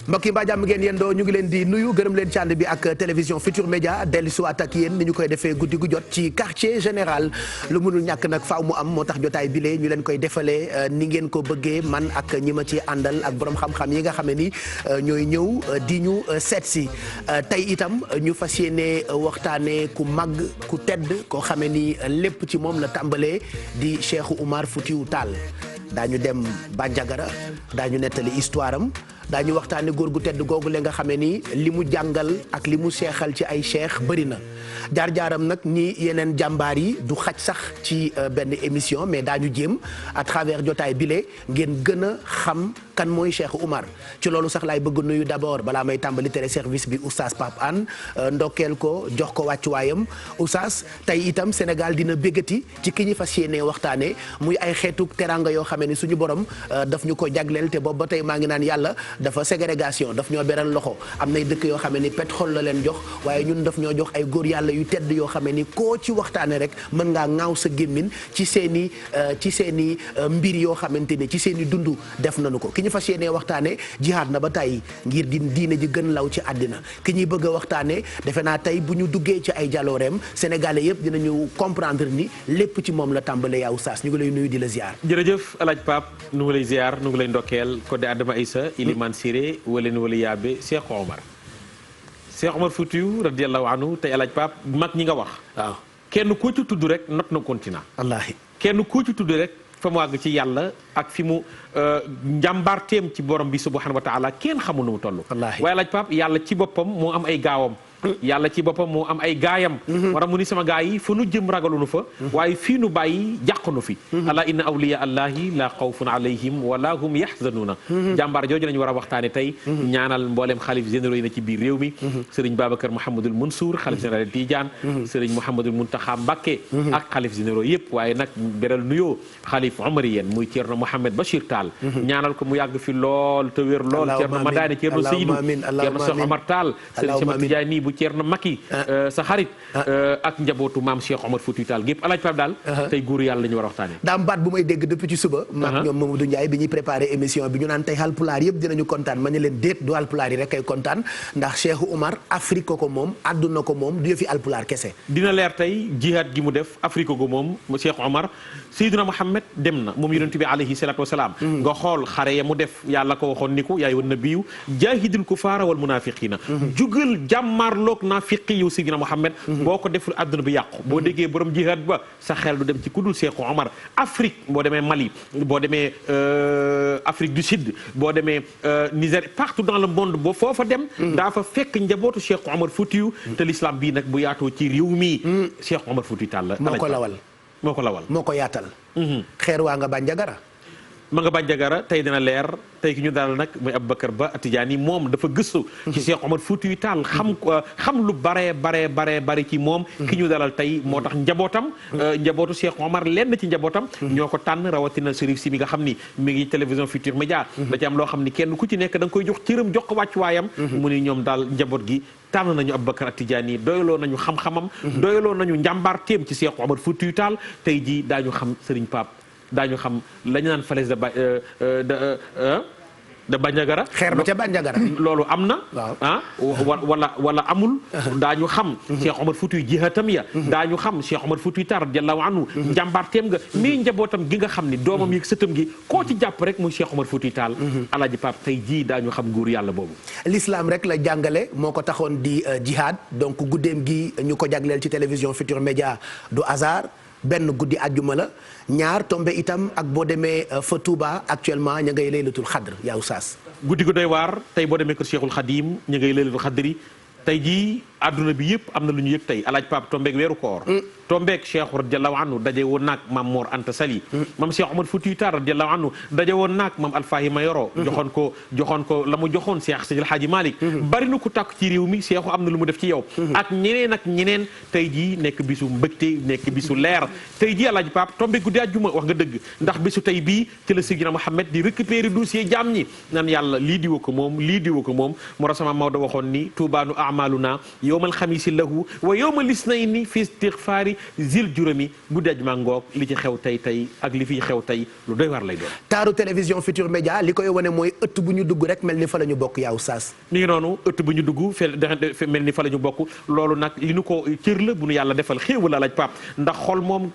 mbokk yi mbaa jàmm ngeen yendoo ñu ngi leen di nuyu gërëm leen ci ànd bi ak télévision Futur Média dellu si waat ak yéen ni ñu koy defee guddi gu jot ci quartier général lu mënul ñàkk nag faaw mu am moo tax jotaay bile ñu leen koy defalee ni ngeen ko bëggee man ak ñi ma ci àndal ak borom xam-xam yi nga xam ne ni ñooy ñëw di ñu seet si tey itam ñu fas yéene waxtaanee ku màgg ku tedd koo xam ne ni lépp ci moom la tàmbalee di Cheikh Oumar Foutiyou Tall daañu dem Bandiagara daañu nettali histoire am daañu waxtaane góor gu tedd googu le nga xamee ni li mu jàngal ak li mu seexal ci ay cheikh bëri na jaar-jaaram nag ñi yeneen jàmbaar yi du xaj sax ci benn émission mais daañu jéem à travers jotaay bile ngeen gën a xam kan mooy Cheikh Oumar ci loolu sax laay bëgg nuyu d'abord balaa may tàmbali télé service bi oustaz Pape Anne ndokkeel ko jox ko wàccuwaayam oustaz tey itam Sénégal dina béggati ci ki ñu fas yéenee waxtaane muy ay xeetu teranga yoo xamee ni suñu borom daf ñu ko jagleel te boobu ba tey maa ngi naan yàlla dafa ségrégation daf ñoo beral loxo am nay dëkk yoo xam ne ni pétrole la leen jox waaye ñun daf ñoo jox ay góor yàlla yu tedd yoo xam ne ni koo ci waxtaane rek mën ngaa ŋaaw sa gémmin ci seeni mbir yoo xamante ni ci seeni dund def nañu ko ki ñu fas yéenee waxtaane jihaad na ba tey ngir di diine ji gën law ci àddina ki ñuy bëgg a waxtaane defe naa tey bu ñu duggee ci ay jalooreem sénégalais yëpp dinañu comprendre ni lépp ci moom la tàmbalee yaa oustaz ñu ngi lay nuyu di la ziar. jërëjëf El Hadj Pape nu ngi lay ziar nu ngi lay ndokkeel Codé Adama Issa Iliman Siré wala yaabe Cheikh Oumar Foutiyou radiyallahu anhu tey El Hadj Pape mag ñi nga wax. waaw kenn koo ci tudd rek not na continent. wallaahi kenn koo ci tudd rek fa mu àgg ci yàlla ak fi mu njàmbaarteem ci borom bi subhanahu wa taala kenn xamu nu mu toll. wallaahi waaye El Hadj Pape yàlla ci boppam moo am ay gaawam. yàlla ci boppam moo am ay gaayam war a mu ni sama gaay yi fu nu jëm ragalunu fa waaye fii nu bàyyi jàqunu fi ala inna awliya allahi la xawfun alayhim wala hum yaxzanuuna jàmbaar jooju lañu war a waxtaane tey ñaanal mboolem xalif généraux yi na ci biir réew mi sëriñ Babacar Mouhamadul Mansour xalif général Tidiane sëriñ Mouhamadul Muntaxa Mbacké ak xalif généraux yëpp waaye nag beral nuyoo xalif omarien muy Ceerno Mouhamed Bachir Tall ñaanal ko mu yàgg fi lool te wér lool Ceerno Madani Ceerno Seydou Ceerno Cheikh Omar Tall sëriñ Cheikh Tidiane bu Ceerno Makki sa xarit ak njabootu maam Cheikh Oumar Foutiyou Tall gépp El Hadj Pape daal tey góor yàlla la ñu war a waxtaane daam baat bu may dégg depuis ci suba maag ñoom Mamadou Ndiaye bi ñuy préparé émission bi ñu naan tey halpulaar yëpp dinañu kontaan ma ne leen déet du halpulaar yi rek kay kontaan ndax Cheikh Oumar Afrique ko moom àdduna ko moom du yëfi halpulaar kese dina leer tey jihaad gi mu def Afrique ko moom Cheikh Oumar Seydina Mouhamed dem na moom yonent bi alayhi salaatu wasalaam nga xool xare ya mu def yàlla ko waxoon ni ko yaay wan nabiyu jaahidil kufaara wal munaafiqiina jugal jàmmaarloog naafiqi yow Seydina Mouhamed boo ko deful àdduna bi yàqu boo déggee borom jihaad ba sa xel du dem ci kudul Cheikh Oumar Afrique boo demee Mali boo demee Afrique du Sud boo demee Niger partout dans le monde boo foofa dem daa fa fekk njabootu Cheikh Oumar Foutiyou te l'islam bii nag bu yaatoo ci réew mi Cheikh Oumar Foutiyou Tall moo ko lawal moo ko yaatal xeer waa nga Bandiagara ma nga Bandiagara tey dina leer tey ki ñu dalal nag muy Aboubacar Ba Tidiane moom dafa gëstu ci Cheikh Oumar Foutiyou Tall xam lu bare ci moom ki ñu dalal tey moo tax njabootu Cheikh Oumar lenn ci njabootam ñoo ko tànn rawatina Chérif Si mi nga xam ni mi ngi télévision Futur Média da ci am loo xam ni kenn ku ci nekk da nga koy jox cëram jox ko wàccuwaayam mu ni ñoom daal njaboot gi tànn nañu Aboubacar Tidiane doyaloo nañu xam-xamam doyaloo nañu njàmbaarteem ci Cheikh Oumar Foutiyou Tall tey ji daañu xam Serigne Pape daañu xam la ñu naan falaise de Bandiagara xeer ba ca Bandiagara loolu am na wala amul daañu xam Cheikh Oumar Foutiyou jihatam ya daañu xam Cheikh Oumar Foutiyou Tall radiyallahu anhu njàmbaarteem nga mii njabootam gi nga xam ni doomam yi sëtam gi koo ci jàpp rek muy Cheikh Oumar Foutiyou Tall Alaaji Pape tey jii daañu xam nguur yàlla boobu l'islam rek la jàngale moo ko taxoon di jihad donc guddeem gi ñu ko jagleel ci télévision Futur Média du hasard benn guddi àjjuma la ñaar tombe itam ak boo demee fa Touba actuellement ña ngay laylatul xadr yaa oustaz guddi gu doy waar tey boo demee kër Cheikhul Khadim ña ngay laylatul xadri tey jii àdduna bi yëpp am na lu ñu yëg tey alaaj Pape tombeeg weeru koor tombeeg Cheikh radiyallahu anhu daje woon naag maam Mor Anta Sali maam Cheikh Oumar Foutiyou Tall radiyallahu anhu daje woon naag maam Alfahima Yoro joxoon ko la mu joxoon Cheikh Sidil Hadji Malick bari na ko tàkk ci réew mi Cheikh am na lu mu def ci yow ak ñeneen tey jii nekk bisu mbëgte nekk bisu leer tey jii alaaj Pape tombeeg guddi àjjuma wax nga dëgg ndax bisu tey bii ci la Seydina Mouhamed di récupérer dossier jaam ñi naan yàlla lii diwa ko moom moo sama Maodo waxoon ni tuubaanu amaluna yowmal xamiisi lahu wa yowmal isnayni fi istigfaari zil juróomi bu daj ma ngoog li ci xew tey ak li fi xew tey lu doy war lay doon. taaru télévision Futur Média li koy wane mooy ëtt bu ñu dugg rek mel ni fa la ñu bokk yaa Oustaz. mi ngi noonu ëtt bu ñu dugg fe mel ni fa la ñu bokk loolu nag li nu ko cër la bu nu yàlla defal xéewal laaj pap ndax xol moom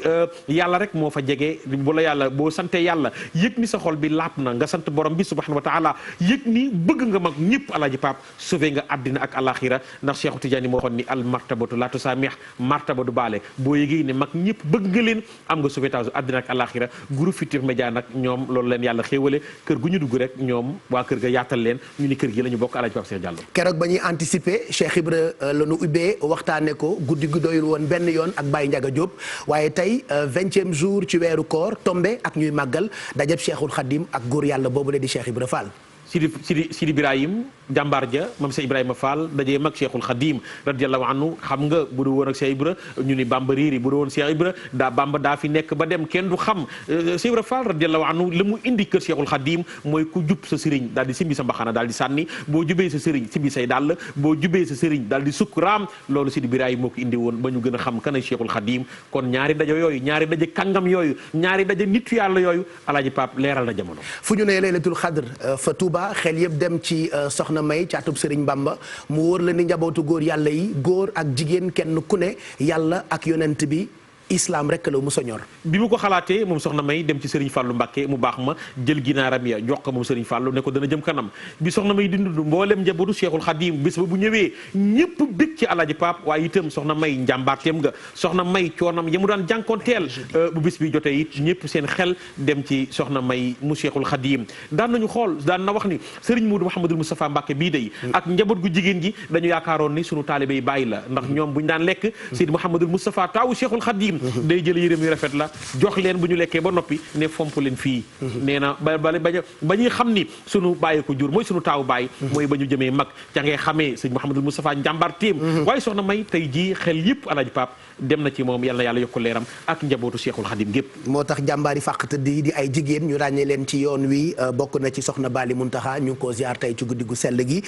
yàlla rek moo fa jege bu la yàlla boo sante yàlla yëg ni sa xol bi laap na nga sant borom bi subhanahu wa taala yëg ni bëgg nga mag ñëpp alaaji pap sauvé nga àddina ak alaxira ndax Cheikhu Tidiane moo waxoon ni al martabatu la tusamih martaba du baale boo yëgee ne mag ñëpp bëgg nga leen am nga sauvetage àddina ak alaxira groupe Futur Média nag ñoom loolu leen yàlla xéewale kër gu ñu dugg rek ñoom waa kër ga yaatal leen ñu ni kër gi la ñu bokk alaaji pap Cheikh Diallo keroog ba ñuy anticiper Cheikh Ibra la nu ubbee waxtaane ko guddi gu doyul woon benn yoon ak Baye Ndiaga Diop waaye tey 20e jour ci weeru koor tombé ak ñuy màggal dajab Cheikhul Khadim ak góor yàlla boobu la di Cheikh Ibra Fall. Sidi Ibrahim jàmbaar ja mam Cheikh Ibrahima Fall dajee mag Cheikhul Khadim radiyallahu anhu xam nga bu du woon ak Cheikh Ibra ñu ni Bamba riiri bu du woon Cheikh Ibra Bamba daa fi nekk ba dem kenn du xam Cheikh Ibra Fall radiyallahu anhu la mu indi kër Cheikhul Khadim mooy ku jub sa sëriñ daal di simbi sa mbaxana daal di sànni boo jubee sa sëriñ simbi say dàll boo jubee sa sëriñ daal di sukk raam loolu Sidi Ibrahima moo ko indi woon ba ñu gën a xam kan ay Cheikhul Khadim kon ñaari daje yooyu ñaari daje kàngam yooyu ñaari daje nitu yàlla yooyu alaaji Pape leeral na jamono fu ñu nee laylatul xadr fa Touba xel yëpp dem ci soxna May caatub Sëriñ Bamba mu wóor la ni njabootu góor yàlla yi góor ak jigéen kenn ku ne yàlla ak yonent bi islam rek la mu soñor bi mu ko xalaatee moom soxna May dem ci Serigne Fallou Mbacké mu baax ma jël ginaaram ya jox ko moom Serigne Fallou ne ko dana jëm kanam bi soxna May di dund mboolem njabootu Cheikhul Khadim bés ba bu ñëwee ñëpp bég ci Alaaji Pape waaye itam soxna May njàmbaarteem nga soxna May coonam ya mu daan jànkoonteel bu bés bi jotee it ñëpp seen xel dem ci soxna May mu Cheikhul Khadim daan nañu xool daan na wax ni Serigne Moudou Mouhamadou Moustapha Mbacké bii day ak njaboot gu jigéen gi dañu yaakaaroon ni sunu taalibe yi bàyyi la ndax ñoom buñu daan lekk Seydi Mouhamadou Moustapha taawu Cheikhul Khadim day jël yërëm yu rafet la jox leen bu ñu lekkee ba noppi ne fomp leen fii nee na ba ñuy xam ni sunu bàyyi ko jur mooy sunu taawu bàyyi mooy ba ñu jëmee mag ca ngay xamee sëñ Mouhamadou Moustapha njàmbaar téem waaye soxna May tey jii xel yëpp Alaaji Pape dem na ci moom yal na yàlla yokk leeram ak njabootu Cheikhul Khadim gépp moo tax jàmbaari fàqat di ay jigéen ñu ràññee leen ci yoon wi bokk na ci soxna Bali Muntaxa ñu ngi ko ziar tey ci guddi gu sell gi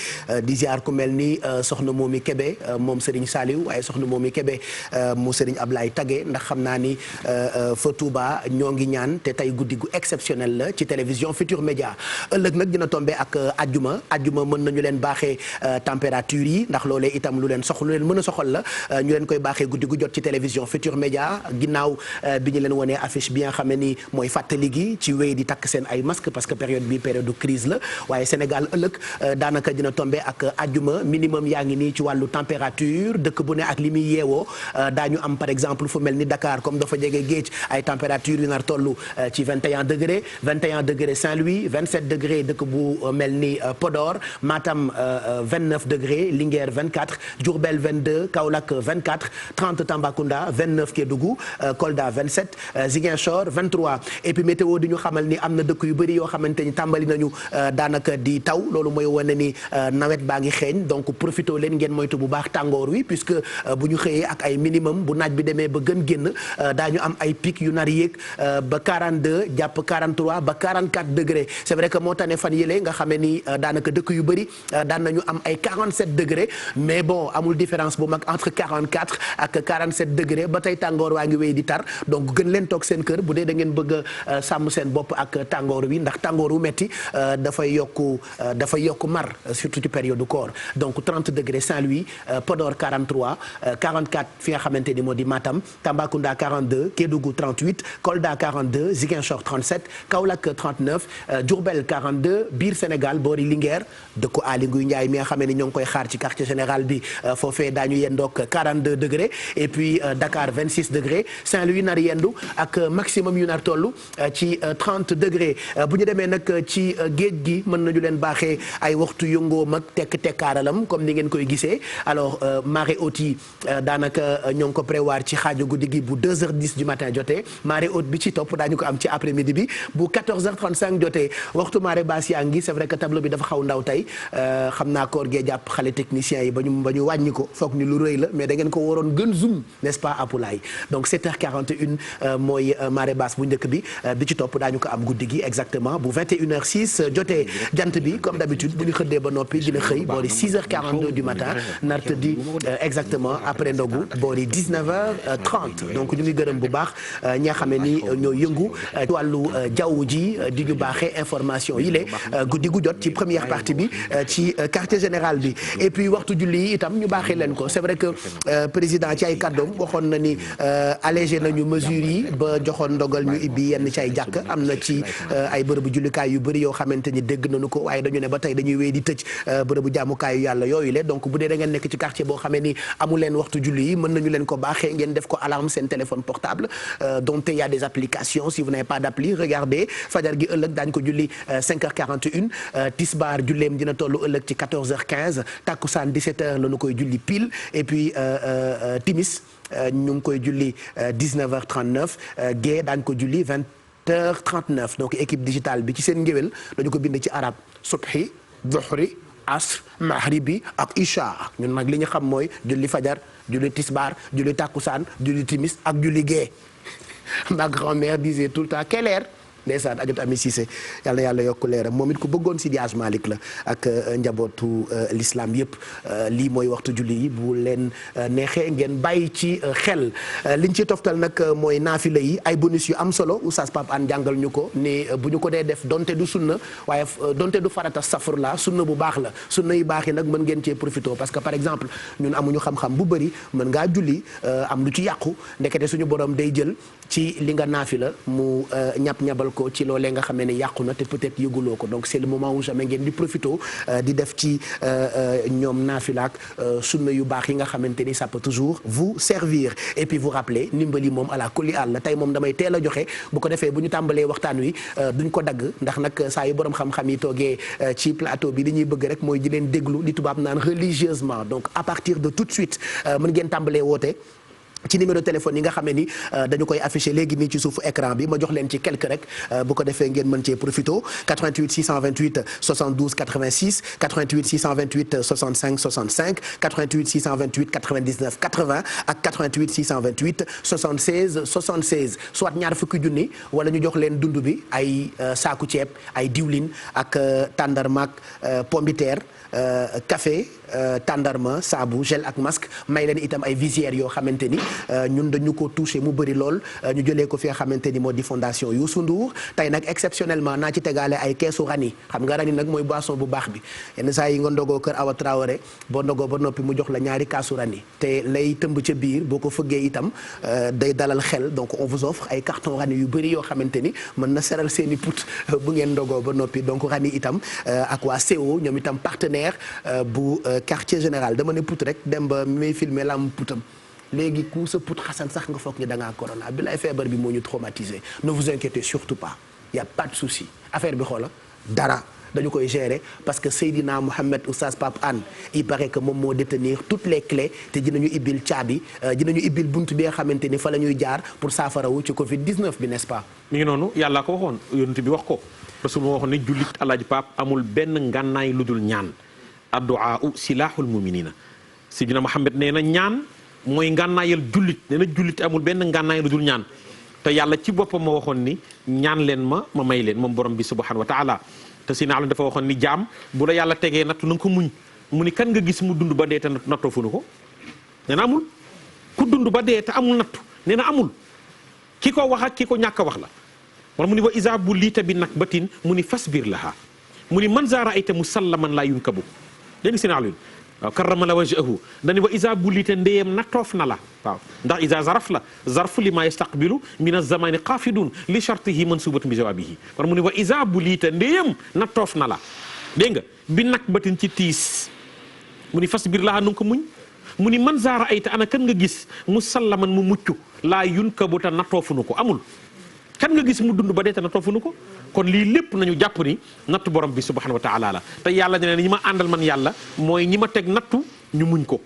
di ziar ku mel ni soxna Momi Kébé moom Serigne Saliou waaye soxna Momi Kébé mu Serigne Ablaye Tagué ndax xam naa ni fa Touba ñoo ngi ñaan te tey guddi gu exceptionnel la ci télévision Futur Média ëllëg nag dina tombé ak ajjuma mën nañu leen baaxee température yi ndax loolee itam lu leen mën a soxal la ñu leen koy baaxee guddi gu jot ci télévision Futur Média ginnaaw bi ñu leen wonee affiche bi nga xam ne ni mooy fàttali gi ci wéy di takk seen ay masque parce que période bi période de crise la waaye Sénégal ëllëg daanaka dina tombé ak ajjuma minimum yaa ngi nii ci wàllu température dëkk bu ne ak li muy yeewoo daañu am par exemple fu mel ni Dakar comme dafa jege géej ay température yu nar toll ci 21 degré Saint-Louis 27 degré dëkk bu mel ni Podor Matam 29 degré Linguère 24 Diourbel 22 Kaolack 24 30 Tambacounda 29 Kédougou Kolda 27 Ziguinchor 23 et puis météo di ñu xamal ni am na dëkk yu bëri yoo xamante ni tàmbali nañu daanaka di taw loolu mooy wane ni nawet baa ngi xeeñ donc profité leen ngeen moytu bu baax tàngoor wi puisque bu ñu xëyee ak ay minimum bu naaj bi demee ba gën génn daañu am ay pic yu nar yéeg ba 42 jàpp 43 ba 44 degré c'est vrai que moo tane fan yële nga xamee ni daanaka dëkk yu bëri daan nañu am ay 47 degré mais bon amul différence bu mag entre 44 ak 47 degré ba tey tàngoor waa ngi wéy di tar donc gën leen toog seen kër bu dee da ngeen bëgg a sàmm seen bopp ak tàngoor wi ndax tàngoor wu metti dafay yokku mar surtout ci période du koor donc 30 degré Saint-Louis Podor 43 44 fi nga xamante ni moo di Matam Tambacounda 42 Kédougou 38 Kolda 42 Ziguinchor 37 Kaolack 39 Diourbel 42 biir Sénégal boori Linguère dëkku Aly Ngouille Ndiaye mi nga xam ne ñoo ngi koy xaar ci quartier général bi foofee daañu yendoog 42 degré et puis Dakar 26 degré Saint-Louis nar yendu ak maximum yu nar toll ci 30 degré bu ñu demee nag ci géej gi mën nañu leen baaxee ay waxtu yëngoom ak tekkaaralam comme ni ngeen koy gisee alors marée haute yi daanaka ñoo ngi ko prévoir ci xaaju guddi gi gi bu 2h10 du matin jotee marée haute bi ci topp daañu ko am ci après midi bi bu 14h35 jotee waxtu marée basse yaa ngi c'est vrai que tableau bi dafa xaw ndaw tey xam naa koor gee jàpp xale techniciens yi ba ñu wàññi ko foog ni lu rëy la mais da ngeen ko waroon gën zoom n'est-ce pas Apulaay donc 7h41 mooy marée basse bu njëkk bi ci topp daañu ko am guddi gi exactement bu 21h06 jotee jant bi comme d'habitude bu ñu xëddee ba noppi dina xëy boori 6h42 du matin nar tëddi exactement après ndogu boori 19h30 donc ñu ngi gërëm bu baax ñi nga xam ne ni ñoo yëngu ci wàllu jaww ji di ñu baaxee information yi guddi gu jot ci première partie bi ci quartier général bi et puis waxtu julli yi itam ñu baaxee leen ko c'est vrai que président ci ay kàddoom waxoon na ni allégé nañu mesures yi ba joxoon ndogal ñu ibbi yenn ci ay jàkk am na ci ay bërëbu jullikaay yu bëri yoo xamante ni dégg nañu ko waaye dañu ne ba tey dañuy wéy di tëj bërëbu jaamukaayu yàlla yooyu le donc bu dee da ngeen nekk ci quartier boo xamee ni amu leen waxtu julli yi mën nañu leen ko baaxee ngeen def ko alarme seen téléphone portable dont il y a des applications si vous n'avez pas d'appli regardez fajar gi ëllëg daañu ko julli 5h41 tisbaar julleem dina tollu ëllëg ci 14h15 takkusaan 17h la ñu koy julli pile et puis timis ñu ngi koy julli 19h39 gée daañu ko julli 20h39 donc équipe digitale bi ci seen ngéwél dañu ko bind ci arab subhi dhuhri asr mahribi ak isha ñun nag li ñu xam mooy julli fajar julli tisbaar julli takkusaan julli timis ak julli gée ma grand-mère disait tout le temps quelle heure ndeysaan ajot ami Cissé yàlla yàlla yokk leeram moom it ku bëggoon Sidi Hadj Malick la ak njabootu l'islam yëpp lii mooy waxtu julli yi bu leen neexee ngeen bàyyi ci xel liñ ci toftal nag mooy naafila yi ay bonus yu am solo oustaz Pape An jàngal ñu ko ni bu ñu ko dee def donte du sunna waaye donte du farata safar la sunna bu baax la sunna yu baax yi nag mën ngeen cee profité parce que par exemple ñun amuñu xam-xam bu bëri mën ngaa julli am lu ci yàqu ndekete suñu borom day jël ci li nga naafila mu ñab-ñabal ko ci loolee nga xamee ne yàqu na te peut-être yëguloo ko donc c'est le moment où jamais ngeen di profito di def ci ñoom naafilaak sunna yu baax yi nga xamante ni ça peut toujours vous servir et puis vous rappeler ndimbali moom ala kulli àll tey moom damay teel a joxe bu ko defee bu ñu tàmbalee waxtaan wi duñ ko dagg ndax nag saa yu borom xam-xam yi toogee ci plateau bi li ñuy bëgg rek mooy di leen déglu li tubaab naan religieusement donc à partir de tout de suite mën ngeen tàmbalee woote ci numéro téléphone yi nga xam ne ni dañu koy affiché léegi nii ci suufu écran bi ma jox leen ci quelque rek bu ko defee ngeen mën cee profito 88 628 72 86 88 628 65 65 88 628 99 80 ak 88 628 76 76 soit ñaar fukki junni wala ñu jox leen dund bi ay saaku ceeb ay diwlin ak tàndarmaak pombiteer café tàndarma saabu gel ak masque may leen itam ay visières yoo xamante ni ñun dañu ko touché mu bëri lool ñu jëlee ko fi nga xamante ni moo di fondation Youssou Ndour tey nag exceptionnellement naa ci tegaale ay keesu rani xam nga rani nag mooy boisson bu baax bi yenn saa yi nga ndogoo kër Awa Traoré boo ndogoo ba noppi mu jox la ñaari kaasu rani te lay tëmb ca biir boo ko fëggee itam day dalal xel donc on vous offre ay carton rani yu bëri yoo xamante ni mën na seral seen i put bu ngeen ndogoo ba noppi donc rani itam ak waa CO ñoom itam partenaire bu quartier général dama ne put rek dem ba mi may filmer la am putam léegi ku sa put xasan sax nga foog ni da ngaa corona bi lay feebar bi moo ñu traumatisé ne vous inquiétez surtout pas y a pas de souci affaire bi xoola dara dañu koy gérer parce que Seydina Mohamed Oustaz Pape Anne il paraît que moom moo détenir toutes les clés te dinañu ibbil caabi dinañu ibbil bunt bi nga xamante ni fa la ñuy jaar pour saafarawu ci Covid 19 bi n'est-ce pas. mi ngi noonu yàlla ko waxoon yonent bi wax ko rasul moo waxoon ne jullit alaaji Pape amul benn ngànnaay lu dul ñaan. addu'a silahul muminina Seydina Muhammad nee na ñaan mooy ngànnaayal jullit nee na jullit amul benn ngànnaay lu dul ñaan te yàlla ci boppam ma waxoon ni ñaan leen ma may leen moom borom bi subhanahu wa taala te Seydina Ali dafa waxoon ni jaam bu la yàlla tegee nattu na nga ko muñ mu ni kan nga gis mu dund ba dee te nattoo fu nu ko nee na amul ku dund ba dee te amul nattu nee na amul ki ko wax ak ki ko ñàkk a wax la wala mu ni wa isa bu liita bi nag batin mu ni fasbir laha mu ni man zaara ayta musallaman laa yunkabu dégg nga si naalun waaw karrama la wajhahu dani wa isa bulite ndeyem nattoof na la waaw ndax isa zaraf la zarfu li ma yastaqbilu min az-zamani qafidun li shartihi mansubatun bi jawabihi war mu ni wa isa bulite ndeyem nattoof na la dégg nga bi nag batin ci tiis mu ni fasbir laha nu ko muñ mu ni man zaara ayta ana kan nga gis musallaman mu mucc laa yunkabu ta nattoofuñu ko amul kan nga gis mu dund ba dee te nattoofuñu ko kon lii lépp nañu jàpp ni nattu borom bi subhanahu wa taala la te yàlla ne ñi ma àndal man yàlla mooy ñi ma teg nattu ñu muñ ko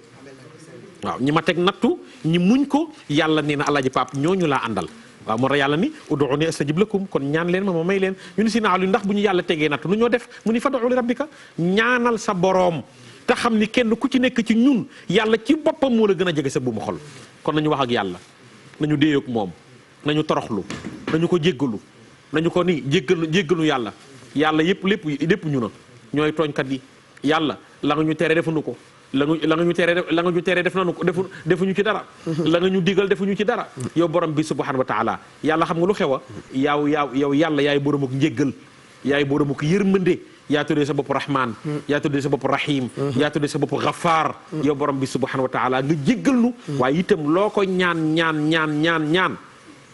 waaw ñi ma teg nattu ñi muñ ko yàlla nee na alaaji Pape ñooñu laa àndal waaw moo tax yàlla ni ud'uuni astajib lakum kon ñaan leen ma may leen ñu ni si naalu ndax bu ñu yàlla tegee natt nu ñoo def mu ni fad'u li rabbika ñaanal sa boroom te xam ni kenn ku ci nekk ci ñun yàlla ci boppam moo la gën a jege sa buumu xol kon nañu wax ak yàlla nañu déeyoog moom nañu toroxlu nañu ko jéggalu nañu ko ni jéggalu yàlla lépp ñu na ñooy tooñkat yi yàlla la nga ñu tere defuñu ko la nga ñu tere def nañu ko defuñu ci dara la nga ñu digal defuñu ci dara yow borom bi subhanahu wa taala yàlla xam nga lu xew a yow yàlla yaay borom ak njéggal yaay borom ak yërmande yaa tuddee sa bopp rahman yaa tuddee sa bopp rahim yaa tuddee sa bopp ghaffar yow borom bi subhanahu wa taala nga jéggal nu waaye itam loo ko ñaan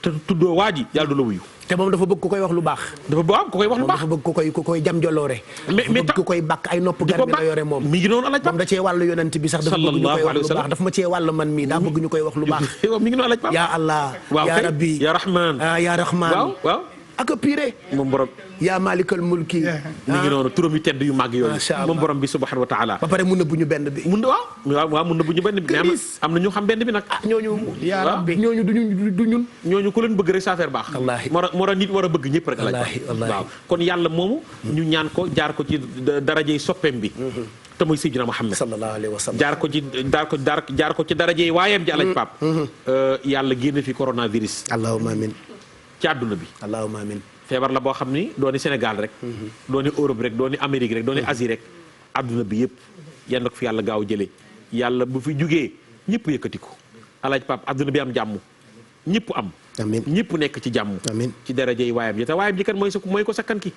te tuddoo waa ji yàlla du la wuyu te moom dafa bëgg ku koy wax lu baax. dafa bëgg ku koy jam joloore. mais ku koy bàkk ay nopp gar bi la yore moom. mi ngi noonu alaaj Pape moom da cee wàllu yonent bi sax dafa bëgg ñu koy wax lu baax dafa ma cee wàll man mii daa bëgg ñu koy wax lu baax. mi ngi noonu alaaj Pape yaa Allah. yaa rabbi yaa rahman yaa rahman waaw ak pire. moom borom. yaa malikal mulki. mi ngi noonu turam yu tedd yu màgg yooyu. macha allah moom borom bi subhanahu wa taala. ba pare mun na bu ñu benn bi. mun na bu ñu benn bi. am na ñu xam benn bi nag. ñooñu. yaa rabbi ñooñu du ñun. ñooñu ku leen bëgg rek sa affaire baax. wallaahi moo tax nit war a bëgg ñëpp rek. wallaahi waaw kon yàlla moomu. ñu ñaan ko jaar ko ci darajey soppeem bi. te muy Seydina Muhammad sallallahu alayhi wa sallam. jaar ko ci darajey waayam ji alaaj Pape. yàlla génn fi coronavirus. allahumma amin. ci àdduna bi. allahumma amin. feebar la boo xam ni dooni Sénégal rek dooni Europe rek dooni Amérique rek dooni Asie rek adduna bi yëpp yal na ko fi yàlla gaaw jëlee yàlla bu fi jugee ñëpp yëkkatiku alaaj Pape adduna bi am jàmm ñëpp am amiin ñëpp nekk ci jàmm amiin ci daraja yi waayam ji te waayam ji kan mooy ko sakkan ki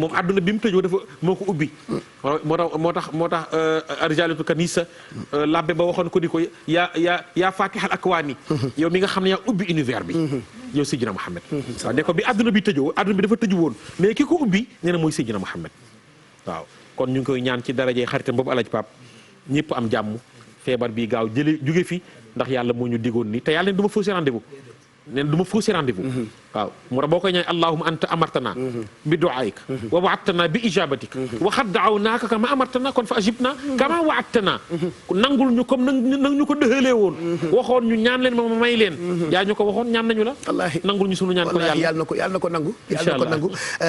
moom adduna bi mu tëjoo dafa moo ko ubbi moo tax arjalatu kanisa labbe ba waxoon ko ni ko yaa fatihal akwaani yow mi nga xam ne yaa ubbi univers bi yow Seydina Muhammad waaw ne ko bi adduna bi tëjoo adduna bi dafa tëju woon mais ki ko ubbi nee na mooy Seydina Muhammad waaw kon ñu ngi koy ñaan ci darajey xaritam boobu alaaj Pape ñëpp am jàmm feebar bi gaaw jóge fi ndax yàlla moo ñu digoon ni te yàlla ne du ma fausser rendez-vous neen du ma fausser rendez-vous waaw mu boo koy ñaan allahumma anta amartana bi du'aika wa wa'adtana bi ijabatika wa qad da'awnaaka kama amartana kon fa ajibna kama wa'adtana nangul ñu comme nang ñu ko dëxalee woon waxoon ñu ñaan leen ma may leen yaa ñu ko waxoon ñaan nañu la wallaahi nangul ñu sunu ñaan ko yàlla na ko nangu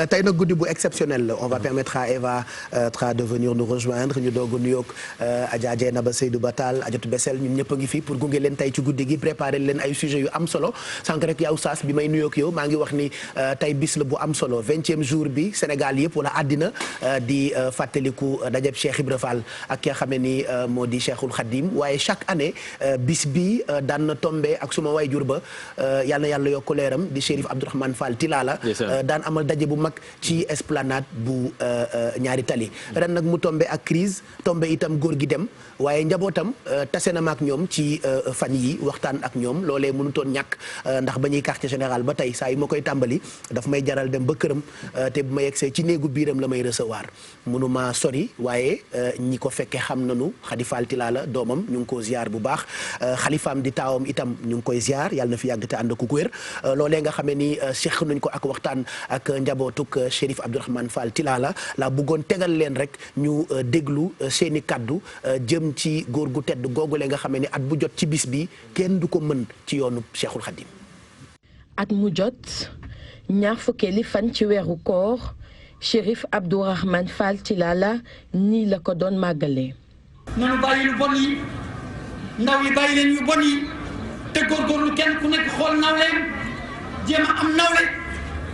tey nag guddi bu exceptionnel la on va permettre à Eva Tra de venir nous rejoindre ñu doog a nuyoog Adja Dieynaba Seydou Batal Adjatou Bessel ñun ñëpp a ngi fi pour gunge leen tey ci guddi gi préparer leen ay sujets yu am solo sànq rek yaa Oustaz bi may nuyoog yow maa ngi wax ni tey bis la bu am solo 20e jour bi Sénégal yëpp wala àddina di fàttaliku dajeb Cheikh Ibra Fall ak ki nga xam ne ni moo di Cheikhul Khadim waaye chaque année bis bi daan na tombé ak suma wayjur ba yal na yàlla yokk leeram di Chérif Abdourahmane Fall Tilala daan amal daje bu mag ci esplanade bu ñaari tali ren nag mu tombé ak crise tombé itam góor gi dem waaye njabootam tase na ma ak ñoom ci fan yi waxtaan ak ñoom loolee mënutoon ñàkk ndax ba ñuy quartier général ba tey saa yi ma koy tàmbali daf may jaral dem ba këram te bu ma yegsee ci néegu biiram la may recevoir mënuma sori waaye ñi ko fekkee xam nañu Khady Fall Tilala doomam ñu ngi ko ziar bu baax xalifaam di taawam itam ñu ngi koy ziar yàlla na fi yàgg te ànd ku wér loolee nga xamee ni seq nañ ko ak waxtaan ak njabootuk Chérif Abdourahmane Fall Tilala la bëggoon tegal leen rek ñu déglu seeni kaddu jëm ci góor gu tedd googule nga xamee ni at bu jot ci bis bi kenn du ko mën ci yoonu Cheikhul Khadim at mu jot ñaar fukkeeli fan ci weeru koor Chérif Abdourahmane Fall Tilala nii la ko doon màggalee. nanu bàyyi lu bon yi ndaw yi bàyyi leen yu bon yi te góorgóorlu kenn ku nekk xool nawleem jéem a am nawle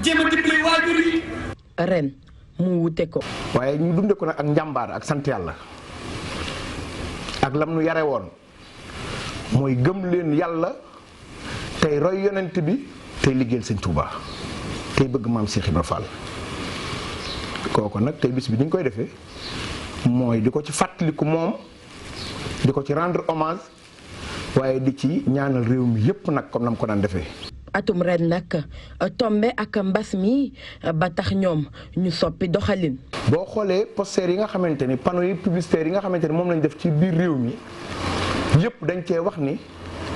jéem a dimbali waajur yi. ren mu wute ko. waaye ñu dunde ko nag ak njàmbaar ak sant yàlla ak lam nu yare woon mooy gëm leen yàlla tey roy yonent bi tey liggéeyal sëñ Touba tey bëgg maam Cheikh Ibra Fall kooku nag tey bis bi ni ñu koy defee mooy di ko ci fàttaliku moom di ko ci rendre hommage waaye di ci ñaanal réew mi yépp nag comme na mu ko daan defee. atum ren nag tombe ak mbas mi ba tax ñoom ñu soppi doxalin. boo xoolee posters yi nga xamante ni panneaux yi publicitaires yi nga xamante ni moom lañ def ci biir réew mi yépp dañ cee wax ni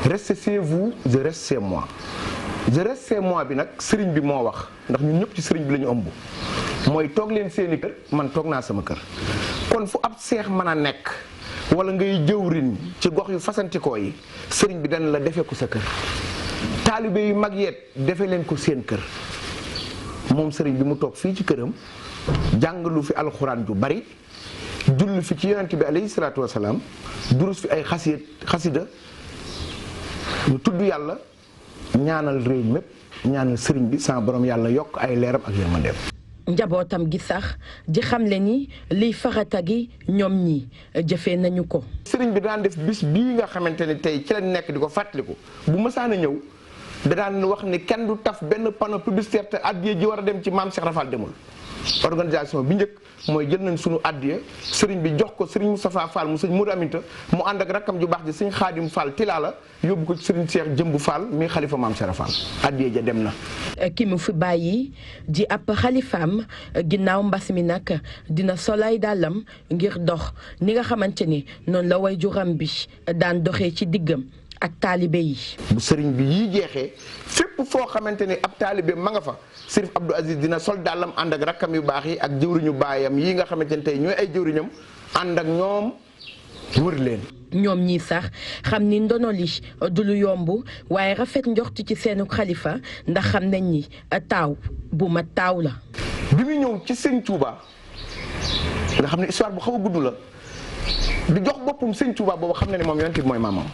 restez chez vous je reste chez moi. je reste chez moi bi nag sëriñ bi moo wax ndax ñun ñëpp ci sëriñ bi la ñu ëmb mooy toog leen seeni kër man toog naa sama kër kon fu ab seex mën a nekk wala ngay jëwrin ci gox yu fasantikoo yi sëriñ bi dana la defee ko sa kër taalibe yu mag yeet defe leen ko seen kër moom sëriñ bi mu toog fii ci këram jàngalu fi alxuraan ju bari julli fi ci yonent bi alayhi salaatu wasalaam durus fi ay xasida ñu tudd yàlla ñaanal réew mépp ñaanal sëriñ bi sama borom yàlla yokk ay leeram ak yërmandeem. njabootam gi sax di xamle ni liy farata gi ñoom ñi jëfee nañu ko. sëriñ bi daan def bis bii nga xamante ne tey ci lañ nekk di ko fàttaliku bu mësaan a ñëw da daan wax ni kenn du taf benn panneau publicitaire te addiya ji war a dem ci maam Cheikh Rafal demul. organisation bi njëkk mooy jël nañ sunu addiya sëriñ bi jox ko sëriñ Moustapha Fall mu sëñ Modou Aminta mu ànd ak rakkam ju baax ji sëñ Xaadim Fall Tilala yóbbu ko sëriñ Cheikh Jëmbu Fall mi xalifa maam Cheikh Rafal addiya ja dem na. ki mu fi bàyyi di ab xalifaam ginnaaw mbas mi nag dina solay dàllam ngir dox ni nga xamante ni noonu la way juram bi daan doxee ci diggam ak taalibe yi. bu sëriñ bi yii jeexee fépp foo xamante ni ab taalibe ma nga fa Sërif Abdou Aziz dina sol dàllam ànd ak rakkam yu baax yi ak jëwriñu baayam yi nga xamante ni tey ñooy ay jëwriñam ànd ak ñoom wër leen. ñoom ñii sax xam ni ndono li du lu yomb waaye rafet njort ci seenu xalifa ndax xam nañ ni taaw bu ma taaw la. bi mu ñëw ci sëñ Touba nga xam ne histoire bu xaw a gudd la di jox boppam sëñ Touba boobu xam na ne moom yonent bi mooy maamam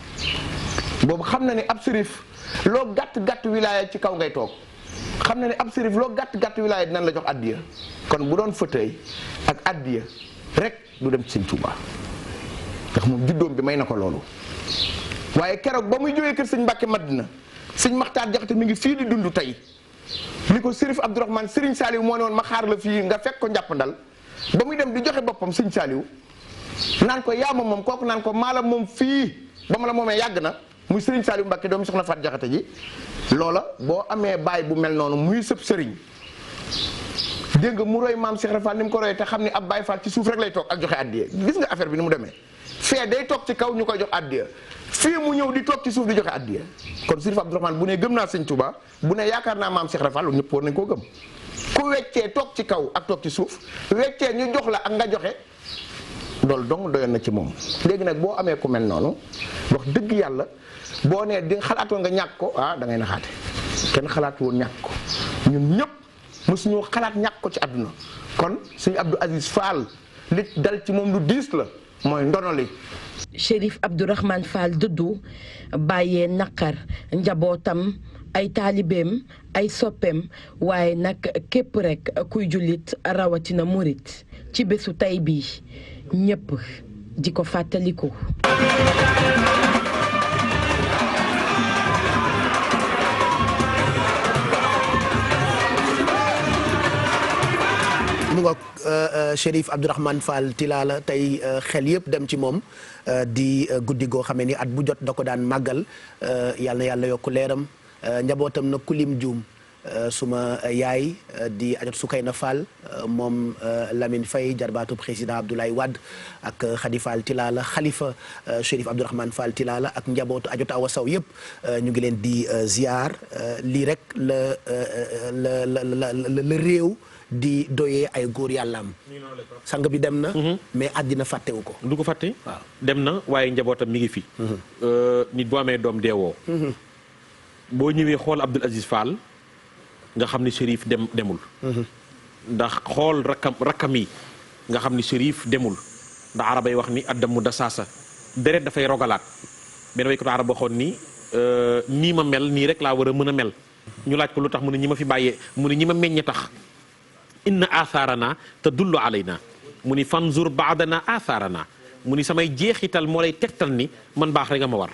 boobu xam na ne ab sërif loo gàtt gàtt wilaaya ci kaw ngay toog xam na ne ab sërif loo gàtt gàtt wilaaya dinañ la jox addiya kon bu doon fauteuil ak addiya rek du dem ci sëñ Touba ndax moom juddoom bi may na ko loolu waaye keroog ba muy jógee kër sëñ Mbàkke Madina sëñ Maxtaar Jaxate mi ngi fii di dund tey li ko Sërif Abdourahmane Sëriñ Saaliw moo ne woon ma xaar la fii nga fekk ko njàppandal ba muy dem di joxe boppam sëñ Saaliw naan ko yaa ma moom kooku naan ko maa la moom fii ba ma la moomee yàgg na muy Sëriñ Saaliw Mbàkke doomu soxna Faat Jaxate ji loola boo amee baay bu mel noonu muy sëb sëriñ dégg nga mu roy maam Cheikh Rafal ni mu ko royee te xam ni ab baay faal ci suuf rek lay toog ak joxe addiya gis nga affaire bi ni mu demee fee day toog ci kaw ñu koy jox addiya fii mu ñëw di toog ci suuf di joxe addiya kon Sërif Abdourahmane bu ne gëm naa sëñ Touba bu ne yaakaar naa maam Cheikh Rafal lu ñëpp war nañ koo gëm ku weccee toog ci kaw ak toog ci suuf weccee ñu jox la ak nga joxe loolu dong doyoon na ci moom. léegi nag boo amee ku mel noonu wax dëgg yàlla boo nee di xalaatoon nga ñàkk ko da ngay naxaate kenn xalaat woon ñàkk ko ñun ñëpp mosuñu xalaat ñàkk ko ci àdduna kon sëñ Abdou Aziz Fall li dal ci moom lu diis la mooy ndono li. Chérif Abdourahmane Fall dëddu bàyyee naqar njabootam ay taalibeem ay soppeem waaye nag képp rek kuy jullit rawatina murit ci bésu tey bii ñépp di ko fàttaliku. mu ngoog Chérif Abdourahmane Fall Tilala tey xel yëpp dem ci moom di guddi goo xamee ni at bu jot da ko daan màggal yàlla na yàlla yokk leeram njabootam nag kulim juum suma yaay di ajot Sukayna Fall moom Lamine Faye jarbaatu président Abdoulaye Wade ak Khady Fall Tilala xalifa Chérif Abdourahmane Fall Tilala ak njabootu ajot Awa Sow yëpp ñu ngi leen di ziar lii rek la réew di doyee ay góor yàllaam sang bi dem na mais àddina fàttewu ko du ko fàtte waaw dem na waaye njabootam mi ngi fi nit boo amee doom deewoo boo ñëwee xool Abdoul Aziz Fall nga xam ni Chérif demul ndax xool rakkam yi nga xam ni Chérif demul ndax arabay wax ni addamu dasaasa deret dafay rogalaat benn way ko arab waxoon ni nii ma mel nii rek laa war a mën a mel ñu laaj ko lu tax mu ne ñi ma fi bàyyee mu ne ñi ma meññe tax inna athaarana tadullu alayna mu ni fanzur baadana athaarana mu ni samay jeexital moo lay tegtal ni man baax rek nga ma war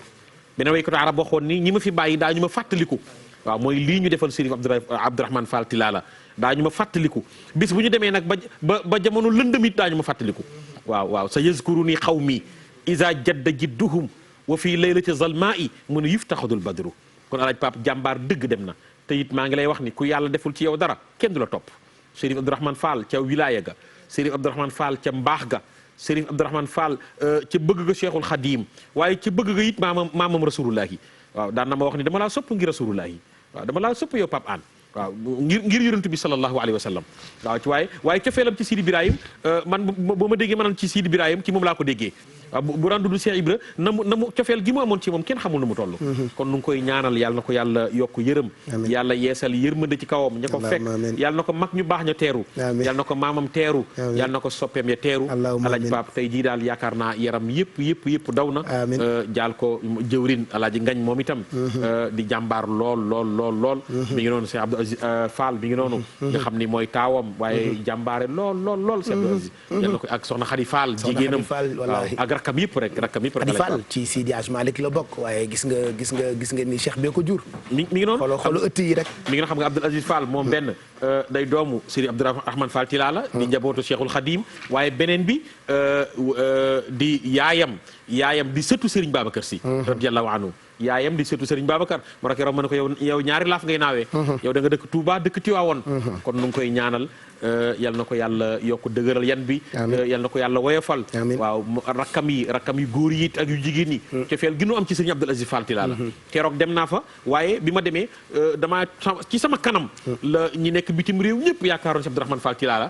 beneen way ko arab waxoon ni ñi ma fi bàyyi daa ñu ma fàttaliku waaw mooy lii ñu defal Chérif Abdourahmane Fall Tilala daa ñu ma fàttaliku bis bu ñu demee nag ba jamono lëndëmit daa ñu ma fàttaliku waaw sa yazkuruni xawmi iza jadda jidduhum wa fii laylati zalma'i mu ne yuftaxadul badru kon alaaj Pape jàmbaar dëgg dem na te it maa ngi lay wax ni ku yàlla deful ci yow dara kenn du la topp Chérif Abdourahmane Fall ca wilaaya ga Chérif Abdourahmane Fall ca mbaax ga Chérif Abdourahmane Fall ca bëgg ga Cheikhul Khadim waaye ca bëgg ga it maamam rasulullahi waaw daan na ma wax ni dama laa sopp ngir rasulullahi waaw dama laa sopp yow Pape Hann waaw ngir yonent bi sallallahu alayhi wa sallam waaw ci waaye cofeelam ci Sidi Birahim man boo ma déggee maanaam ci Sidi Birahim ci moom laa ko déggee waaw bu daan dudd Cheikh Ibra na mu cofeel gi mu amoon ci moom kenn xamul nu mu toll kon nu ngi koy ñaanal yàlla na ko yàlla yokk yërëm yàlla yeesal yërmande ci kawam ña ko fekk yàlla na ko mag ñu baax ña teeru yàlla na ko maamam teeru yàlla na ko soppeem ya teeru alaaji Pape tey jii daal yaakaar naa yaram yëpp daw na jaal ko jëwrin alaaji ngañ moom itam di jàmbaar lool mi ngi noonu Cheikh Abdou Aziz Fall mi ngi noonu nga xam ni mooy taawam waaye jàmbaare lool Cheikh Abdou Aziz yàlla na ko ak soxna Khady Fall jigéenam waaw ak rakkam yëpp rek Khady Fall ci Sidi Hadj Malick la bokk waaye gis nga ni Cheikh bee ko jur mi ngi noonu xoolu ëtt yi rek mi ngi noonu xam nga Abdou Aziz Fall moom benn day doomu Serigne Abdourahmane Fall Tilala di njabootu Cheikhul Khadim waaye beneen bi di yaayam di sëtu Serigne Babacar Sy radiyallahu anhu yaayam di sëtu Serigne Babacar moo tax keroog ma ne ko yow ñaari laaf ngay naawee yow da nga dëkk Touba dëkk Tiwaawoon kon nu ngi koy ñaanal yal na ko yàlla yokk dëgëral yan bi yal na ko yàlla woyofal waaw rakkam yi góor yi ak yu jigéen ñi cofeel gi nu am ci Serigne Abdoul Aziz Fall Tilala keroog dem naa fa waaye bi ma demee dama ci sama kanam la ñi nekk bitim réew ñëpp yaakaaroon si Abdourahmane Fall Tilala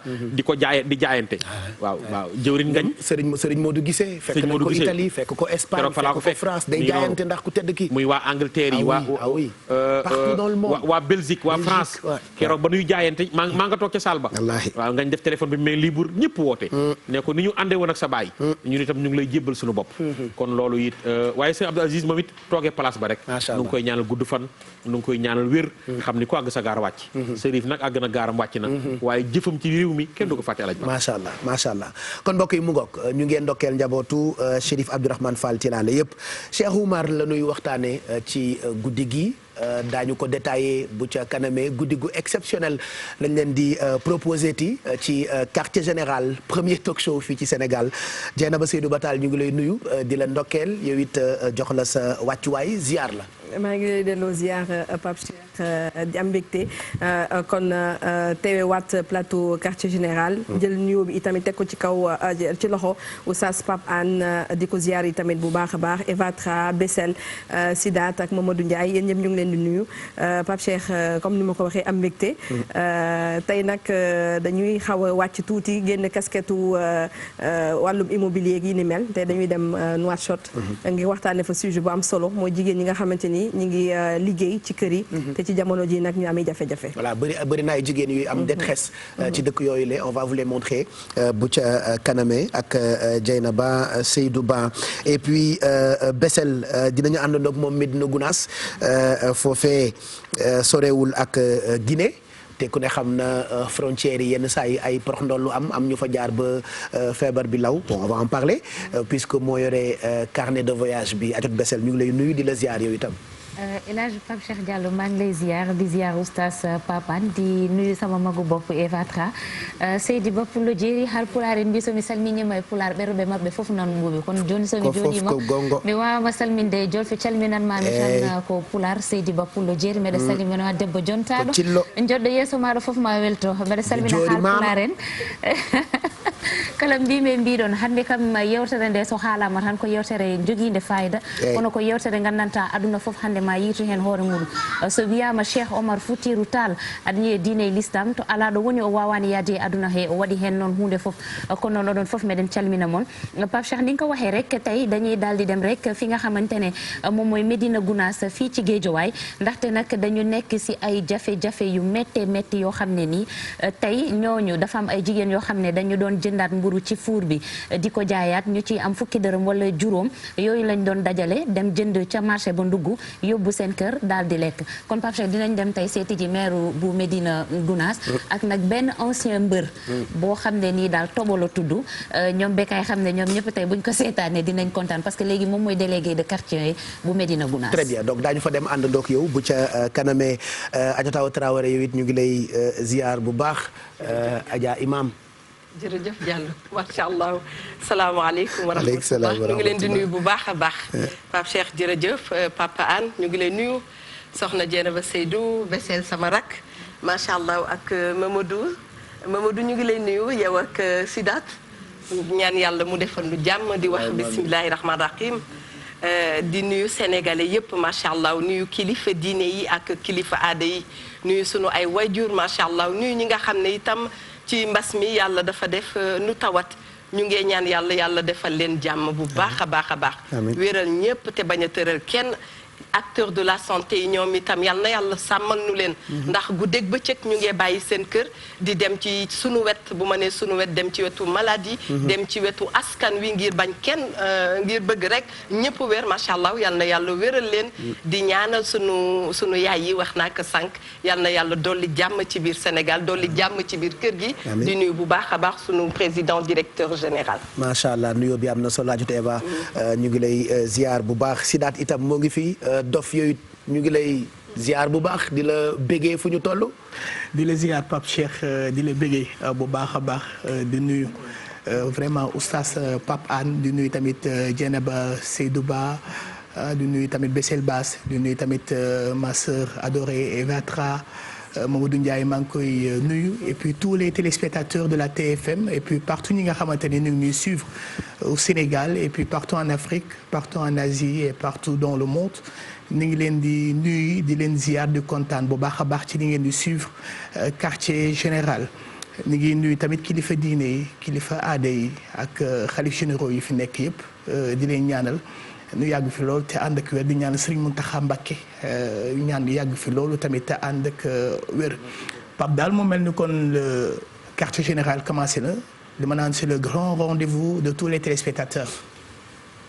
di jaayante waaw jëwrin ngañ Serigne Modou Guissé fekk na ko Italie fekk ko Espagne fekk ko France day jaayante ndax ku tedd ki muy waa Angleterre yi partout dans le monde waa Belgique waa France keroog ba nuy jaayante maa nga toog ca salle ba waaw ngañ def téléphone bi mais libre ñëpp woote ne ko ni ñu àndee woon ak sa baay ñun itam ñu ngi lay jébbal suñu bopp kon loolu it waaye sëñ Abdou Aziz moom it toogee place ba rek nu ngi koy ñaanal gudd fan nu ngi koy ñaanal wér xam ni ko àgg sa gaar wàcc Serif nag àgg na gaaram wàcc na waaye jëfam ci réew mi kenn du ko fàtte alaj macha allah kon mbokk yi mu ngoog ñu ngeen ndokkeel njabootu Chérif Abdourahmane Fall Tilala yëpp Cheikh Oumar la nuy waxtaane ci guddi gi daañu ko détaillé bu ca kanamee guddi gu exceptionnel lañ leen di proposé ci quartier général premier talk show fii ci Sénégal Dieynaba Seydou Batal ñu ngi lay nuyu di la ndokkeel yow it jox la sa wàccuwaay ziar la. maa ngi lay delloo ziar Pape Cheikh di am mbégte kon teewewaat plateau quartier général. jël nuyoo bi itamit teg ko ci kaw ci loxo Oustaz Pape Hann di ko ziar yi tamit bu baax a baax Evatra Bessel Sidat ak Mamadou Ndiaye yéen ñëpp ñu ngi leen di nuyu Pape Cheikh comme ni ma ko waxee am mbégte tey nag dañuy xaw a wàcc tuuti génn casquettu wàllum immobilier gi ni mel te dañuy dem Nouakchott ngir waxtaane fa sujet bu am solo mooy jigéen ñi nga xamante ni ñi ngi liggéey ci kër yi te ci jamono ji nag ñu amee jafe-jafe voilà bëri na ay jigéen yuy am détresse ci dëkk yooyu la on va vous les montrer bu ca kaname ak Dieynaba Seydou Ba et puis Bessel dinañu àndandoog moom Médina Gounass foofee sorewul ak Guinée te ku ne xam na frontières yi yenn saa yi ay prox ndollu am ñu fa jaar ba feebar bi law bon on va en parler puisque moo yore carnet de voyage bi ajot Bessel ñu ngi lay nuyu di la ziar yow itam. El Hadj Pape Cheikh Diallo maa ngi lay ziar di ziar oustaz Pape Hann di nuyu sama magu bopp Evatra Seydi Ba Pullo jeeri har pularen mbi somi salminima e pular ɓerɓe maɓɓe fof nan mbuɓe kono joni somi joɗima mi wawama salminde jolfe calminanmami tan ko pular Seydi Ba Pullo jeeri mbeɗa salminoma debbo jontaɗo joɗɗo yeeso maɗo fof ma welto mbeɗa salmina har pularen kala mbimi mbiɗon hande kam yewtere nde so haalama tan ko yewtere joguinde fayida kono ko yewtere gandanta aduna fof hande ma yiitu hen hoore muɗum so wiyama Cheikh Omar Foutiyou Tall aɗa yiiye diine l'islam to ala ɗo woni o wawani yaade aduna he o waɗi hen noon hunde foof kono noon oɗon foof meɗen calmina moon Pape Cheikh ndin ko waxe rek tay dañuy daldi dem rek fi nga xamantene moom mooy Médina Gounass fii ci Guédiawaye ndaxte nag dañu nekk si ay jafe-jafe yu métti yoo xam ne nii tey ñooñu dafa am ay jigéen yoo xam ne dañu doon jëndaat mburu ci fuur bi di ko jaayaat ñu ci am fukki dërëm wala juróom yooyu lañ doon dajale dem jënd ca marché ba ndugg yóbbu seen kër daal di lekk kon Pape Cheikh dinañ dem tey seeti ji maire bu Médina Gounass ak nag benn ancien mbër boo xam ne nii daal Tobo la tudd ñoom bekkaay xam ne ñoom ñëpp tey buñ ko seetaanee dinañ kontaan parce que léegi moom mooy délégué de quartier bu Médina Gounass. Très bien donc daañu fa dem àndandoog yow bu ca kanamee Adjataw Traoré yow it ñu ngi lay ziar bu baax Adja Imam. jërëjëf Diallo macha allah salaamaaleykum wa rahmatulah ñu ngi leen di nuyu bu baax a baax Pape Cheikh jërëjëf Papa Hann ñu ngi leen nuyu soxna Dieynaba Seydou Bessel sama rak macha allah ak Mamadou ñu ngi leen nuyu yow ak Sidat ñaan yàlla mu defal lu jàmm di wax bisimilahi rahmaani rahim di nuyu sénégalais yëpp macha allah nuyu kilifa diine yi ak kilifa aada yi nuyu sunu ay wayjur macha allah nuyu ñi nga xam ne itam. ci mbas mi yàlla dafa def nu tawat ñu ngee ñaan yàlla defal leen jàmm bu baax a baax a baax wéral ñépp te bañ a tëral kenn acteur de la santé yi ñoom itam yal na yàlla sàmmal nu leen ndax guddeeg bëccëg ñu ngee bàyyi seen kër di dem ci sunu wet bu ma nee sunu wet dem ci wetu maladie dem ci wetu askan wi ngir bañ kenn ngir bëgg rek ñëpp wér macha allah yal na yàlla wéral leen di ñaanal sunu yaay yi wax naa ko sànq yal na yàlla dolli jàmm ci biir Sénégal dolli jàmm ci biir kër gi di nuyu bu baax a baax sunu président directeur général macha allah nuyoo bi am na solo ajut Eva ñu ngi lay ziar bu baax Sidaat itam moo ngi fi dof yooyu ñu ngi lay ziar bu baax di la béggee fu ñu toll. di la ziar Pape Cheikh di la béggee bu baax a baax di nuyu vraiment oustaz Pape Anne di nuyu tamit Dieynaba Seydou Ba di nuyu tamit Bessel Bass di nuyu tamit ma sœur adorée Eva Tra Mamadou Ndiaye maa ngi koy nuyu et puis tous les téléspectateurs de la TFM et puis partout ñi nga xamante ne ñu ngi ñuy suivre au Sénégal et puis partout en Afrique partout en Asie et partout dans le monde ñu ngi leen di nuyu di leen ziar di kontaan bu baax a baax ci li ngeen di suivre quartier général ñu ngi nuyu tamit kilifa diine yi kilifa aada yi ak xalif généraux yi fi nekk yëpp di leen ñaanal ñu yàgg fi loolu te ànd ak wér di ñaan Serigne Mountakha Mbacké ñaan yàgg fi loolu tamit te ànd ak wér Pape daal moo mel ni kon le quartier général commencé na li ma naan c'est le grand rendez-vous de tous les téléspectateurs.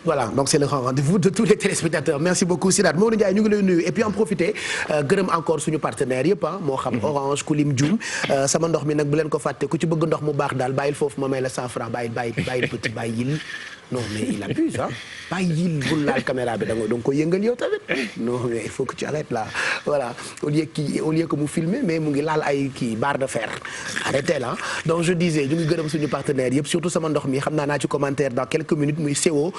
Voilà donc c'est le grand rendez-vous de tous les téléspectateurs merci beaucoup Sidaat Maodo Ndiaye ñu ngi lay nuyu et puis en profiter gërëm encore suñu partenaires yëpp moo xam Orange Kulim Dioum sama ndox mi nag bu leen ko fàtte ku ci bëgg ndox mu baax daal bàyyil foofu ma may la 100 francs bàyyil petit bàyyil non mais il abuse ah bàyyil bul laal caméra bi da nga koy yëngal yow tamit non mais il faut que tu arrêtes là voilà au lieu que mu filmer mais mu ngi laal ay kii barre de fer arrêtez là donc je disais ñu ngi gërëm suñu partenaires yëpp surtout sama ndox mi xam naa ci commentaire dans quelques minutes muy CO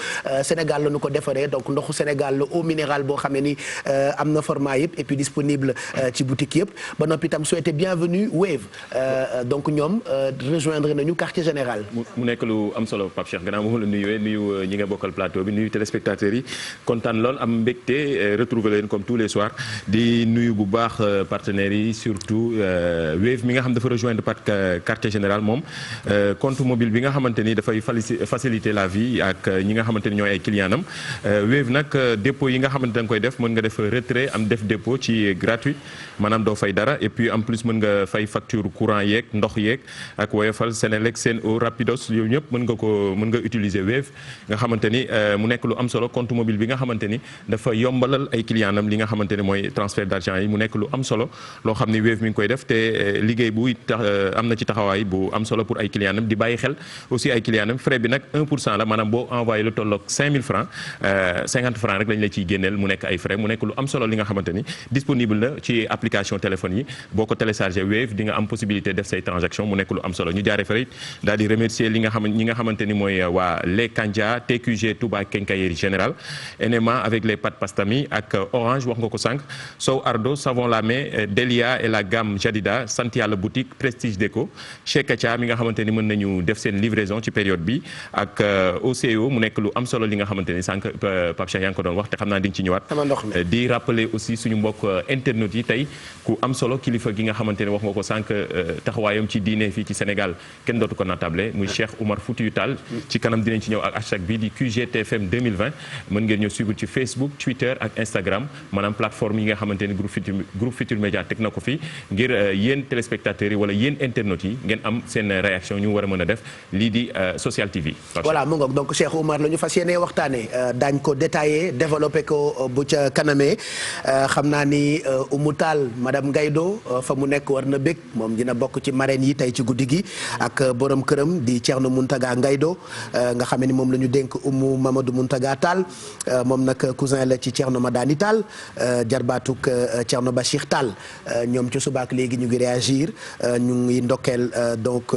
Sénégal la ñu ko defaree donc ndoxu Sénégal la eau minérale boo xamee ni am na format yëpp et puis disponible ci boutique yëpp ba noppi itam souhaité bienvenue Wave donc ñoom rejoindre nañu quartier général. mu nekk lu am solo Pape Cheikh gannaaw moom la nuyuwee nuyu ñi nga bokkal plateau bi nuyu téléspectateurs yi kontaan lool am mbégte retrouver leen comme tous les soirs di nuyu bu baax partenaires yi surtout Wave mi nga xam dafa rejoindre quartier général moom compte mobile bi nga xamante ni dafay faciliter la vie ak ñi nga xamante ni ñooy ay client am Wave nag dépôt yi nga xamante da nga koy def mën nga def retrait am def dépôt ci gratuit maanaam doo fay dara et puis en plus mën nga fay facture courant yeeg ndox yeeg ak Woyofal Senelec Sen'Eau Rapidos yooyu ñëpp mën nga utiliser Wave nga xamante ni mu nekk lu am solo compte mobile bi nga xamante ni dafa yombalal ay client am li nga xamante ni mooy transfert d'argent yi mu nekk lu am solo loo xam ni Wave mi ngi koy def te liggéey bu tax am na ci taxawaay bu am solo pour ay client am di bàyyi xel aussi ay client am frais bi nag 1% la maanaam boo envoyé lu tolloog 5000 francs 50 francs rek lañ la ciy génneel mu nekk ay frais mu nekk lu am solo li nga xamante ni disponible na ci application téléphone yi boo ko téléchargé Wave di nga am possibilité def say transaction mu nekk lu am solo ñu jaaree fa daal di remercier ñi nga xamante ni mooy waa Les Kandia TQG Touba Quincaillerie Générale NMA avec les pâtes Pastami ak Orange wax nga ko sànq Sow Ardo Savon la main Delia et la gamme Jadida sant yàlla boutique Prestige Déco chez Katia mi nga xamante ni mën nañu def seen livraison ci période bi ak OCO mu nekk lu am solo li nga xamante ni sànq Pape Cheikh yaa ngi ko doon wax te xam naa di nga ci ñëwaat di rappeler aussi suñu mbokk internautes yi tey ku am solo kilifa gi nga xamante ni wax nga ko sànq taxawaayam ci diine fii ci Sénégal kenn dootu ko natable muy Cheikh Oumar Foutiyou Tall ci kanam dinañ ci ñëw ak hashtag bi di QGTFM 2020 mën ngeen ñëw suivre ci Facebook Twitter ak Instagram maanaam plateforme yi nga xamante ni groupe Futur Média teg na ko fi ngir yéen téléspectateurs yi wala yéen internautes yi ngeen am seen réaction ñu war a mën a def lii di Social TV. voilà mu ngoog donc Cheikh Oumar la ñu fas yéene waxtaanee daañ ko détaillé développé ko bu ca kanamee xam naa ni Oumou Tall madame Ngaydo fa mu nekk war na bég moom dina bokk ci marraines yi tey ci guddi gi ak borom këram di Thierno Mountaga Ngaydo nga xam ni moom la ñu dénk Oumou Mamadou Mountaga Tall moom nag cousin la ci Thierno Madani Tall jarbaatuk Thierno Bachir Tall ñoom ci subaak léegi ñu ngi réagir ñu ngi ndokkeel donc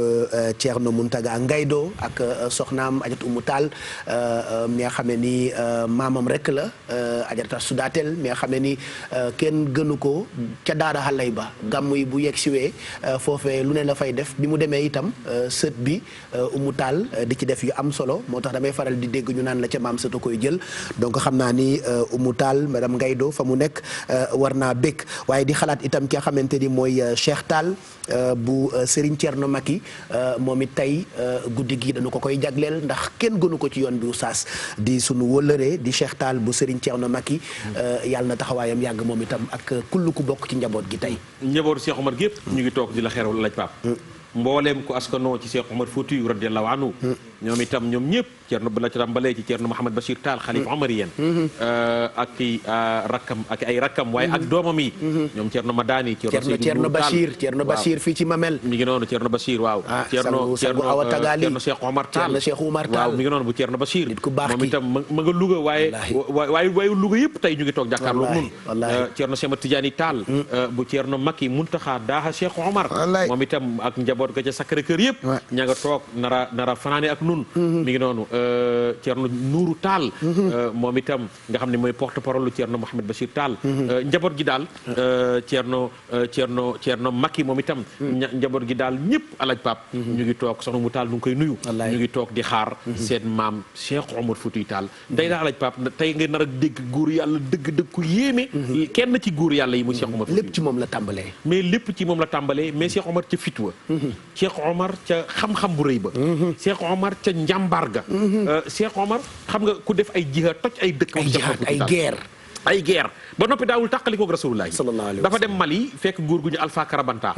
Thierno Mountaga Ngaydo ak soxnaam Adjat Oumou Tall mi nga xam ne ni maamam rek la Ajarata Sudaatel mi nga xam ne ni kenn gënu ko ca daara xalay ba gàmm yi bu yegg siwee foofee lu ne la fay def bi mu demee itam sët bi Umu Taal di ci def yu am solo moo tax damay faral di dégg ñu naan la ca maam sët a koy jël donc xam naa ni Umu Taal madame Ngaydo fa mu nekk war naa békk waaye di xalaat itam ki nga xamante ni mooy Cheikh Tall bu Serigne Thierno Maki moom it tey guddi gi dañu ko koy jagleel ndax kenn gënu ko ci yoon bi Oustaz di sunu wëllëree di Cheikh Tall bu Serigne Thierno Maki yàlla na taxawaayam yàgg moom itam ak kullu ku bokk ci njaboot gi tey. njabootu Cheikh Omar gépp ñu ngi toog di la xeeral laaj Pape. mbooleem ku askanoo ci Cheikh Omar Foutiyou radiyallahu anhu ñoom itam ñoom ñëpp Thierno ba la ci tàmbalee ci Thierno Mouhamed Bachir Tall xalifa Omar yéen ak i rakkam ak ay rakkam waaye ak doomam yi ñoom Thierno Madani Thierno Bachir fii ci Mamel mi ngi noonu Thierno Bachir waaw Thierno Awa Tagali Thierno Cheikh Omar Tall Cheikh Oumar Tall waaw mi ngi noonu bu Thierno Bachir nit ku baax moom itam ma nga Louga waaye Louga yëpp tey ñu ngi toog jàkkaarloo nun Thierno Cheikh Tidiane Tall bu Thierno Maki Muntaxa Daha Cheikh Omar moom itam ak njaboot ga ca Sacré-Cœur yëpp ña nga toog nara fanaane ak nun mi ngi noonu Thierno Nourou Tall moom itam nga xam ne mooy porte parole lu Thierno Mouhamed Bachir Tall njaboot gi daal Thierno Maki moom itam njaboot gi daal ñëpp alaaj Pape ñu ngi toog soxna mu Tall nu ngi koy nuyu ñu ngi toog di xaar seen maam Cheikh Omar Foutiyou Tall tey daal alaaj Pape tey nga nar a dégg góor yàlla dëgg ku yéeme kenn ci góor yàlla yi mu Cheikh Omar lépp ci moom la tàmbalee mais lépp ci moom la tàmbalee mais Cheikh Omar ca fitwa Cheikh Omar ca xam-xam bu rëy ba Cheikh Omar ca njàmbaar ga Cheikh Omar xam nga ku def ay jihaad toj ay dëkk ay guerre ba noppi daawul tàqalikoog Rasulullah dafa dem Mali fekk góor gu ñu Alpha Karabanta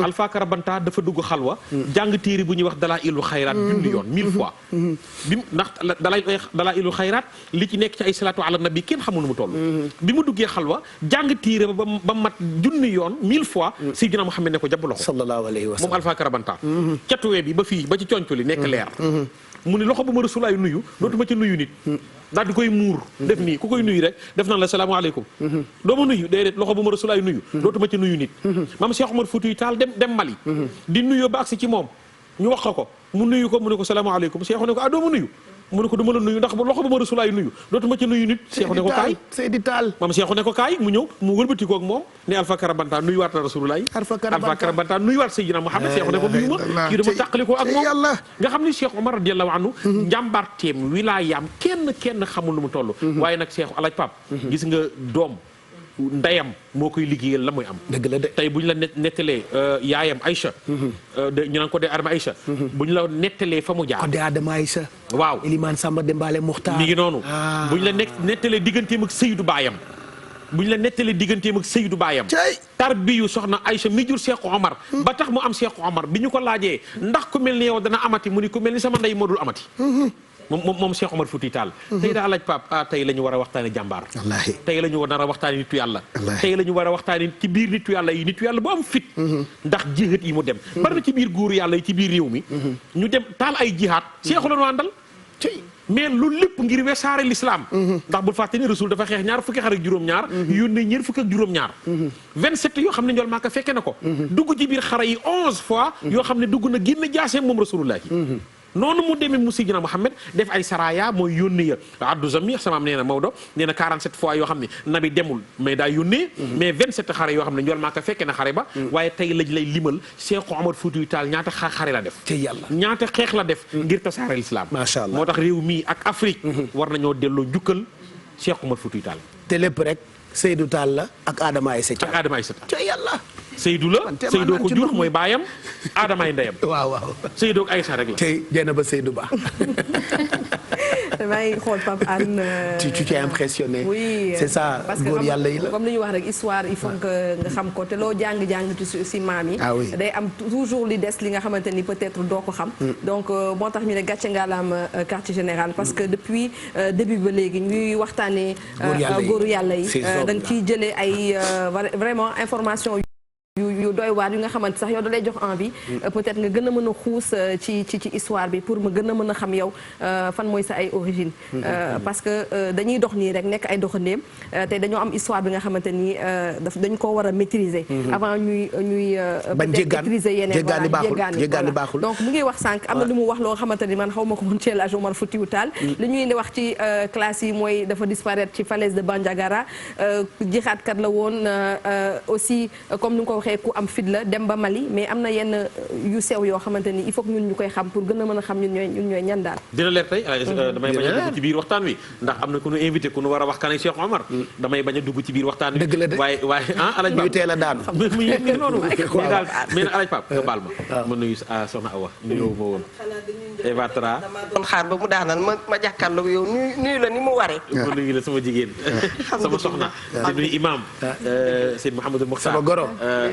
Alpha Karabanta dafa dugg xalwa jàng téere bu ñuy wax dalaa ilu xayraat junni yoon 1000 fois bi ndax dalaa ilu xayraat li ci nekk ci ay salaatu ala nabi kenn xamul nu mu toll bi mu duggee xalwa jàng téere ba mat junni yoon 1000 fois Sayyidina Muhammad ne ko jàpp loxo sallallahu alayhi wa sallam moom Alpha Karabanta catuwee bi ba fii ba ci conco li nekk leer mu ni loxo bu ma Rasulullah nuyu dootuma ci nuyu nit daal di koy muur def nii ku koy nuyu rek def na la salaamaaleykum doo ma nuyu déedéet loxo bu ma Rasulullah nuyu dootuma ci nuyu nit maam Cheikh Omar Foutiyou Tall dem Mali di nuyoo ba agsi ci moom ñu wax ko mu nuyu ko mu ne ko salaamaaleykum Cheikh ne ko doo ma nuyu mu ne ko du ma la nuyu ndax loxo bu ma Rasulullah nuyu dootuma ci nuyu nit Cheikh ne ko kaay Seydi Tall maam Cheikh ne ko kaay mu ñëw mu wëlbati koog moom ne Alpha Karabanta nuyuwaat na Rasulullah Alpha Karabanta nuyuwaat Seydina Muhammad Cheikh ne ko nuyu ma kii dama tàqalikoo ak moom nga xam ni Cheikh Omar radiyallahu anhu njàmbaarteem wilaayaam kenn xamul lu mu toll waaye nag Cheikh alaaj Pape gis nga doom ndeyam moo koy liggéeyal la muy am dëgg la de tey bu ñu la nettalee yaayam Aïcha ñu naan ko de Adama Aïcha bu ñu la nettalee fa mu jaar ko de Adama Aïcha waaw Elimane Samba Dembaale Muxtaar mi ngi noonu bu ñu la nettalee digganteem ak Seydou baayam bu ñu la nettalee digganteem ak Seydou baayam tarbiyu soxna Aïcha mi jur Cheikh Omar ba tax mu am Cheikh Omar bi ñu ko laajee ndax ku mel ni yow dana amati mu ni ku mel ni sama ndey moo dul amati moom Cheikh Omar Foutiyou Tall tey daa laaj Pape tey la ñu war a waxtaane jàmbaar tey la ñu nar a waxtaane nitu yàlla tey la ñu war a waxtaane ci biir nitu yàlla yi nitu yàlla bu am fit ndax jihaat yi mu dem bari na ci biir góoru yàlla yi ci biir réew mi ñu dem taal ay jihaat Cheikhu la ñu àndal mais loolu lépp ngir wesaare l'islam ndax bul fàtte ni Rasul dafa xeex ñaar fukki xar ak juróom-ñaar yónnee ñeent fukki ak juróom-ñaar 27 yoo xam ne njool Màkka fekke na ko dugg ci biir xare yi 11 fois yoo xam ne dugg na génn jaasee moom Rasulullah noonu mu demee mu Seydina Muhammad def ay saraya mooy yónnee ya addu zami samaam nee na Maodo nee na 47 fois yoo xam ne nabi demul mais daa yónnee mais 27 xare yoo xam ne njool Màkka fekke na xare ba waaye tey lañ lay limal Cheikh Omar Foutiyou Tall ñaata xare la def ñaata xeex la def ngir tasaare l'islam macha allah moo tax réew mii ak Afrique war nañoo delloo njukkal Cheikh Omar Foutiyou Tall te lépp rek Seydou Tall la ak Adama Aïssa ak Adama Aïssa ca yàlla Seydou la Seydou ko jur mooy baayam Adama ay ndeyam waaw Seydou ak Aïssa rek la tey jéem ba Seydou Ba maa ngi xool Pape Anne. tu t'es impressionné. oui c'est ça góor yàlla yi la comme li ñu wax rek histoire il faut que nga xam ko te loo jàng si maam yi. day am toujours li des li nga xamante ni peut-être doo ko xam. donc moo tax ñu ne gàcce ngalaam quartier général parce que depuis début ba léegi ñuy waxtaanee. góoru yàlla yi da nga ciy jëlee ay vraiment information yu doy waar yu nga xamante sax yow da lay jox envie peut-être nga gën a mën a xuus ci histoire bi pour ma gën a mën a xam yow fan mooy sa ay origine parce que dañuy dox nii rek nekk ay doxandéem te dañoo am histoire bi nga xamante ni dañ koo war a maîtriser avant ñuy maîtriser yeneen jéggaani baaxul donc mu ngi wax sànq am na lu mu wax loo xamante ni man xaw ma ko woon ci El Hadj Omar Foutiyou Tall li ñuy wax ci classe yi mooy dafa disparaître ci falaise de Bandiagara jixaatkat la woon aussi comme ni nga ko waxee ku am fit la dem ba Mali mais am na yenn yu sew yoo xamante ni il faut que ñun ñu koy xam pour gën a mën a xam ñun ñooy ñan daal dina leer tey damay bañ a dugg ci biir waxtaan wi ndax am na ku ñu invité ku ñu war a wax kan ak Cheikh Omar damay bañ a dugg ci biir waxtaan wi waaye Alaj Pape teel a daanu noonu mais daal mais nag Alaj Pape nga baal ma nuyu soxna Awa nuyoo ma woon Eva Tra dama doon xaar ba mu daanal ma jàkkaarloo yow nuyu la ni mu waree ma nuyu la sama jigéen sama soxna di nuyu imam Seyd Mouhamadou Mokhtar sama goro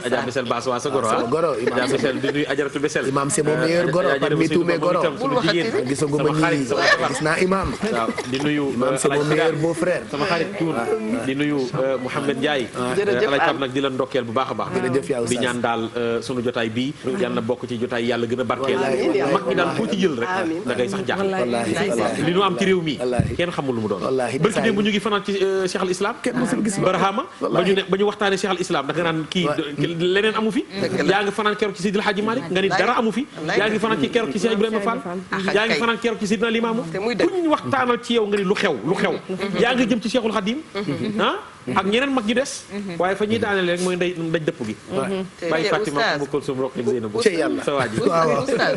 Adja Bessel Bass waa sa goro sama goro Adja Bessel di nuyu Adjaratu Bessel imam c'est mon meilleur goro parmi tous mes goro sunu jigéen gisaguma nii gis naa imam waaw di nuyu imam c'est mon meilleur beau frère sama xarit Tour di nuyu Mouhamed Ndiaye Alaj Pape nag di la ndokkeel bu baax a baax di ñaan daal sunu jotaay bii yàlla na bokk ci jotaay yàlla gën a barkeel mag ñi daal koo ci jël rek da ngay sax jaaxle li ñu am ci réew mi kenn xamul lu mu doon barki démb ñu ngi fanaan ci Cheikh al Islam Barhama ba ñu waxtaane Cheikh al Islam da nga naan kii leneen amu fi yaa ngi fanaan keroog ci Seydil Hadji Malick nga ni dara amu fi yaa ngi fanaan ci keroog ci Cheikh Ibrahima Fall yaa ngi fanaan keroog ci Seydina Limamou ku ñu waxtaanal ci yow nga ni lu xew yaa ngi jëm ci Cheikhul Khadim ak ñeneen mag ñu des waaye fa ñuy daaneel rek mooy ndaj dëpp gi bàyyi Fatima mu ko sum rok Zeynab sa waa ji oustaz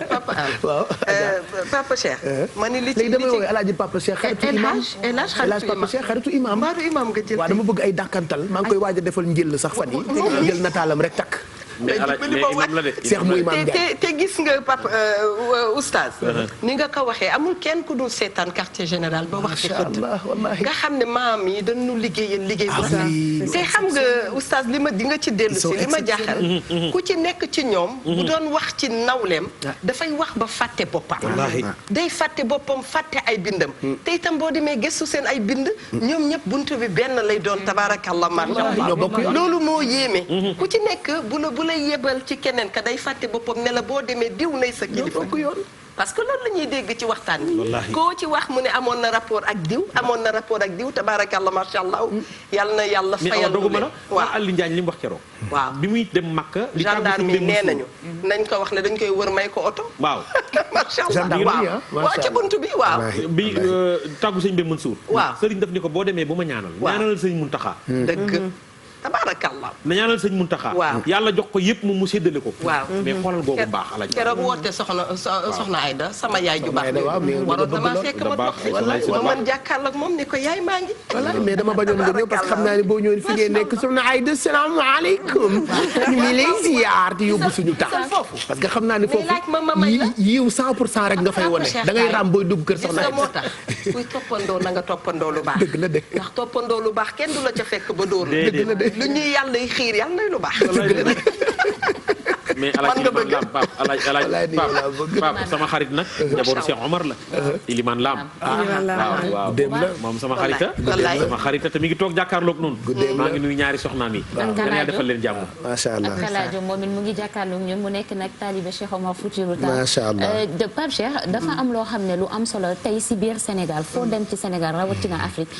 Papa Cheikh ma ni li ci damay woowee Alaaji Papa Cheikh xaritu imam Alaaji Papa Cheikh xaritu imam waaw dama bëgg ay dàkkantal maa ngi koy waaj a defal njël sax fan yi jël nataalam rek takk Cheikh muy imam te gis nga Papa oustaz ni nga ko waxee amul kenn ku dul seetaan quartier général ba wax ci xët nga xam ne maam yi dañu liggéeyal liggéey bu sax te xam nga oustaz li ma di nga ci dellu si li ma jaaxal ku ci nekk ci ñoom bu doon wax ci nawleem dafay wax ba fàtte boppam day fàtte boppam fàtte ay bindam te itam boo demee gëstu seen ay bind ñoom ñëpp buntu bi benn lay doon tabaarakallah macha allah loolu moo yéeme ku ci nekk bu lay yebal ci keneen ka day fàtte boppam ne la boo demee diw nay sa kilifa parce que loolu la ñuy dégg ci waxtaan bi koo ci wax mu ne amoon na rapport ak diw tabaarakallah macha allah yal na yàlla fayal doguma la waaw Aliou Ndiagne li mu wax keroog waaw bi muy dem Makka gendarme yi nee nañu nañ ko wax ne dañ koy wër may ko oto waaw macha allah waaw ci buntu bi waaw bi tàggu sëñ Mbaye Mansour waaw sëriñ daf ni ko boo demee bu ma ñaanal sëñ Muntaxa dëgg tabarakallah na ñaanal sëñ Muntaxa yàlla jox ko yëpp moom mu séddale ko waaw mais xoolal googu baax Alaaji keroog woote soxna Ayda sama yaay ju baax waroon dama fekk ma dox ma man jàkkaarloog moom ne ko yaay maa ngi mais dama bañoon nga ñëw parce que xam naa ne boo ñëwee fi ngeen nekk soxna Ayda salaamaaleykum ñu ngi lay ziar di yóbbu suñu tax parce que xam naa ne foofu yiw 100% rek nga fay wone da ngay raam booy dugg kër soxna Ayda moo tax kuy toppandoo na nga toppandoo lu baax dëgg la de ndax toppandoo lu baax kenn du la ca fekk ba dóor dëgg la de lu ñuy yàlla yi xiir yàlla nay lu baax mais Alaaji Pape sama xarit nag njabootu Cheikh Omar la Iliman Lam waaw moom sama xarita te mi ngi toog jàkkaarloog noonu maa ngi nuyu ñaari soxnaam yi yàlla defal leen jàmm macha allah ak Kalaajo moom it mu ngi jàkkaarloog ñun mu nekk nag taalibe Cheikh Omar Foutiyou Tall macha allah Pape Cheikh dafa am loo xam ne lu am solo tey si biir Sénégal foo dem ci Sénégal rawatina Afrique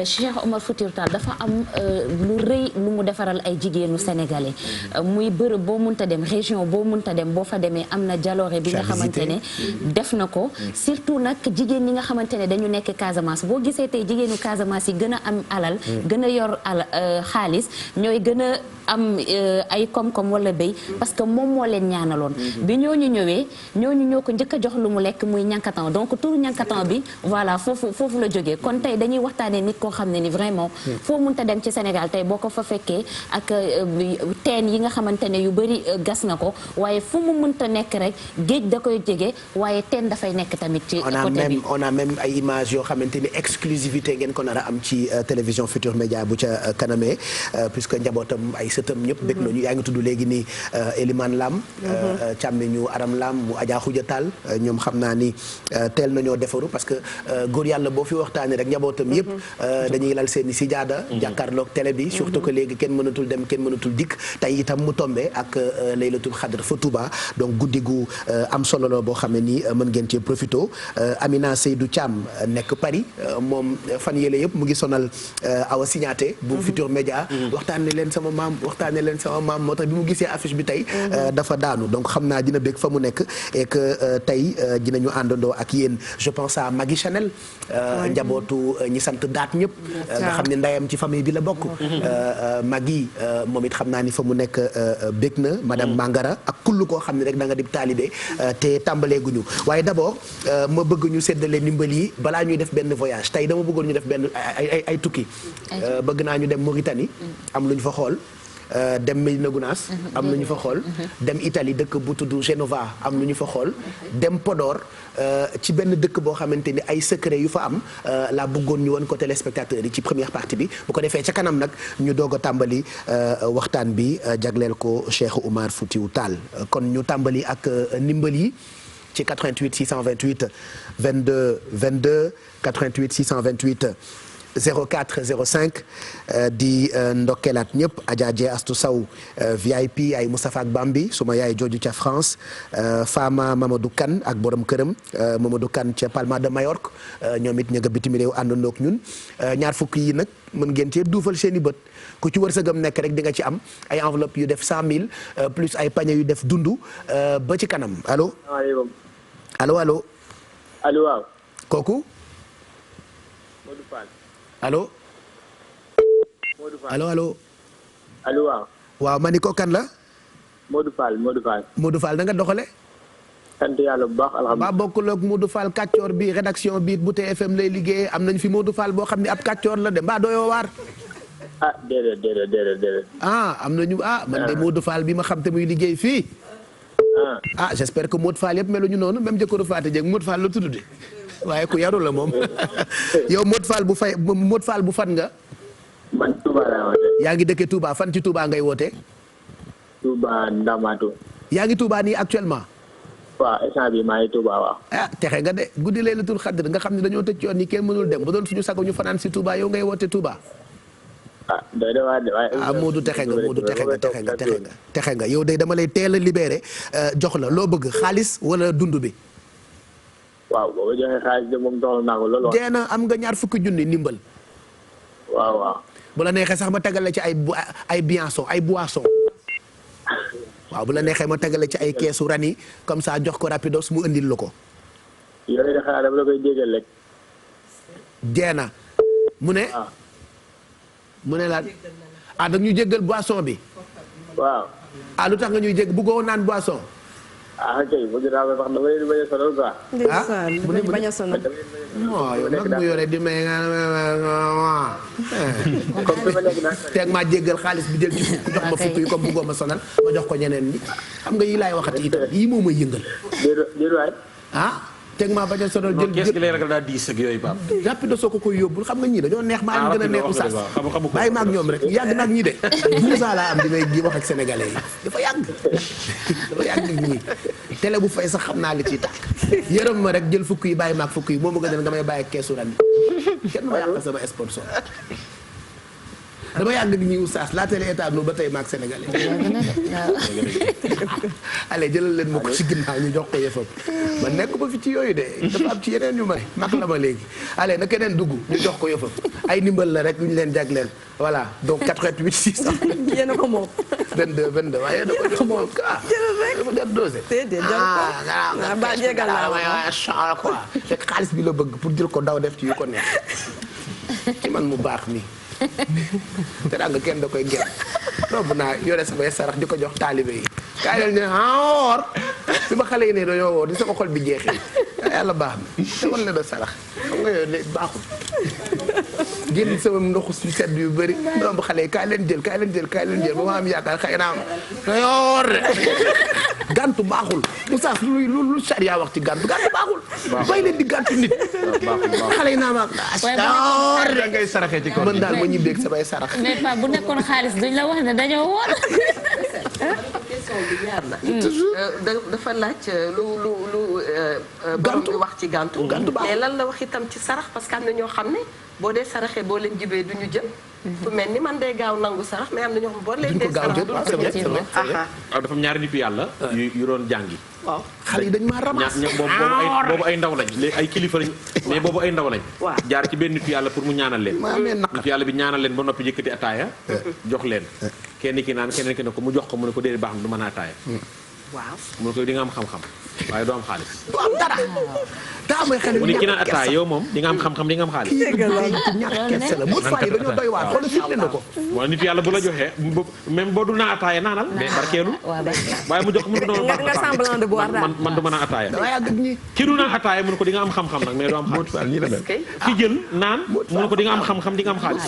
Cheikh Omar Foutiyou Tall dafa am lu rëy lu mu defaral ay jigéenu sénégalais muy bërëb boo munta dem région boo munta dem boo fa demee am na jaloore bi nga xamante ne def na ko surtout nag jigéen ñi nga xamante ne dañu nekk Casamance boo gisee tey jigéenu Casamance yi gën a am alal gën a yor xaalis ñooy gën a am ay koom-koom wala béy parce que moom moo leen ñaanaloon bi ñooñu ñëwee ñooñu ñoo ko njëkk a jox lu mu lekk muy ñankatan donc turu ñankatan bi voilà foofu la jógee kon tey dañuy waxtaanee nit koo xam ne ni vraiment foo munta dem ci Sénégal tey boo ko fa fekkee ak teen yi nga xamante ne yu bëri gas na ko waaye fu mu mënta nekk rek géej da koy jege waaye teen dafay nekk tamit ci côté bi on a même ay images yoo xamante ni exclusivité ngeen ko nar a am ci télévision Futur Média bu ca kanamee puisque njabootam ay sëtam ñëpp bëgg nañu yaa ngi tudd léegi nii Elimane Lam càmmiñu Aram Lam mu Adja Khoudia Tall ñoom xam naa ni teel nañoo defaru parce que góor yàlla boo fi waxtaanee rek njabootam yëpp dañuy lal seen i sijaada jàkkaarloog télé bi surtout que léegi kenn mënatul dem kenn mënatul dikk tey itam mu tombé ak laylatul xadr fa Touba donc guddi gu am solo la boo xam ne nii mën ngeen cee profito Amina Seydou Thiam nekk Paris moom fan yële yëpp mu ngi sonal Awa Signaté bu Futur Média waxtaane leen sama maam moo tax bi mu gisee affiche bi tey dafa daanu donc xam naa dina bég fa mu nekk et que tey dinañu àndandoo ak yéen je pense à Magui Chanel njabootu ñi sant daat ñëpp nga xam ne ndeyam ci famille bi la bokk Magui moom it xam naa ni fa mu nekk bég na madame Mangara ak kull koo xam ne rek da nga di taalibe te tàmbalee guñu waaye d'abord ma bëgg ñu séddale ndimbal yi balaa ñuy def benn voyage tey dama bëggoon ñu def benn ay tukki bëgg naa ñu dem Mauritanie am lu ñu fa xool dem Médina Gounass am lu ñu fa xool dem Italie dëkk bu tudd Genova am lu ñu fa xool dem Podor ci benn dëkk boo xamante ni ay secret yu fa am laa bëggoon ñu woon ko téléspectateurs yi ci première partie bi bu ko defee ca kanam nag ñu doog a tàmbali waxtaan bi jagleel ko Cheikh Oumar Foutiyou Tall kon ñu tàmbali ak ndimbal yi ci 88 628 22 22 88 628 04 05 di ndokkeelaat ñëpp Adja Dieng Astou Sow VIP ay Moustapha ak Bambi suma yaay jooju ca France Fama Mamadou Kane ak borom këram Mamadou Kane ca Palma de Majorque ñoom it ña nga bitim réew àndandoo ak ñun ñaar fukk yi nag mën ngeen cee duufal seen i bët ku ci wërsëgam nekk rek di nga ci am ay enveloppe yu def 100 000 plus ay pañe yu def dundu ba ci kanam allo. allo. allo waaw. kooku. Modou Fall. allo. Modou Fall. allo. allo waaw. waaw ma ni ko kan la. Modou Fall. Modou Fall na nga doxale sant yàlla bu baax alhamdulilah. ba bokkul ak Modou Fall kàccoor bi rédaction bi bu TFM lay liggéeyee am nañ fi Modou Fall boo xam ne ab kàccoor la de mbaa doyoo waar. ah déedéet. am nañu man de Modou Fall bi ma xam te muy liggéey fii. J'espère que Modou Fall yëpp meluñu noonu même jëkkëru Fatou Dieng Modou Fall la tudd de waaye ku yaru la moom yow Modou Fall bu fan nga. man Touba laa woote. yaa ngi dëkkee Touba fan ci Touba ngay woote. Touba Ndamatou. yaa ngi Touba nii actuellement. waaw instant bi maa ngi Touba waaw. texe nga de guddi laylatul xadr nga xam ne dañoo tëj yoon ni kenn mënul dem ba doon suñu sago ñu fanaan si Touba yow ngay woote Touba. doy na waar de waaye. Modou texe nga yow de dama lay teel a libéré jox la loo bëgg xaalis wala dund bi. waaw boo ma joxee xaalis de moom doxal naa ko loolu. deena am nga ñaar fukki junni ndimbal. waaw. bu la neexee sax ma tegale ci ay boisson waaw bu la neexee ma tegale ci ay keesu rani comme ça jox ko rapidos mu indil la ko. yooyu de xanaa dama la koy jégal rek. deena mu ne. mu ne la da ñu jéggal boisson bi. waaw. lu tax nga ñuy jégg bëggoo naan boisson. kay bëgg naa ko wax dama leen di bañ a sonal quoi. bu leen bañ a sonal. yow nag mu yore di may nga comme dama nekk nag. teeg maa jéggal xaalis bi jël ci fukk jox ma fukk yi comme bëggoo ma sonal ma jox ko ñeneen ñi xam nga yi laay waxati itam yii moo may yëngal. déedéet waay. teg maa bañ a sonal jël kees gi lay ragal daa diis ak yooyu Pape. rapide soo ko koy yóbbul xam nga ñii dañoo neex maa am gën a neexu saas bàyyi ma ak ñoom rek yàgg na ak ñi de 12 ans laa am di may gi wax ak sénégalais yi dafa yàgg ñii télé bu fay sax xam naa li ciy tàkk yërëm ma rek jël fukk yi bàyyi ma ak fukk yi moom nga nga may bàyyi ak keesu ran kenn ma yàq sama sponsor dama yàgg di ñuy oustaz la télé état nu ba tey maag sénégalais allez jëlal leen ma ko ci ginnaaw ñu jox ko yëfam man nekk ba fi ci yooyu de dafa am ci yeneen yu may mag la ma léegi allez na keneen dugg ñu jox ko yëfam ay ndimbal la rek ñu leen jagleel voilà donc 88 600 yéen a ko moom 22 waaye yéen a ko moom jëlal rek dafa def dosé ba jégal naa ma quoi fekk xaalis bi la bëgg pour jël ko daw def ci yu ko neex ci man mu baax nii te daa nga kenn da koy gën romb naa yore samay sarax di ko jox taalibe yi kaay leen ne woor bi ma xale yi ne dañoo woor di sama xol bi jeexee yàlla baax na demal leen a sarax xam nga yooyu baaxul génn sama ndoxu su sedd yu bëri romb xale yi kaay leen jël ba ma am yaakaar xëy naa dañoo woor de gàntu baaxul oustaz lu charia wax ci gàntu baaxul. bay leen di gàntu nit. xale yi naa ma astoor da ngay saraxee ci kaw man daal ma ñibbeeg samay sarax. mais pa bu nekkoon xaalis duñ la wax ne dañoo woon. question bi ñaar la. dafa laaj lu borom bi wax ci gàntu. mais lan la wax itam ci sarax parce que am na ñoo xam ne boo dee saraxee boo leen jibee du ñu jël. fu mel ni man day gaaw nangu sarax mais am na ñoo xam boo leen dee sarax du waaw dafa am ñaari nitu yàlla yu doon jàngi. waaw xale yi dañ maa ramas. boobu ay ndaw lañ léegi ay kilifa lañ mais boobu ay ndaw lañ. jaar ci benn nitu yàlla pour mu ñaanal leen. nitu yàlla bi ñaanal leen ba noppi yëkkati ataaya. jox leen kenn ki naan keneen ki ne ko mu jox ko mu ne ko déedéet baax na du mën a ataaya. waaw mu ne ko di nga am xam-xam waaye doo am xaalis. du am dara. daa may xel mu ne ki naan ataaya yow moom di nga am xam-xam di nga am xaalis. ñàkk kersa la mu fay dañoo doy waar xoolal fi na ko. waaw nit yàlla bu la joxee même boo du naa ataaya naanal mais barkeelu. waaye mu jox ko mu doon baax nga semblant de boire daal man du mën a ataaya. ki du naan ataaya mu ne ko di nga am xam-xam nag mais doo am xaalis. ki jël naan mu ne ko di nga am xam-xam di nga am xaalis.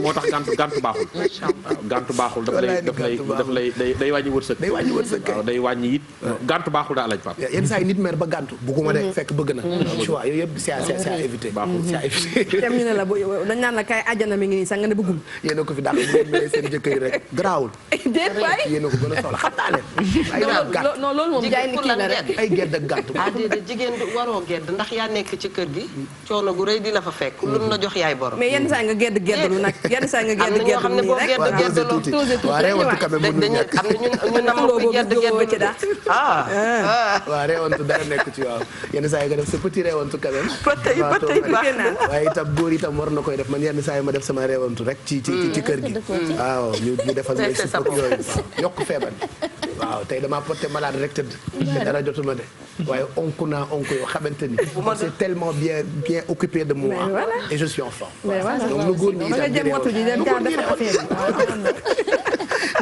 moo tax gàntu baaxul. waaw gàntu baaxul daf lay day wàññi wërsëg. waaw day wàññi it gàntu baaxul daa laaj pap yenn saa yi nit mer ba gàntu bugguma de fekk bëgg na choix yooyu yëpp c'est à éviter baaxul c'est à éviter dem ñu ne la dañ naan la kay àjjana mi ngi nii sax nga ne bëggum yéen a ko fi dàq bu ngeen melee seen jëkkër yi rek garaawul déet waay yéen a ko gën a soxla xam naa leen ay gàtt non loolu moom jaay ni kii la rek ay gedd ak gàtt déedéet jigéen du waroo gedd ndax yaa nekk ci kër gi coono gu rëy di la fa fekk lu la jox yaay borom mais yenn saa nga gedd lu nag yenn saa nga gedd ñoo xam ne boo gedd geddaloo waaw reewantu quand même mënul ñàkk am na ñu nam ko gedd ci daal waaw reewantu dara nekk ci waaw yenn saa yi nga def sa petit reewantu quand même ba tey baax na waaye itam góor itam war na koy def man yenn saa yi ma def sama reewantu rek ci kër gi waaw ñu defal may support yooyu yokk feebar waaw tey damaa porté malade rek tëdd te dara jotuma de waaye onku naa onku yoo xamante ni c'est tellement bien occupé de moi et je suis enfant donc lu góor ñi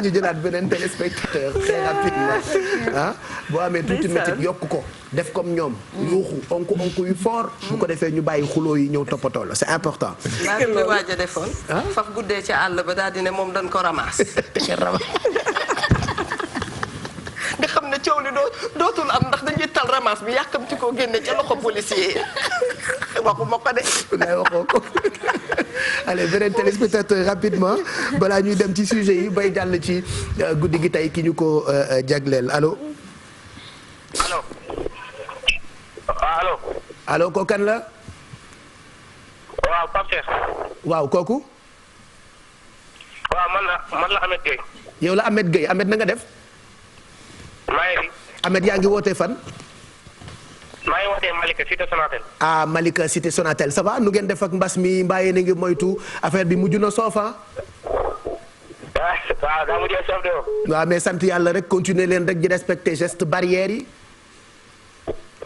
ñu jëlaat beneen téléspectateur très rapidement boo amee tuuti métit yokk ko def comme ñoom yuuxu onku yu fort bu ko defee ñu bàyyi xuloo yi ñëw toppatoo la c'est important laa bi waaj a defoon faf guddee ci àll ba daal di ne moom dañ ko ramasse nga xam ne coow li dootul am ndax dañuy tal ramasse bi yàkkamti koo génne ca loxo policier waxuma ko de lay waxoo ko allez beneen téléspectateur rapidement balaa ñuy dem ci sujet yi bay jàll ci guddi gi tey ki ñu ko jagleel allo allo ko kan la waaw Pape Cheikh waaw kooku waaw man la Ahmed Gueye yow la Ahmed Gueye Ahmed na nga def maa ngi fi Ahmed yaa ngi wootee fan maa ngi wootee Malika cité Sonatel Malika cité Sonatel ça va nu ngeen def ak mbas mi mbaa yéen a ngi moytu affaire bi mujj na soofa waaw daa mujjee soof de waaw mais sant yàlla rek continuer leen rek di respecter gestes barrières yi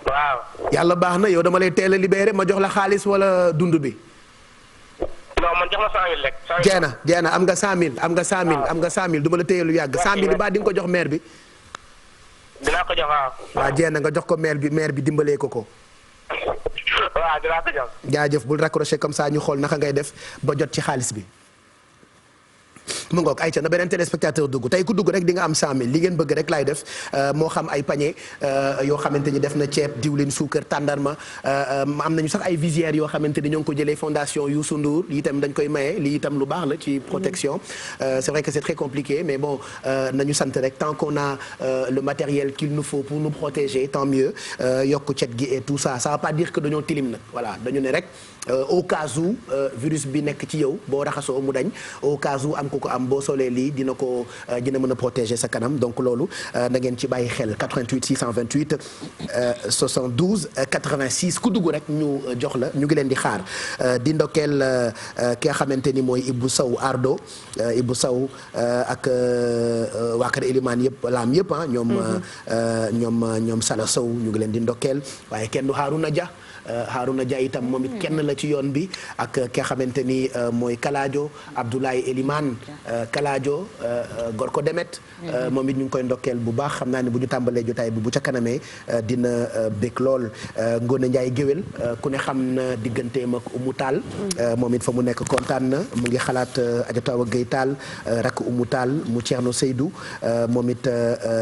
waaw yàlla baax na yow dama lay teel a libéré ma jox la xaalis wala dund bi non man jox ma 100 000 rek jeena am nga 100 000 am nga 100 000 am nga 100 000 du ma la téye lu yàgg 100 000 ba di nga ko jox maire bi dinaa ko jox waaw jeena nga jox ko maire bi dimbalee ko waaw dinaa ko jox jaajëf bul raccrocher comme ça ñu xool naka ngay def ba jot ci xaalis bi mu ngoog ayca na beneen téléspectateur dugg tey ku dugg rek di nga am 100 000 li ngeen bëgg rek laay def moo xam ay panier yoo xamante ni def na ceeb diwlin suukar tàndarma am nañu sax ay visières yoo xamante ni ñoo ngi ko jëlee fondation Youssou Ndour lii itam dañ koy maye lii itam lu baax la ci protection c'est vrai que c'est très compliqué mais bon nañu sant rek tant qu'on a le matériel qu'il nous faut pour nous protéger tant mieux yokk cet gi et tout ça ça va pas dire que dañoo tilim nag voilà dañu ne rek au cas où virus bi nekk ci yow boo raxasoo mu dañ au cas où am ko am boo solee lii dina mën a protéger sa kanam donc loolu na ngeen ci bàyyi xel 88 628 72 86 ku dugg rek ñu jox la ñu ngi leen di xaar di ndokkeel ki nga xamante ni mooy Ibou Sow Ardo Ibou Sow ak waa kër Elimane yëpp laam yëpp ñoom Sala Sow ñu ngi leen di ndokkeel waaye kenn du Harouna Dia Harouna Dia itam moom it kenn la ci yoon bi ak ki nga xamante ni mooy Kalajo Abdoulaye Elimane Kalajo Gorko Demet moom it ñu ngi koy ndokkeel bu baax xam naa ne bu ñu tàmbalee jotaay bi bu ca kanamee dina bég lool Ngone Ndiaye géwél ku ne xam na digganteem ak Oumou Tall moom it fa mu nekk kontaan na mu ngi xalaat Adja Awa Gueye Tall rakk Oumou Tall mu Thierno Seydou moom it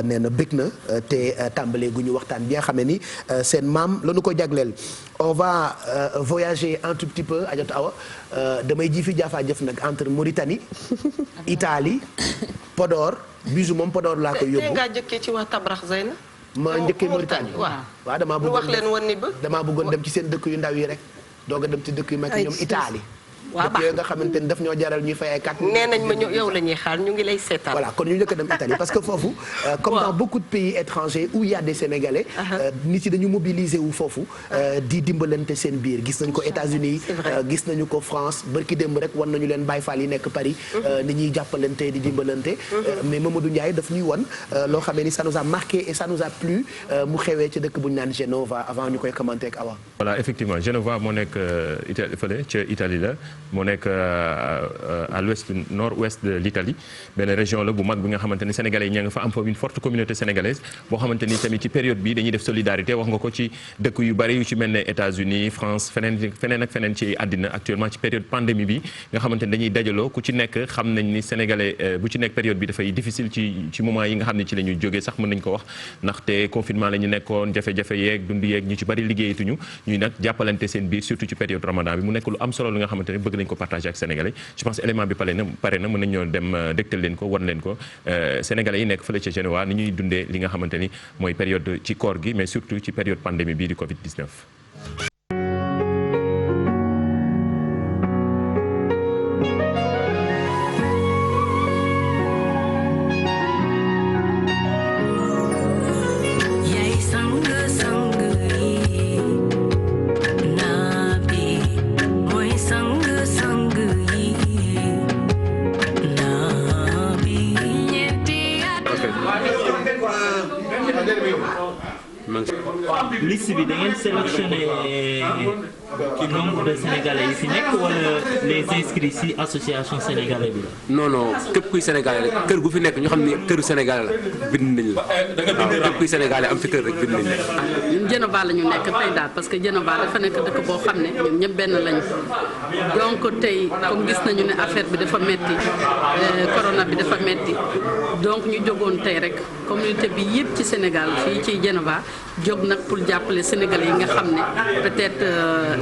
nee na bég na te tàmbalee gu ñu waxtaan bi nga xam ne ni seen maam la ñu ko jagleel. On va voyager un tout petit peu Adja Awa damay ji fi jaafaa jëf nag entre Mauritanie Italie Podor bisu moom Podor laa koy yóbbu. ngaa jëkkee ci waa Tabrax Zeyna. ma njëkkee Mauritanie waaw damaa bëggoon wax leen woon ni ba. damaa bëggoon dem ci seen dëkk yu ndaw yi rek doog a dem ci dëkk yu mag yi ñoom Italie. waaw dëkk yooyu nga xamante ni daf ñoo jaral ñuy fay ay carte. nee nañ ma yow la ñuy xaar ñu ngi lay seetaan. voilà kon ñu njëkk a dem Italie parce que foofu. comme dans beaucoup de pays étrangers où il y a des Sénégalais. nit yi dañu mobiliser wu foofu. di dimbalante seen biir gis nañu ko États-Unis gis nañu ko France barki démb rek wan nañu leen Baye Fall yi nekk Paris. ni ñuy jàppalante di dimbalante. mais Mamadou Ndiaye daf ñuy wan loo xamee ni ça nous a marqué et ça nous a plu mu xewee ci dëkk bu ñu naan Genova avant ñu koy commenter ak Awa. voilà effectivement Genova moo nekk Italie fële ca Italie la moo nekk à l'ouest nord-ouest de l'Italie benn région la bu mag bi nga xamante ni sénégalais yi ña nga fa am fa une forte communauté sénégalaise boo xamante ni tamit ci période bi dañuy def solidarité wax nga ko ci dëkk yu bari yu ci mel ne États-Unis France feneen ak feneen ci àddina actuellement ci période pandémie bi nga xamante ni dañuy dajaloo ku ci nekk xam nañ ni sénégalais bu ci nekk période bi dafay difficile ci moment yi nga xam ne ci la ñuy jógee sax mën nañ ko wax ndaxte confinement la ñu nekkoon jafe-jafe yeeg dund yeeg ñu ci bari liggéeyatuñu ñuy nag jàppalante seen biir surtout ci période ramadan bi mu nekk lu am solo lu nga xamante ni bëgg nañ ko partager ak sénégalais je pense élément bi pare na mën nañoo dem dégtal leen ko wan leen ko sénégalais yi nekk fële ca Genova ni ñuy dundee li nga xamante ni mooy période ci koor gi mais surtout ci période pandémie bii di Covid 19. liste bi da ngeen sélectionné nombre de sénégalais yi fi nekk wala les inscrits ci association sénégalais bi la. non non képp kuy sénégalais rek kër gu fi nekk ñu xam ne këru sénégalais la bind nañ la. waaw képp kuy sénégalais am fi kër rek bind nañ la. ñun Genova la ñu nekk tey daal parce que Genova dafa nekk dëkk boo xam ne ñun ñëpp benn lañu donc tey comme gis nañu ne affaire bi dafa metti corona bi dafa metti donc ñu jógoon tey rek communauté bi yëpp ci Sénégal fii ci Genova jóg nag pour jàppale sénégalais yi nga xam ne peut-être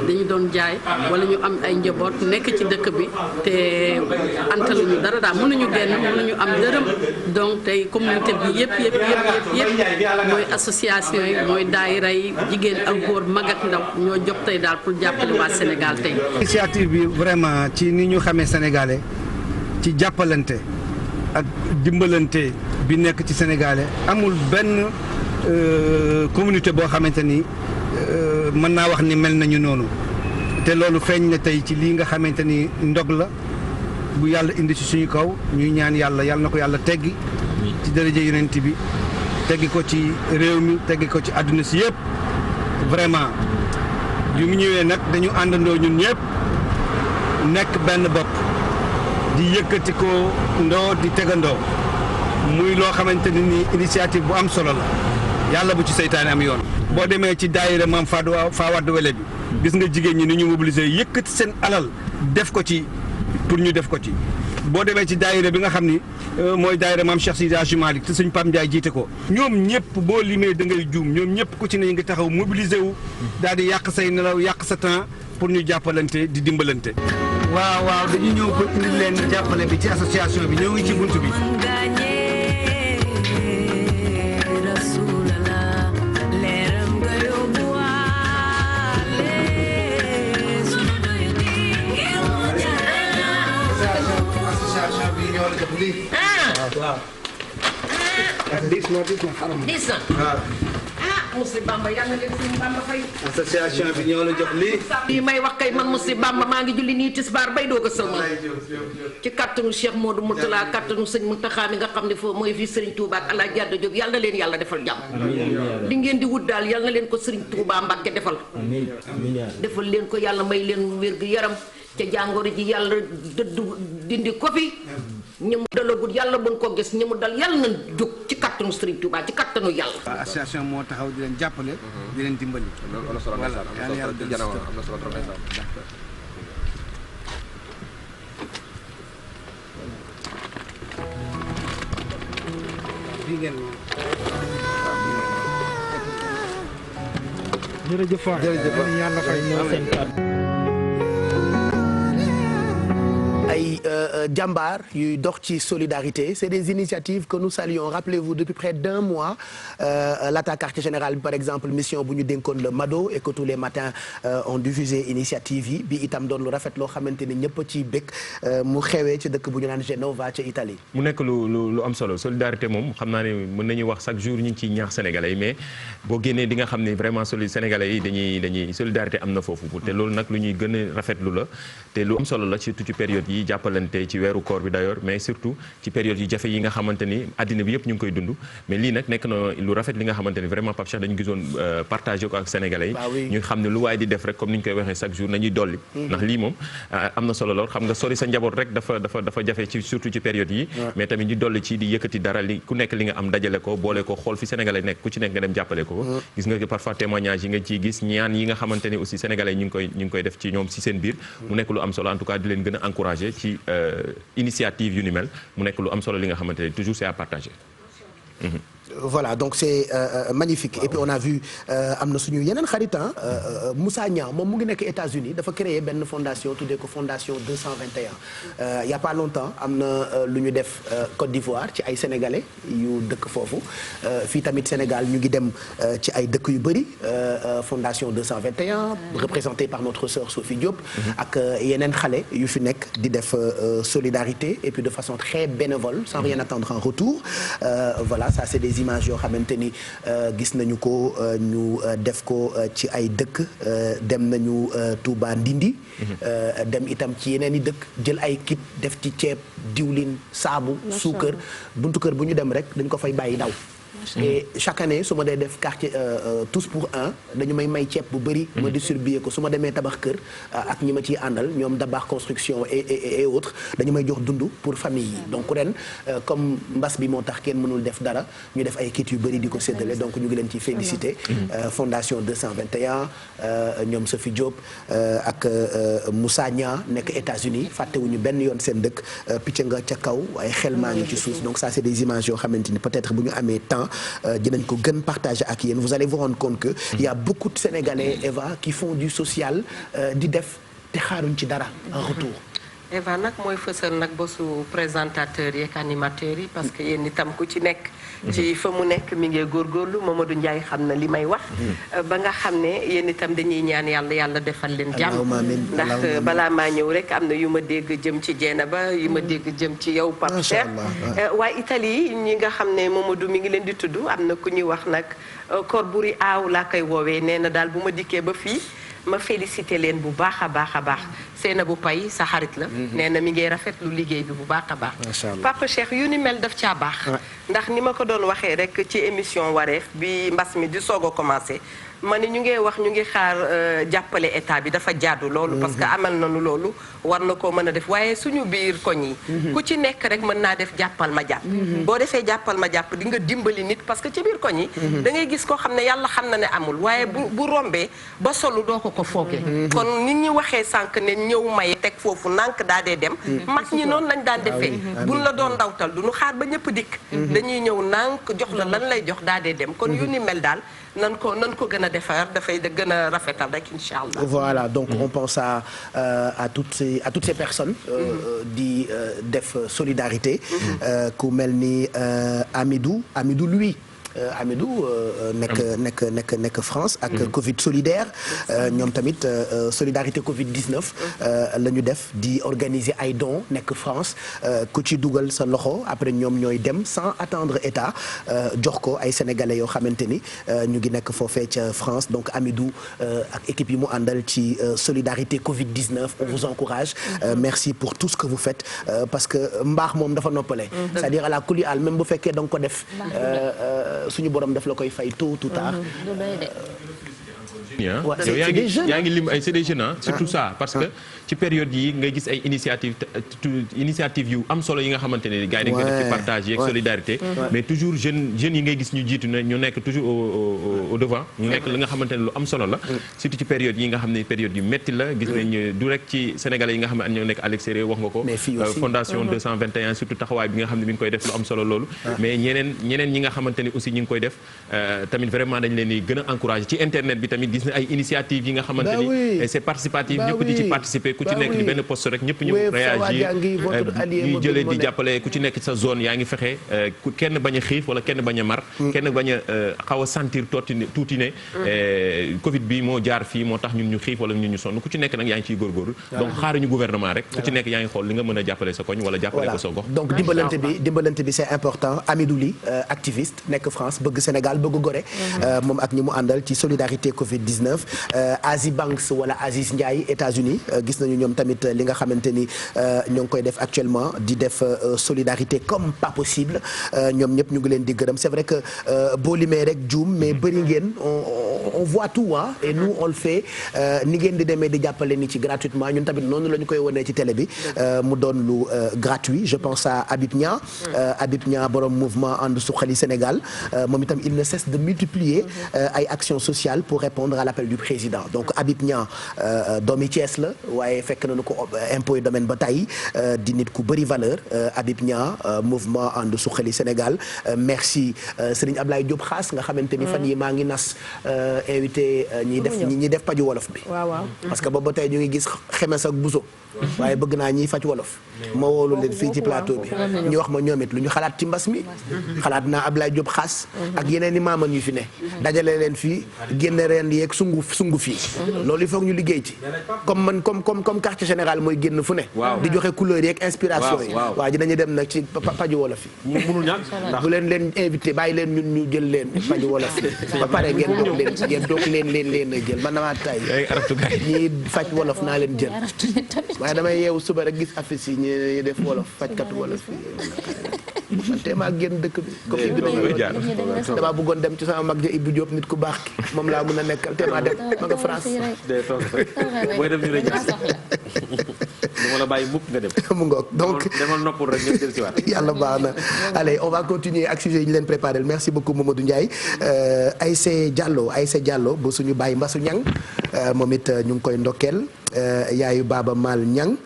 dañu doon jaay wala ñu am ay njaboot nekk ci dëkk bi te antaluñu dara daal mënuñu génn mënuñu am dërëm donc tey communauté bi yëpp mooy association yi mooy daayira yi jigéen ak góor mag ak ndaw ñoo jóg tey daal pour jàppale waa Sénégal tey. initiative bi vraiment ci ni ñu xamee sénégalais ci jàppalante ak dimbalante bi nekk ci sénégalais amul benn communauté boo xamante ni mën naa wax ni mel nañu noonu te loolu feeñ na tey ci lii nga xamante ni ndog la bu yàlla indi ci suñu kaw ñuy ñaan yàlla na ko yàlla teggi ci daraja yonent bi teggi ko ci réew mi teggi ko ci àdduna si yëpp vraiment yu mu ñëwee nag dañu àndandoo ñun ñëpp nekk benn bopp di yëkkati ko ndoo di tegandoo muy loo xamante ni initiative bu am solo la yàlla bu ci seytaane am yoon. boo demee ci daayira maam Fawade Wele bi gis nga jigéen ñi ni ñu mobiliser yëkkati seen alal def ko ci pour ñu def ko ci. boo demee ci daayira bi nga xam ni mooy daayira maam Cheikh Sidi Hadji Malick te sëñ Pam Ndiaye jiite ko ñoom ñëpp boo limee da ngay juum ñoom ñëpp ku ci ne ngi taxaw mobiliser wu daal di yàq say nelaw yàq sa temps pour ñu jàppalante di dimbalante. waaw dañu ñëw pour indi leen jàppale bi ci association bi ñoo ngi ci buntu bi. waaw. diis na xaram. diis na. waaw. Moussi Bamba yàlla na leen suñu Bamba fay. association bi ñoo la jox lii. lii may wax kay man Moussi Bamba maa ngi julli nii tisbaar bay doog a sëlmal ci kattanu Cheikh Modou Moutala kattanu sëñ Mountakha mi nga xam ne foofu mooy fii Serigne Touba ak Alaaji Adda Diop yàlla na leen yàlla defal jàmm. li ngeen di wut daal yàlla na leen ko Serigne Touba Mbacke defal. defal leen ko yàlla may leen wér gu yaram ca jàngoro ji yàlla dëdd dindi ko fi. ñi mu dalagul yàlla buñ ko gis ñi mu dal yàlla na jóg ci kattanu Serigne Touba ci kattanu yàlla. association moo taxaw di leen jàppale. di leen dimbali. am na solo am na solo trop jërëjëf yàlla fay ñëw seen kàddu. ay jàmbaar yuy dox ci solidarité c'est des initiatives que nous saluons rappelez-vous depuis près d'un mois l'attaque quartier général bi par exemple mission bu ñu dénkoon le Mado et que tous les matins on diffusé initiative yi bi itam doon lu rafet loo xamante ni ñëpp ci bëgg mu xewee ci dëkk bu ñu naan Genova ca Italie. mu nekk lu am solo solidarité moom xam naa ne mën nañu wax chaque jour ñu ngi ciy ñaax sénégalais yi mais boo génnee di nga xam ne vraiment sénégalais yi dañuy solidarité am na foofu te loolu nag lu ñuy gën a rafetlu la te lu am solo la surtout ci période yi jàppalante ci weeru koor bi d'ailleurs mais surtout ci période yu jafe yi nga xamante ni àddina bi yëpp ñu ngi koy dund mais lii nag nekk na lu rafet li nga xamante ni vraiment Pape Cheikh dañu gisoon partagé ko ak sénégalais yi ñu xam ne lu waaye di def rek comme ni ñu koy waxee chaque jour nañuy dolli ndax lii moom am na solo lool xam nga sori sa njaboot rek dafa jafe ci surtout ci période yi mais tamit ñu dolli ci di yëkkati dara li ku nekk li nga am dajale ko boole ko xool fi sénégalais nekk ku ci nekk nga dem jàppale ko gis nga parfois témoignage yi nga ciy gis ñaan yi nga xamante ni aussi sénégalais ñu ngi koy def ci ñoom si seen biir mu nekk lu am solo en tout cas di leen gën a encouragé ci initiative yu ni mel mu nekk lu am solo li nga xamante ne toujours c'est à partager. Voilà donc c'est magnifique et puis on a vu am na suñu yeneen xarit Moussa Niang moom mu ngi nekk États-Unis dafa créer benn fondation tuddee ko fondation 221 il y a pas longtemps am na lu ñu def Côte d'Ivoire ci ay sénégalais yu dëkk foofu fii tamit Sénégal ñu ngi dem ci ay dëkk yu bëri fondation 221 représentée par notre sœur Sophie Diop ak yeneen xale yu fi nekk di def solidarité et puis de façon très bénévole sans rien attendre en retour voilà ça c'est des images yoo xamante ni gis nañu ko ñu def ko ci ay dëkk dem nañu Touba Ndindi dem itam ci yeneen i dëkk jël ay kit def ci ceeb diwlin saabu suukar buntu kër bu ñu dem rek dañ ko fay bàyyi daw et chaque année su ma dee def quartier tous pour un dañu may ceeb bu bëri ma distribuer ko su ma demee tabax kër ak ñi ma ciy àndal ñoom Dabax construction et autres dañu may jox dund pour famille yi donc ren comme mbas bi moo tax kenn mënul def dara ñu def ay kit yu bëri di ko séddale donc ñu ngi leen ciy féliciter fondation 221 ñoom Sophie Diop ak Moussa Niang nekk États-Unis fàttewuñu benn yoon seen dëkk picc nga ca kaw waaye xel maa ngi ci suuf donc ça c'est des images yoo xamante ni peut-être bu ñu amee temps dinañ ko gën partager ak yéen vous allez vous rendre compte que il y a beaucoup de Sénégalais Eva qui font du social di def te xaaruñ ci dara en retour. Eva nag mooy fësal nag bosu présentateurs yi ak animateurs yi parce que yéen itam ku ci nekk ci fa mu nekk mi ngi góorgóorlu Mamadou Ndiaye xam na li may wax ba nga xam ne yéen itam dañuy ñaan yàlla defal leen jàmm ndax balaa maa ñëw rek am na yu ma dégg jëm ci Dieynaba yu ma dégg jëm ci yow Pape Cheikh waaye Italie ñi nga xam ne Mamadou mi ngi leen di tudd am na ku ñuy wax nag Korburi aaw laa koy woowee nee na daal bu ma dikkee ba fii ma félicité leen bu baax a baax Seynabou Paye sa xarit la nee na mi ngi rafetlu liggéey bi bu baax a baax Papa Cheikh yu ni mel daf caa baax ndax ni ma ko doon waxee rek ci émission wareef bi mbas mi di soog a commencé ma ni ñu ngi xaar jàppale état bi dafa jaadu loolu parce que amal nañu loolu war na koo mën a def waaye suñu biir koñ yi ku ci nekk rek mën naa def jàppal ma jàpp boo defee jàppal ma jàpp di nga dimbali nit parce que ci biir koñ yi da ngay gis koo xam ne yàlla xam na ne amul waaye bu rombee ba solu doo ko foogee kon nit ñi waxee sànq ne ñëw may teg foofu nànk daa dee dem mag ñi noonu lañ daan defee buñ la doon ndawtal du ñu xaar ba ñëpp dikk dañuy ñëw nànk jox la lan lay jox daa dee dem kon yu ni mel daal nan ko gën a defar dafay gën a rafetal rek incha allah. Voilà donc on pense à toutes ces personnes. di def solidarité. ku mel ni Amidou lui. Amidou nekk France ak Covid solidaire ñoom tamit solidarité Covid 19 la ñu def di organiser ay dons nekk France ku ci dugal sa loxo après ñoom ñooy dem sans attendre état jox ko ay sénégalais yoo xamante ni ñu ngi nekk foofee ca France donc Amidou ak équipe yi mu àndal ci solidarité Covid 19 on vous encourage merci pour tout ce que vous faites parce que mbaax moom dafa noppale c'est-à-dire à la kuli al même bu fekkee da nga ko def suñu borom daf la koy fay tôt ou tard. yaa ngi lim ay c'est des jeunes surtout ça parce que ci période yi ngay gis ay initiative yu am solo yi nga xamante ne gars yi dañ koy def ci partage yeeg solidarité mais toujours jeunes yi ngay gis ñu jiitu ne ñu nekk toujours au devant ñu nekk li nga xamante ne lu am solo la surtout ci période yi nga xam ne période yu métti la gis nañ du rek ci sénégalais yi nga xam ne ñoo nekk à l'extérieur wax nga ko fondation 221 surtout taxawaay bi nga xam ne mi ngi koy def lu am solo loolu mais ñeneen ñi nga xamante ne aussi ñi ngi koy def tamit vraiment dañ leen di gën a encourager ci internet bi tamit gis na ay initiative yi nga xamante ni c'est participatif ñëpp di ci participer ku ci nekk di benn poste rek ñëpp ñëw réagir ñuy jëlee di jàppale ku ci nekk sa zone yaa ngi fexe kenn bañ a xiif wala kenn bañ a mar kenn bañ a xaw a sentir tuuti ne Covid bi moo jaar fii moo tax ñun ñu xiif wala ñun ñu sonn ku ci nekk nag yaa ngi ciy góorgóorlu donc xaaruñu gouvernement rek ku ci nekk yaa ngi xool li nga mën a jàppale sa koñ wala jàppale ko sa gox donc dimbalante bi c'est important Amidou Ly activiste nekk France bëgg Sénégal bëgg Gorée moom ak ñi mu àndal ci solidarité Covid 19 Asie Banks wala Aziz Ndiaye États-Unis gis nañu ñoom tamit li nga xamante ni ñoo ngi koy def actuellement di def solidarité comme pas possible ñoom ñëpp ñu ngi leen di gërëm c'est vrai que boo limee rek juum mais bëri ngeen on voit tout et nous on le fait ni ngeen di demee di jàppale ni ci gratuitement ñun tamit noonu la ñu koy wonee ci télé bi mu doon lu gratuit je pense à Habib Niang borom mouvement ànd suxali Sénégal moom itam il ne cesse de multiplier ay actions sociales pour répondre à l'appel du président donc Habib Niang doomi Thiès la waaye fekk nañu ko impôt domaine ba tey di nit ku bëri valeur Habib Niang mouvement ànd suxali Sénégal merci Serigne Ablaye Diop Xaas nga xamante ni fan yi maa ngi nas invité ñi def paju wolof bi parce que boobu ba tey ñu ngi gis xemes ak buso waaye bëgg naa ñiy faj wolof ma woolu leen fii ci plateau bi ñu wax ma ñoom it lu ñu xalaat ci mbas mi xalaat naa Ablaye Diop Xaas ak yeneen i maaman yu fi ne dajale leen fii génne reen yeeg sungu fii loolu il faut ñu liggéey ci comme quartier général mooy génn fu ne di joxe couleur yeeg inspiration yi waaw dinañu dem nag ci paju wolof yi mënul ñàkk bu leen invité bàyyi leen ñun ñu jël leen paju wolof yi ba pare ngeen doog leen a jël man damaa tay ñii faj wolof naa leen jël waaye damay yeewu suba rek gis affiche yi ñu def wolof fajkatu wolof yi man teemaa génn dëkk bi comme Ibou damaa bëggoon dem ci sama mag ja Ibou Diop nit ku baax ki moom laa mën a nekkal teemaa dem ma nga France booy dem ñu la gis dama la bàyyi mukk nga dem mu ngoog donc demal noppul rek ñëpp jël ci waat yàlla baax na allez on va continuer ak sujet yi ñu leen préparé merci beaucoup Mamadou Ndiaye Aïssé Diallo bu suñu bàyyi Mbasu Ñang moom it ñu ngi koy ndokkeel yaayu Baba Mal Ñang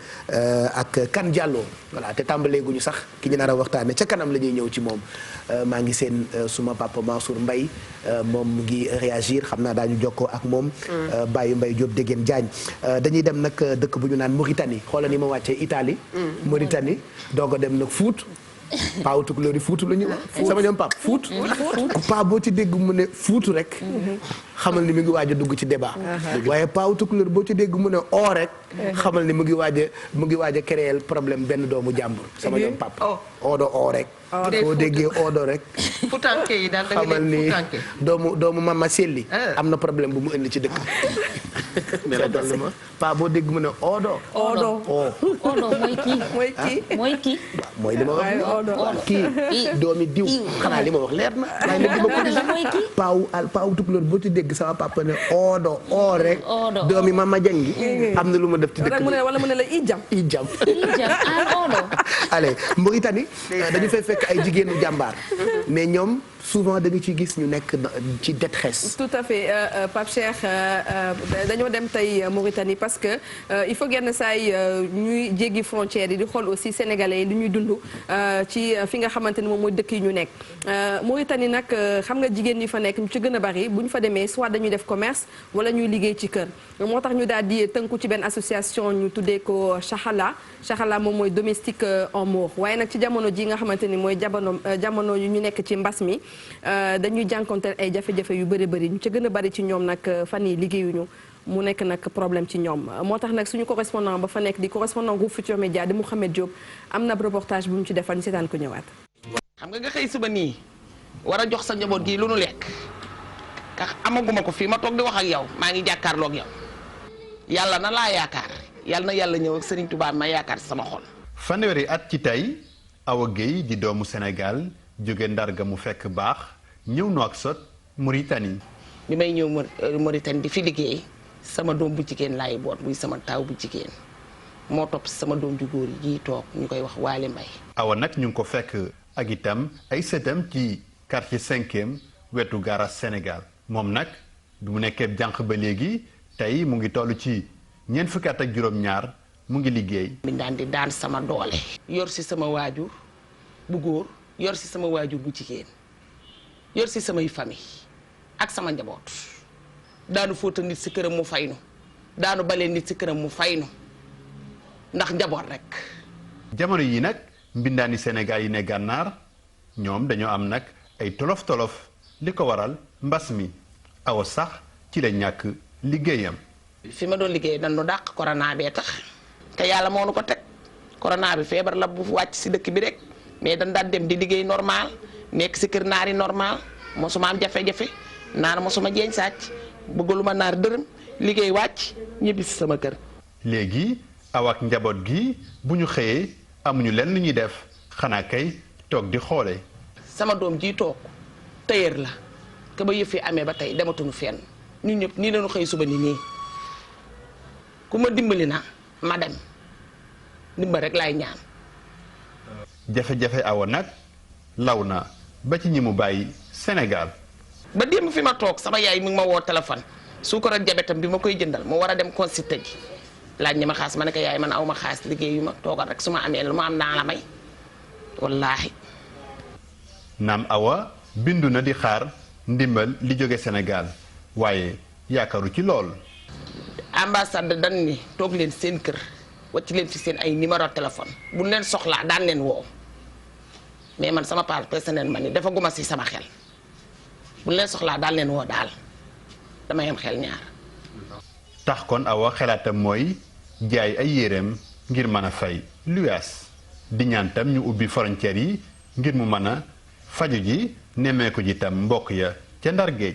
ak Kan Diallo voilà te tàmbalee guñu sax ki ñu nar a waxtaane ca kanam la ñuy ñëw ci moom maa ngi seen suma papa Mansour Mbaye moom mu ngi réagir xam naa daañu jokkoo ak moom Baye Mbaye Diop Dégène Diagne dañuy dem nag dëkk bu ñu naan Mauritanie xoolal ni ma wàccee Italie Mauritanie doog a dem nag Fuut paaw tukulóor yi fuutu la ñu wax sama ñoom pap fuut ku paa boo ci dégg mu ne fuutu rek xamal ni mu ngi waaj a dugg ci débat waaye paaw tukulóor boo ci dégg mu ne oo rek xamal ni mu ngi waaj a créer problème benn doomu jàmbur sama ñoom pap oodo oo rek boo déggee oodo rek futanke yi daal da nga xamal ni doomu mama selli am na problème bu mu indi ci dëkk paa boo dégg mu ne oodo mooy kii mooy li ma wax kii doomi diw xanaa li ma wax leer na waaye nag di ma ko paaw tukulóor boo ci dégg sama papa ne oodo oo rek doomi mama jangi am na lu ma def ci dëkk bi wala mu ne la ijam allez Mauritanie dañu fay fekk ay jigéenu jàmbaar mais ñoom souvent da nga ciy gis ñu nekk ci détresse. tout à fait Pape Cheikh dañoo dem tey Mauritanie parce que il faut genn saay ñuy jéggi frontières yi di xool aussi sénégalais yi li ñuy dund ci fi nga xamante ni moom mooy dëkk yi ñu nekk Mauritanie nag xam nga jigéen ñi fa nekk ñu ci gën a bari bu ñu fa demee soit dañuy def commerce wala ñuy liggéey ci kër moo tax ñu daal di tënku ci benn association ñu tuddee ko Chahala moom mooy domestique en mort waaye nag ci jamono ji nga xamante ni mooy jamono yu ñu nekk ci mbas mi dañuy jànkonteel ay jafe-jafe yu bëri ñu ci gën a bëri ci ñoom nag fan yi liggéeyuñu mu nekk nag problème ci ñoom moo tax nag suñu correspondant ba fa nekk di correspondant groupe Futurs Médias di Mouhamed Diop am na reportage bu mu ci defal ñu seetaan ko ñëwaat. xam nga xëy suba nii war a jox sa njaboot gi lu nu lekk ndax amaguma ko fii ma toog di wax ak yow maa ngi jàkkaarloog yow yàlla na laa yaakaar yàlla na yàlla ñëw ak Serigne Touba ma yaakaar sama xol. fanweeri at ci tey Awa Gueye di doomu Sénégal jóge Ndar ga mu fekk baax ñëw Nouakchott Mauritanie. bi may ñëw Mauritanie di fi liggéey sama doom bu jigéen laay boot muy sama taaw bu jigéen moo topp sama doom ju góor yi toog ñu koy wax Waly Mbaye. Awa nag ñu ngi ko fekk ak itam ay sëtam ci quartier 5e wetu gaara Sénégal moom nag bi mu nekkee jànq ba léegi tey mu ngi toll ci ñeent fukki at ak juróom-ñaar mu ngi liggéey. mi daan di daan sama doole. yor si sama waajur bu góor yor si sama waajur bu jigéen yor si samay famille ak sama njaboot daanu fóota nit si këram mu faynu daanu balee nit si këram mu faynu ndax njaboot rek. jamono yi nag mbindaani Sénégal yi ne gànnaar ñoom dañoo am nag ay tolof-tolof li ko waral mbas mi Awa sax ci la ñàkk liggéeyam. fi ma doon liggéey dañu dàq corona bee tax te yàlla moo nu ko teg corona bi feebar la bu wàcc si dëkk bi rek mais dañ daan dem di liggéey normal nekk si kër naari normal mosuma am jafe-jafe naar mosuma jeeñ sàcc bëggaluma naar dërëm liggéey wàcc ñibbi si sama kër. léegi Awa ak njaboot gi bu ñu xëyee amuñu lenn lu ñuy def xanaa kay toog di xoole. sama doom ji toog tailleur la ke ba yëf yi amee ba tey dematuñu fenn ñun ñëpp nii lañu xëy suba ni nii ku ma dimbali na ma dem dimbal rek laay ñaan. jafe-jafe Awa nag law na ba ci ñi mu bàyyi Sénégal. ba démb fi ma toog sama yaay mi ngi ma woo téléphone suukar ak jabetam bi ma koy jëndal mu war a dem consulter ji laaj ñi ma xaas ma ne ko yaay man aw ma xaas liggéeyu ma toogal rek su ma amee lu ma am naa la may wallaahi. naam Awa bindu na di xaar ndimbal li jóge Sénégal waaye yaakaaru ci lool. ambassade dañ ni toog leen seen kër wacc leen fi seen ay numéro téléphone bu leen soxlaa daan leen woo mais man sama part personnel ma ni dafa guma si sama xel bu leen soxlaa daan leen woo daal damay am xel ñaar. tax kon Awa xalaatam mooy jaay ay yéreem ngir mën a fay luyaas di ñaan tam ñu ubbi frontières yi ngir mu mën a faju ji nemmeeku ji tam mbokk ya ca Ndar Géej.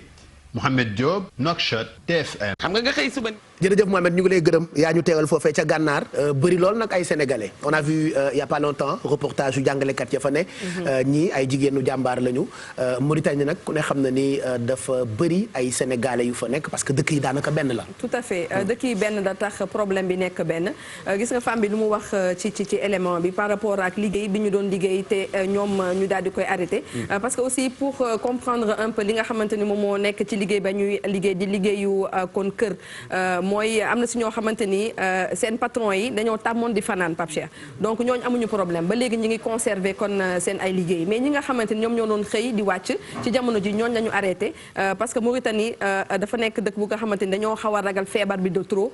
Mouhamed Diop Nouakchott TFM. xam nga xëy suba. jërëjëf Mouhamed ñu ngi lay gërëm yaa ñu teewal foofee ca gànnaar bëri lool nag ay sénégalais on a vu il y a pas longtemps reportage yu jàngalekat ya fa ne. ñii ay jigéenu jàmbaar lañu. Mauritanie nag ku ne xam na ni dafa bëri ay sénégalais yu fa nekk parce que dëkk yi daanaka benn la. tout à fait dëkk yi benn da tax problème bi nekk benn gis nga femme bi lu mu wax ci élément bi par rapport ak liggéey bi ñu doon liggéey te ñoom ñu daal di koy arrêté. parce que aussi pour comprendre un peu li nga xamante ni moom moo nekk ci liggéey ba ñuy liggéey di liggéeyu kon kër mooy am na si ñoo xamante ni seen patron yi dañoo tàmmoon di fanaan Pape Cheikh donc ñooñu amuñu problème ba léegi ñi ngi conserver kon seen ay liggéey mais ñi nga xamante ni ñoom ñoo doon xëy di wàcc ci jamono ji ñooñu lañu arrêté parce que Mauritanie dafa nekk dëkk bu nga xamante ni dañoo xaw a ragal feebar bi de trop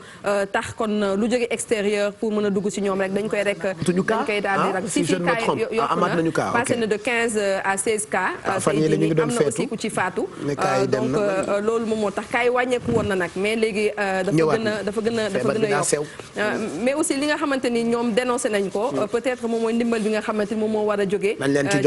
tax kon lu jóge extérieur pour mën a dugg si ñoom rek dañ koy rek dañ koy daal di ragal si cas yokku na passé na de 15 à 16 cas tey am na aussi ku ci faatu donc loolu moom moo tax kaay wàññeeku woon na nag mais léegi dafa gën a yokk mais aussi li nga xamante ni ñoom dénoncé nañ ko peut-être moom mooy ndimbal bi nga xamante ni moom moo war a jógee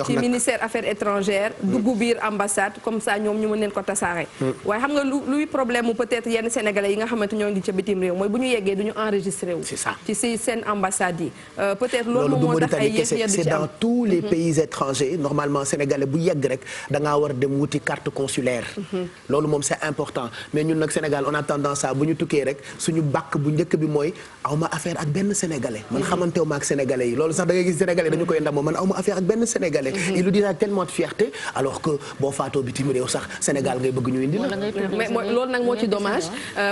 ci ministère affaires étrangères dugg biir ambassade comme ça ñoom ñu mën leen ko tasaare waaye xam nga luy problème mu peut-être yenn sénégalais yi nga xamante ñoo ngi ca bitim réew mooy bu ñu yeggee du ñu enregistré wu ci si seen ambassade yi peut-être loolu moom moo tax ay yëf c'est dans tous les pays étrangers normalement sénégalais bu yegg rek da ngaa war a dem wuti carte consulaire loolu moom c'est important mais ñun nag Sénégal on a tendance à bu ñu tukkee xëyee rek suñu bàkk bu njëkk bi mooy awma affaire ak benn sénégalais man xamantewu ma ak sénégalais yi loolu sax da ngay gis sénégalais dañu koy ndamoo man awma affaire ak benn sénégalais il le dit avec tellement de fierté alors que boo faatoo bitim réew sax Sénégal ngay bëgg ñu indi la mais loolu nag moo ci dommage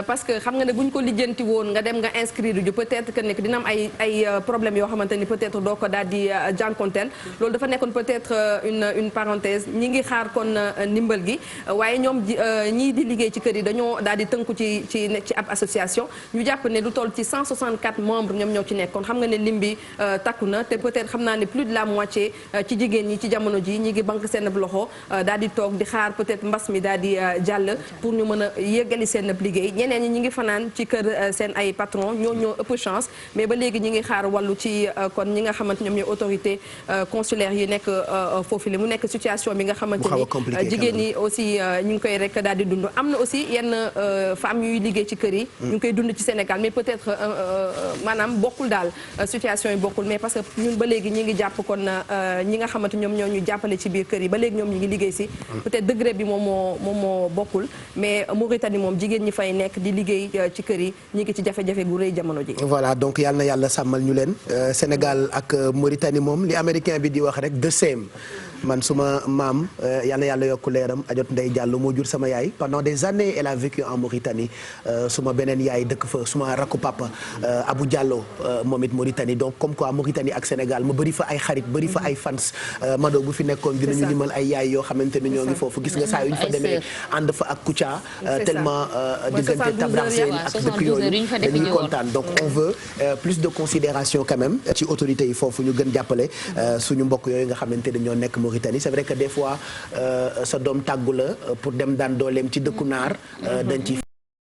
parce que xam nga ne bu ñu ko lijjanti woon nga dem nga inscrire ju peut-être que nekk dina am ay problèmes yoo xamante ni peut-être doo ko daal di jànkonteel loolu dafa nekkoon peut-être une parenthèse ñi ngi xaar kon ndimbal gi waaye ñoom ñii di liggéey ci kër yi dañoo daal di tënku ci ab association ñu jàpp ne lu toll ci 164 membres ñoom ñoo ci nekk kon xam nga ne lim bi takku na te peut-être xam naa ne plus de la moitié ci jigéen ñi ci jamono ji ñi ngi banque seen loxo daal di toog di xaar peut-être mbas mi daal di jàll pour ñu mën a yeggali seen liggéey ñeneen ñi ñi ngi fanaan ci kër seen ay patron ñoo ëpp chance mais ba léegi ñi ngi xaar wàllu ci kon ñi nga xamante ñoom ñooy autorité consulaire yi nekk foofu li mu nekk situation bi nga xamante ni jigéen ñi aussi ñu ngi koy rek daal di dund am na aussi yenn femmes yuy liggéey ci kër yi ñu ngi koy dund ci Sénégal mais peut-être maanaam bokkul daal situation yi bokkul mais parce que ñun ba léegi ñi ngi jàpp kon ñi nga xamante ñoom ñoo ñu jàppale ci biir kër yi ba léegi ñoom ñi ngi liggéey si peut-être degré bi moom moo bokkul mais Mauritanie moom jigéen ñi fay nekk di liggéey ci kër yi ñi ngi ci jafe-jafe gu rëy jamono ji voilà donc yàlla na yàlla sàmmal ñu leen Sénégal ak Mauritanie moom li américain bi di wax rek the same man suma maam yal na yàlla yokk leeram ajot Ndey Diallo moo jur sama yaay pendant des années elle a vécu en Mauritanie suma beneen yaay dëkk fa suma rakku papa Abou Diallo moom it Mauritanie donc comme quoi Mauritanie ak Sénégal ma bëri fa ay xarit bëri fa ay fans Mado bu fi nekkoon dinañu limal ay yaay yoo xamante ni ñoo ngi foofu gis nga saa yu ñu fa demee ànd fa ak Kouthia tellement diggante Tabrarseen ak dëkk yooyu dañuy kontaan donc on veut plus de considération quand même ci autorités yi foofu ñu gën jàppale suñu mbokk yooyu nga xamante ni ñoo nekk Mauritanie c'est vrai que des fois sa doom tàggu la pour dem daan dooleem ci dëkku naar dañ ci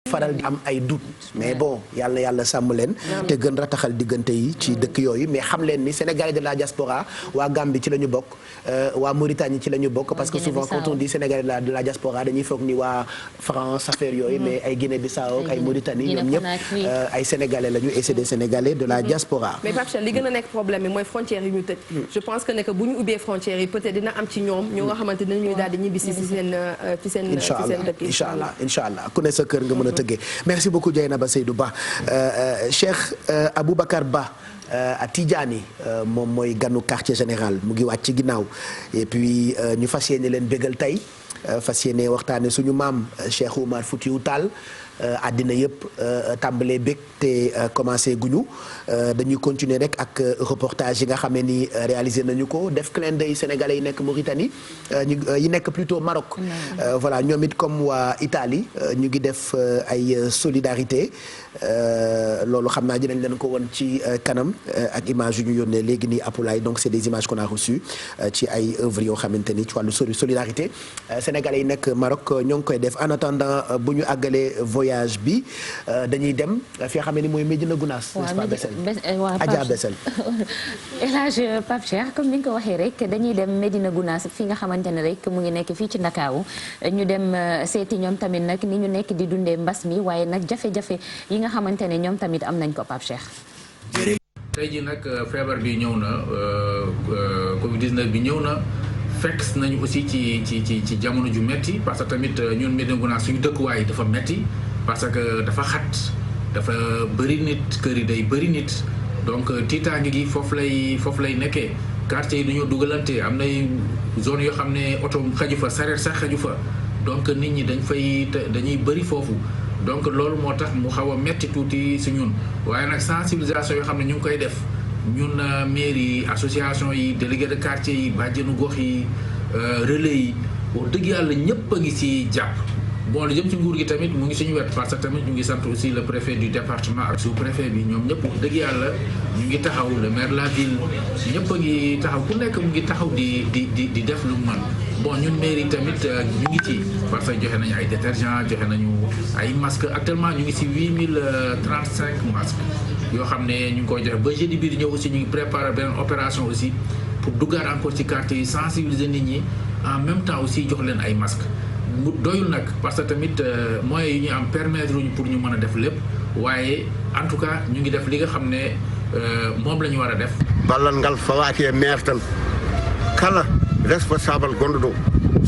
faral di am ay doute mais bon yàlla sàmm leen te gën rataxal diggante yi ci dëkk yooyu mais xam leen ni Sénégalais de la diaspora waa Gambie ci la ñu bokk waa Mauritanie ci la ñu bokk parce que souvent quand on dit Sénégalais de la diaspora dañuy foog ni waa France affaire yooyu mais ay Guinée-Bissau ay Mauritanie ñoom ñëpp ay Sénégalais lañu et c'est des Sénégalais de la diaspora mais Pape Cheikh li gën a nekk problème bi mooy frontières yi ñu tëj je pense que ne que bu ñu ubbee frontières yi peut-être dina am ci ñoom ñoo nga xamante dinañuy daal di ñibbisi ci seen dëkk incha allah ku ne sa kër nga mën a tëggee merci beaucoup Dieynaba Seydou Ba Cheikh Aboubacar Ba à Tidjani moom mooy ganu quartier général mu ngi wàcc ci ginnaaw et puis ñu fas yéene leen bégal tey fas yéene waxtaane suñu maam Cheikh Oumar Foutiyou Tall àddina yëpp tàmbalee bég te commencé guñu dañuy continuer rek ak reportage yi nga xam ne ni réalisé nañu ko def clin d'œil sénégalais yi nekk Mauritanie yi nekk plutôt Maroc voilà ñoom it comme waa Italie ñu ngi def ay solidarité loolu xam naa dinañ leen ko won ci kanam ak image yu ñu yónnee léegi nii Apulaay donc c'est des images qu'on a reçues ci ay œuvres yoo xamante ni ci wàllu solidarité sénégalais yi nekk Maroc ñoo ngi koy def en attendant bu ñu àggalee voyage bi dañuy dem fi nga xam ne mooy Médina Gounass. waaw Adja Bessel. El Hadj Pape Cheikh comme ni nga ko waxee rek dañuy dem Médina Gounass fi nga xamante ne rek mu ngi nekk fii ci Ndakaaru ñu dem seeti ñoom tamit nag ni ñu nekk di dundee mbas mi waaye nag jafe-jafe yi nga xamante ne ñoom tamit am nañ ko Pape Cheikh. tey jii nag feebar bi ñëw na Covid 19 bi ñëw na. fekk nañu aussi ci jamono ju metti parce que tamit ñun Médina Gounass suñu dëkkuwaay dafa metti parce que dafa xat dafa bëri nit kër yi day bëri nit donc tiitaange gi foofu lay nekkee quartier yi dañoo dugalante am nay zone yoo xam ne oto xaju fa sareet sax xaju fa donc nit ñi dañuy bëri foofu donc loolu moo tax mu xaw a metti tuuti si ñun waaye nag sensibilisation yoo xam ne ñu ngi koy def ñun mairie association yi délégué de quartier yi bàjjenu gox yi relais yi wax dëgg yàlla ñëpp a ngi ci jàpp bon lu jëm ci nguur gi tamit mu ngi suñu wet parce que tamit ñu ngi sant aussi le préfet du département ak sous-préfet bi ñoom ñëpp wax dëgg yàlla ñu ngi taxaw le maire de la ville ñëpp a ngi taxaw ku nekk mu ngi taxaw di def lu mu mën bon ñun mairie tamit ñu ngi ci parce que joxe nañu ay détergents joxe nañu ay masques actuellement ñu ngi ci 8035 masques yoo xam ne ñu ngi koy joxe ba jeudi bii di ñëw aussi ñu ngi préparer beneen opération aussi pour duggaat encore ci quartier yi sensibiliser nit ñi en même temps aussi jox leen ay masques mu doyul nag parce que tamit moyens yi ñu am permettre ñu pour ñu mën a def lépp waaye en tout cas ñu ngi def li nga xam ne moom la ñu war a def. ballal ngal fawaaki e maire tan kala responsable gonɗo ɗo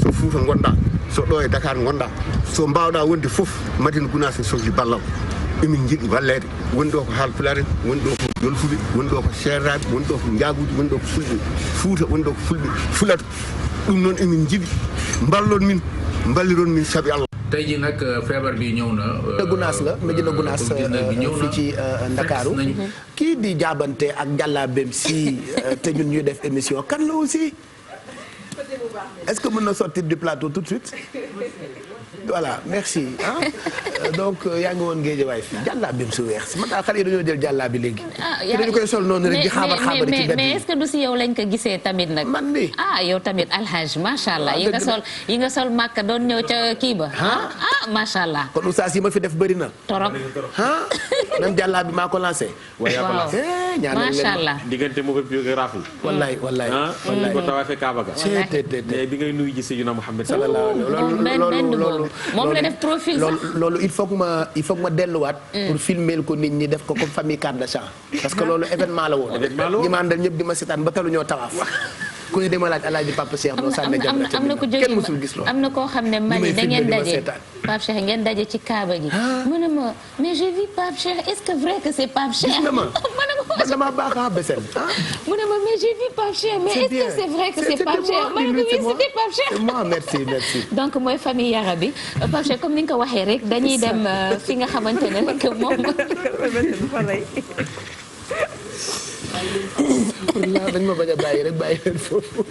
so Fouta gonɗa so ɗo e Dakar gonɗa so mbawɗa wonde fof Médina Gounass sohli ballal emin jiɗi walleede woni ɗo ko haalpulaar en woni ɗo ko jolfuɓe woni ɗo ko seerraaɓe woni ɗo ko njaaguuji woni ɗo ko fulɓe fuuta woni ɗo ko fulɓe fulata ɗum noon emin jiɗi mballon min mballiron min sabi Allah. tey jii nag feebar bi ñëw na. Gunaas la Médina Gunaas fii ci Ndakaaru kii di jaabante ak jàllaabeem si te ñun ñuy def émission kan la aussi est-ce que mën na sortir du plateau tout de suite voilà merci ah donc yaa ngi woon Guédiawaye fii jàllaabeem su weex si man daal xale yi dañoo jël jàllaabi léegi. dañu koy sol noonu rek di xaabar xaabar ci mais est-ce que du si yow lañ ko gisee tamit nag. man de yow tamit alhaj macha allah yi nga sol màkk doon ñëw ca kii ba. macha allah. kon oustaz yi ma fi def bëri na. torop même jàllaabi maa ko lancé. waaw macha allah. diggante mu bëgg rafet. wallaay ko tawaafee Kaaba ga. mais bi ngay nuyu ji Seydina Muhammad sallallahu alayhi wa sallam moom la def profil sax loolu il faut que ma delluwaat. pour filmer ko nit ñi def ko comme famille Kardashian parce que loolu événement la woon. ñi ma àndal ñëpp di ma seetaan ba talu ñoo tawaaf. ku ñu dema laaj Alaaji Papa Cheikh doo sànne jam am na ko jóge kenn musul gis loolu. am na koo xam ne Mali da ngeen daje Pape Cheikh ngeen daje ci Kaaba gi. mu ne ma mais j'ai vu Pape Cheikh est-ce que vrai que c'est Pape Cheikh. ma ne ko dama baax a besel. mu ne ma mais j'ai vu Pape Cheikh mais est-ce que c'est vrai que c'est Pape Cheikh. ma ne ko oui c'était Pape Cheikh. moi merci. donc mooy famille Yara bi Pape Cheikh comme ni nga ko waxee rek dañuy dem fi nga xamante ne rek moom. dañ ma bañ a bàyyi rek bàyyi leen foofu.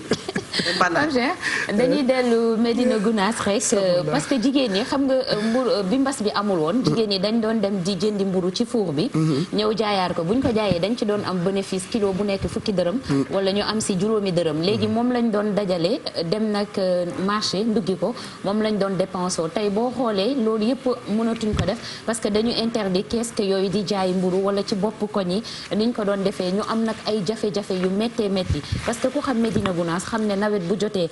dañuy dellu Médina Gounass rek parce que jigéen ñi xam nga mburu bi mbas bi amul woon jigéen ñi dañ doon dem di jëndi mburu ci four bi ñëw jaayaar ko buñ ko jaayee dañ ci doon am bénéfice kilo bu nekk fukki dërëm wala ñu am si juróomi dërëm léegi moom lañ doon dajale dem nag marché nduggi ko moom lañ doon dépensé tey boo xoolee loolu yëpp mënatuñ ko def parce que dañu interdit kiosque yooyu di jaay mburu wala ci bopp koñ yi niñ ko doon defee ñu am nag ay jafe-jafe yu méttee métti parce que ku xam Médina Gounass xam ne nawet bu jotee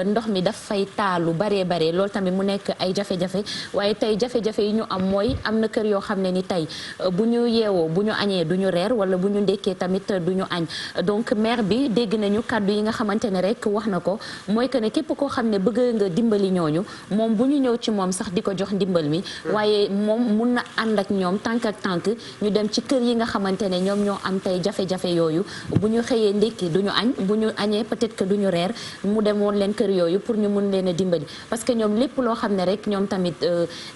ndox mi daf fay taalu baree bare loolu tamit mu nekk ay jafe-jafe waaye tey jafe-jafe yi ñu am mooy am na kër yoo xam ne ni tey bu ñu yeewoo bu ñu añee du ñu reer wala bu ñu ndekkee tamit du ñu añ donc maire bi dégg nañu kàddu yi nga xamante ne rek wax na ko mooy que ne képp koo xam ne bëgg nga dimbali ñooñu moom bu ñu ñëw ci moom sax di ko jox ndimbal mi waaye moom mun na ànd ak ñoom tànk ak tànk ñu dem ci kër yi nga xamante ne ñoom ñoo am tey jafe-jafe yooyu bu ñu xëyee ndekki du ñu añ bu ñu añee peut-être que du ñu reer mu dem woon leen kër yooyu pour ñu mun leen a dimbali parce que ñoom lépp loo xam ne rek ñoom tamit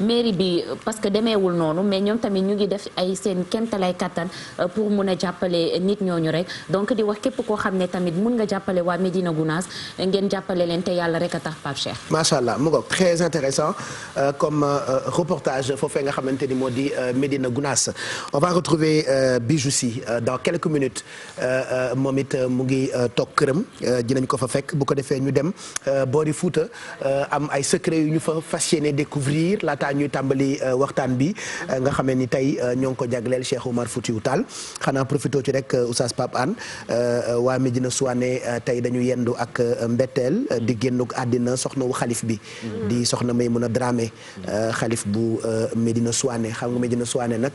mairie bi parce que demeewul noonu mais ñoom tamit ñu ngi def ay seen kéemtalaay kattan pour mun a jàppale nit ñooñu rek donc di wax képp koo xam ne tamit mun nga jàppale waa Médina Gounass ngeen jàppale leen te yàlla rek a tax Pape Cheikh. macha allah mu ngoog très intéressant comme reportage foofee nga xamante ni moo di Médina Gounass on va retrouver Bijou Sy dans quelques minutes moom it mu ngi toog këram dinañ ko fa fekk bu ko defee ñu dem boori Fuuta am ay secret yu ñu fa fas yéene découvrir laataa ñuy tàmbali waxtaan bi nga xamee ni tey ñoo ngi ko jagleel Cheikh Oumar Foutiyou Tall xanaa profité ci rek Oustaz Pape Hann waa Médina Souane tey dañu yendu ak mbetteel di génnuk àddina soxna wu xalif bi di soxna Maymuna Dramé xalif bu Médina Souane xam nga Médina Souane nag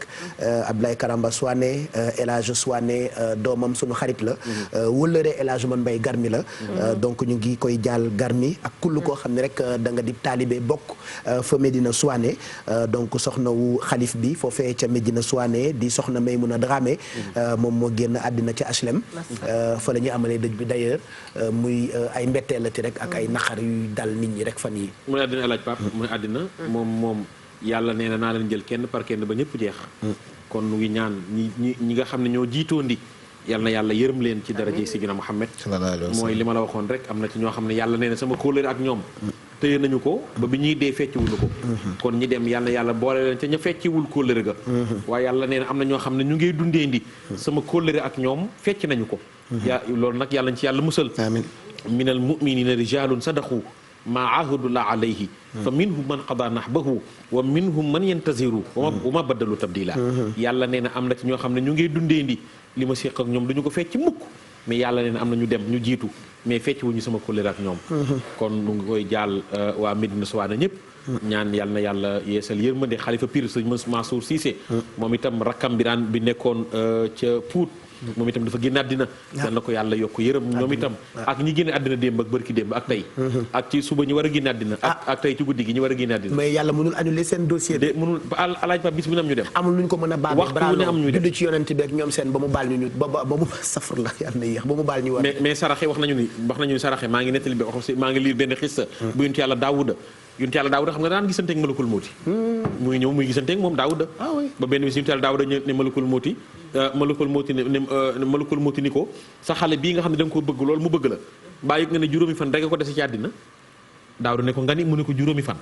Abdoulaye Karamba Souane El Hadj Souane doomam sunu xarit la wëllëre El Hadj Man Mbay Garmi la donc ñu ngi koy jaal Garmi ak kull koo xam ne rek da nga di taalibe bokk fa Médina Souane donc soxna wu xalif bi foofee ca Médina Souane di soxna Maymuna Dramé moom moo génn àddina ca HLM fa la ñuy amalee dëj bi d'ailleurs muy ay mbetteelati rek ak ay naqar yuy dal nit ñi rek fan yi mu ne àddina El Hadj Pape mu ne àddina moom yàlla nee na naa leen jël kenn par kenn ba ñëpp jeex kon nu ngi ñaan ñi nga xam ne ñoo jiitoondi yàlla na yàlla yërëm leen ci daraje Sidina Muhammad mooy li ma la waxoon rek am na ci ñoo xam ne yàlla nee na sama kóllëre ak ñoom tëye nañu ko ba bi ñuy dee fecciwuñu ko kon ñi dem yàlla na yàlla boole leen ca ña fecciwul kóllëre ga waaye yàlla nee na am na ñoo xam ne ñu ngi dundee ndi sama kóllëre ak ñoom fecc nañu ko loolu nag yàlla ñu ci yàlla musal minal mu'minina rijalun sadaqu maa ahadullah alayhi fa minhum man qada nahbahu wa minhum man yantaziru wa ma baddalu tabdila yàlla nee na am na ci ñoo xam ne ñu ngi dundee ndi li ma séq ak ñoom duñu ko fecc mukk mais yàlla nee na am na ñu dem ñu jiitu mais fecc wuñu sama kóllëre ak ñoom kon nu ngi koy jaal waa Médina Souane ñëpp ñaan yàlla na yàlla yeesal yërmande xalifa pire sëñ Mansour Cissé moom itam rakkam bi nekkoon ca Pout moom itam dafa génn àddina yal na ko yàlla yokk yërëm ñoom itam ak ñi génne àddina démb ak bërki démb ak tey ak ci suba ñi war a génne àddina ak tey ci guddi gi ñi war a génne àddina mais yàlla mënul annuler seen dossier de mënul alaaj pa bis bu ne am ñu dem amul luñ ko mën a baal waxtu ne am ñu dem judd ci yonent bi ak ñoom seen ba mu baal ñu ba mu safar la yàlla na yéex ba mu baal ñu war mais saraxe wax nañu ni saraxe maa ngi nettali bi maa ngi liir benn xissa bu yonent yàlla daawuda xam nga daan gisanteeg malakul mooti muy ñëw muy gisanteeg moom daawuda ba benn bis yonent yàlla daawuda ne malakul mooti ni ko sa xale bii nga xam ne da nga ko bëgg loolu mu bëgg la mbaa yëg nga ne juróomi fan rek ko dese ci àddina daawuda ne ko nga ni mu ne ko juróomi fan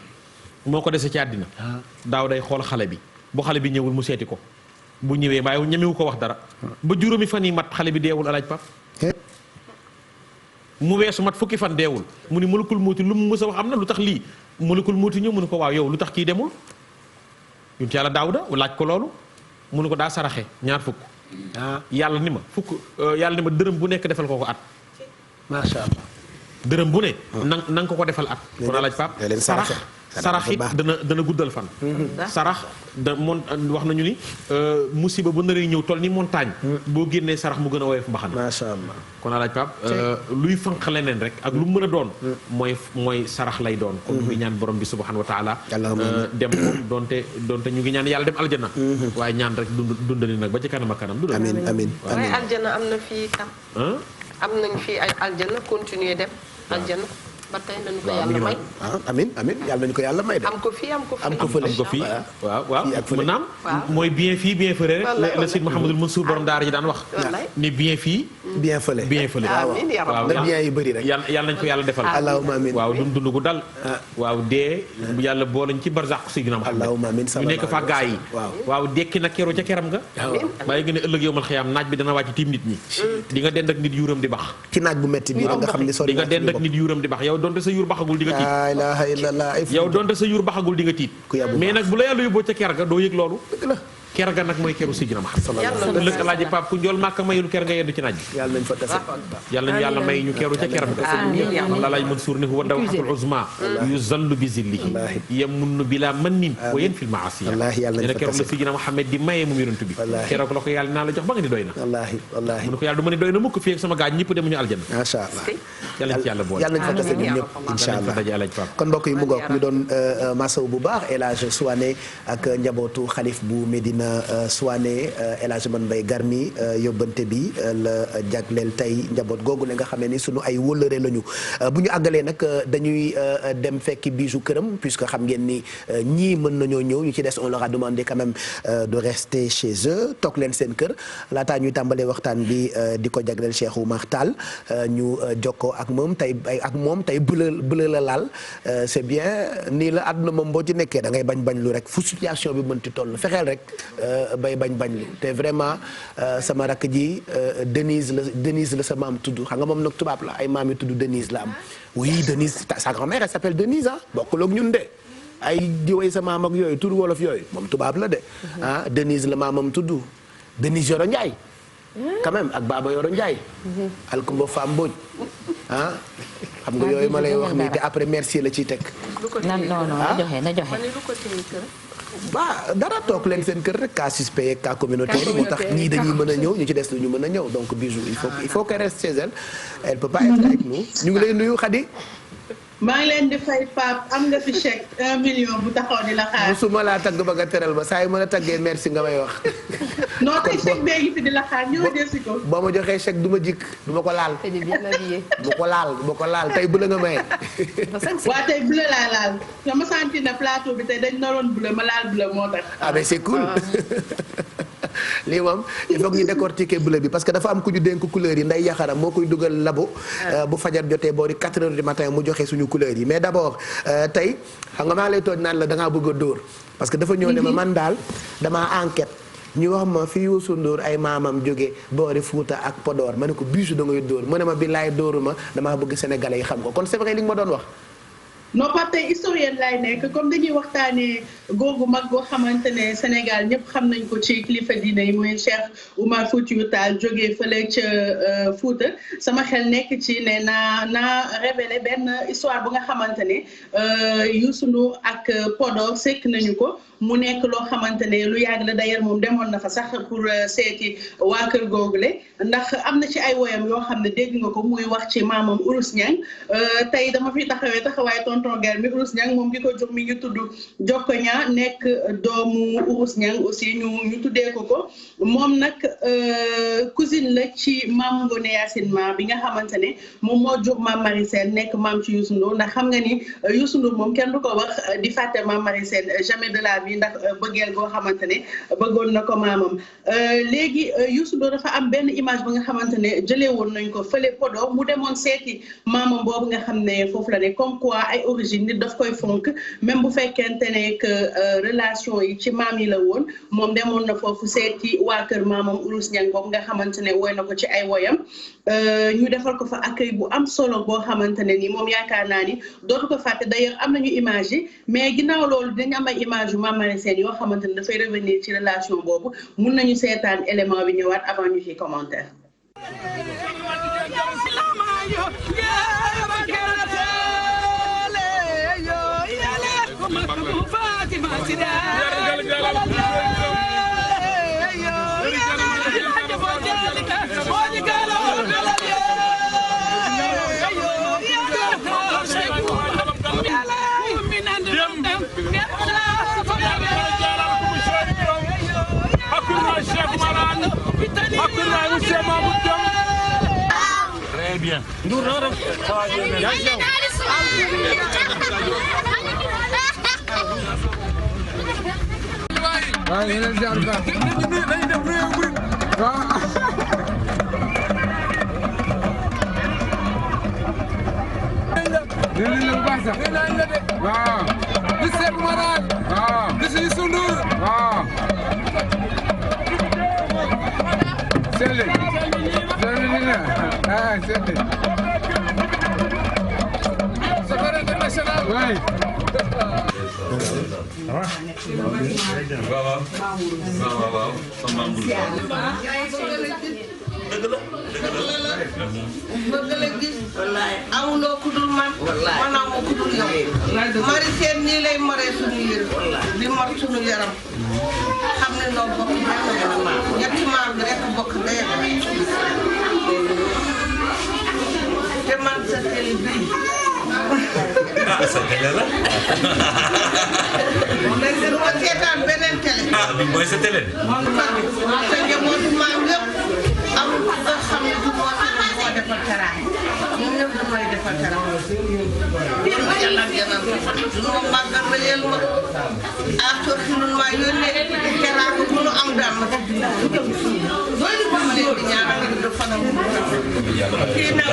moo ko dese ci àddina daawuday xool xale bi bu xale bi ñëwul mu seeti ko bu ñëwee waaye ñemewu ko wax dara ba juróomi fan yi mat xale bi deewul alaaj pap mu weesu mat fukki fan deewul mu ni malakul mooti lu mu mës a wax am na lu tax lii malakul mooti ñëw mu ne ko waaw yow lu tax kii demul yonent yàlla daawuda laaj ko loolu mu ne ko daa saraxe ñaar fukk yàlla ni ma dërëm bu nekk defal ko at macha allah dërëm bu ne na nga ko defal at kon alaaj pap sarax it dana guddal fan sarax wax nañu ni musiba bu naree ñëw toll ni montagne boo génnee sarax mu gën a woyof mbaxana macha allah kon alaaj pap luy fanq leneen rek ak lu mën a doon mooy sarax lay doon kon ñu ngi ñaan borom bi subhanahu wa taala dem ko donte ñu ngi ñaan yàlla dem aljana waaye ñaan rek dundali nag ba ci kanam ak kanam du amiin waaye aljana am na fii tam am nañ fii ay aljana continuer dem aljana ba tey nañu ko yàlla may amiin yàlla nañu ko yàlla may de am ko fii waaw mu naam mooy bien fii bien fële rek la Seydi Mouhamadul Mansour borom daara ji daan wax ni bien fii bien fële waaw na bien yi bëri rek yàlla nañ ko yàlla defal allahumma amiin waaw dund gu dal waaw dee yàlla boolañ ci barzaq Seydina Muhammad allahumma amiin ñu nekk fa gaa yi waaw dekki nag keru ca keram nga bàyyi gën a ëllëg yowmal xiyaam naaj bi dana wàcc tiim nit ñi di nga dend ak nit yuuram di bax ci naaj bu metti bi nga xam ne di nga dend ak nit yuuram di bax yow donte sa yuur baxagul di nga tiit laa ilaaha illallah yow donte sa yuur baxagul di nga tiit mais nag bu la yàlla yóbboo ca ker ga doo yëg loolu ker ga nag mooy keru Sidina Muhammad ëllëg alaaji Pape ku njool màkk mayul ker nga yeddu ci naaj bi yàlla nañ fa tase yàlla nañu yàlla may ñu keru ca keram ga la laaj Mansour ne huwa dawhatul uzma yuzallu bi zillihi yamunnu bila mannin wa yanfil maasi ne keroog la Sidina Muhammad di maye mu yonent bi keroog la ko yàlla naa la jox ba nga ni doy na wallaahi mu ne ko yàlla du ma ni doy na mukk fii ak sama gaaj ñëpp demuñu aljanna macha allah yàlla ci yàlla boole yàlla nañ fa tase ñun ñëpp incha allah kon mbokk yi mu ngoog ñu doon masaw bu baax El Hadj Souané ak njabootu xalif bu Medina Souané El Hadj Man Mbaye Garmi yóbbante bi la jagleel tey njaboot googu ne nga xamee ni sunu ay wëllëre lañu bu ñu àggalee nag dañuy dem fekki Bijou këram puisque xam ngeen ni ñii mën nañoo ñëw ñu ci des on leur a demandé quand même de rester chez eux toog leen seen kër laataa ñuy tàmbalee waxtaan bi di ko jagleel Cheikh Oumar Tall ñu jokkoo ak moom tey bële la laal c'est bien nii la àdduna moom boo ci nekkee da ngay bañ lu rek fu situation bi mënti toll fexeel rek bay bañ lu te vraiment sama rakk ji Denise la sa maam tudd xam nga moom nag tubaab la ay maam yi tudd Denise la am oui Denise sa grand-mère elle s'appelle Denise bokkul ak ñun de ay diwee sa maam ak yooyu tur wolof yooyu moom tubaab la de Denise la maamam tudd Denise Yoro Ndiaye quand même ak Baba Yoro Ndiaye Alkumba Fam Mbodj xam nga yooyu ma lay wax nii te après merci la ciy teg non na joxe ba dara toog leen seen kër rek cas suspect cas communautaire moo tax ñii dañuy mën a ñëw ñu ci des ñu mën a ñëw donc Bijou il faut qu'elle reste chez elle peut pas être avec nous ñu ngi lay nuyu Khady maa ngi leen di fay Pape am nga fi chèque 1 million bu taxaw di la xaar. musuma laa tagg ba nga teral ba saa yu mën a taggee merci nga may wax. non tey chèque bee ngi fi di la xaar ñëw jël si ko. boo ma joxee chèque du ma jikk du ma ko laal. du ma ko laal tey bële nga maye. waa tey bële laa laal sama santi na plateau bi tey dañ naroon bële ma laal bële moo tax. ah mais c'est cool. lii moom il faut que ñu décortiquer bleu bi parce que dafa am ku ñu dénk couleur yi nday yaxaram moo koy dugal labo bu fajar jotee boori 4 heures du matin mu joxe suñu couleur yi mais d'abord tey xam nga maa lay tooj naan la da ngaa bëgg a dóor parce que dafa ñëw ne ma man daal damaa enquête ñu wax ma fi Youssou Ndour ay maamam jóge boori Fouta ak Podor ma ne ko Bijou da ngay dóor mu ne ma billaay dóoruma damaa bëgg sénégalais yi xam ko kon c'est vrai li nga ma doon wax. non Pape tey historienne laay nekk comme dañuy waxtaanee googu mag boo xamante ne Sénégal ñëpp xam nañ ko ci kilifa diine yi mooy Cheikh Oumar Foutiyou Tall jógee fële ca Fouta sama xel nekk ci ne naa révélé benn histoire bu nga xamante ne Youssou Ndour ak Podor sekk nañu ko mu nekk loo xamante ne lu yàgg la d'ailleurs moom demoon na fa sax pour seeti waa kër googule ndax am na ci ay woyam yoo xam ne dégg nga ko muy wax ci maamam Urus Ñang tey dama fi taxawaay tonton Guèye mi Urus Ñang moom ki ko jox mi ngi tudd Jokkoña nekk doomu Urus Ñang aussi ñu tuddee ko moom nag cousine la ci maam Ngoné Yacine Ma bi nga xamante ne moom moo jur maam Marie Sène nekk maam ci Youssou Ndour ndax xam nga ni Youssou Ndour moom kenn du ko wax di fàtte maam Marie Sène jamais de la vie ndax bëggeel goo xamante ne bëggoon na ko maamam léegi Youssou Ndour dafa am benn image ba nga xamante ne jëlee woon nañ ko fële Podor mu demoon seeti maamam boobu nga xam ne foofu la ne comme quoi ay origine nit daf koy fonk même bu fekkente ne que relation yi ci maam yi la woon moom demoon na foofu seeti waa kër maamam Urus Ñang boobu nga xamante ne woy na ko ci ay woyam ñu defal ko fa accueil bu am solo boo xamante ne ni moom yaakaar naa ni dootu ko fàtte d'ailleurs am nañu image yi mais ginnaaw loolu dinañ am ay image yu Mame Marie Sène yoo xamante ne dafay revenir ci relation boobu mun nañu seetaan élément bi ñëwaat avant ñu ci commentaire. Très bien. waaw di Seck Marane waaw di si Youssou Ndour waaw Sele Sele Safari international oui bëgg la gis amuloo ku dul man man amoo ku dul yow Marie Sène nii lay maree suñu yër di mar suñu yaram xam ne noo bokk ñetti maam bi rek bokk ndey te man sa télé bii sa télé la mais du ma seetaan beneen télé bi mooy sa télé sa njabootu maam yëpp amul nga xam ne du moo defal teraanga ñun ñëpp damay defal teraanga yàlla janam lu ma màggal ba yéen ma after si lu ma yónnee teraanga bu nu am daal ma def loolu ba ma leen di ñaanal du fanam kii nag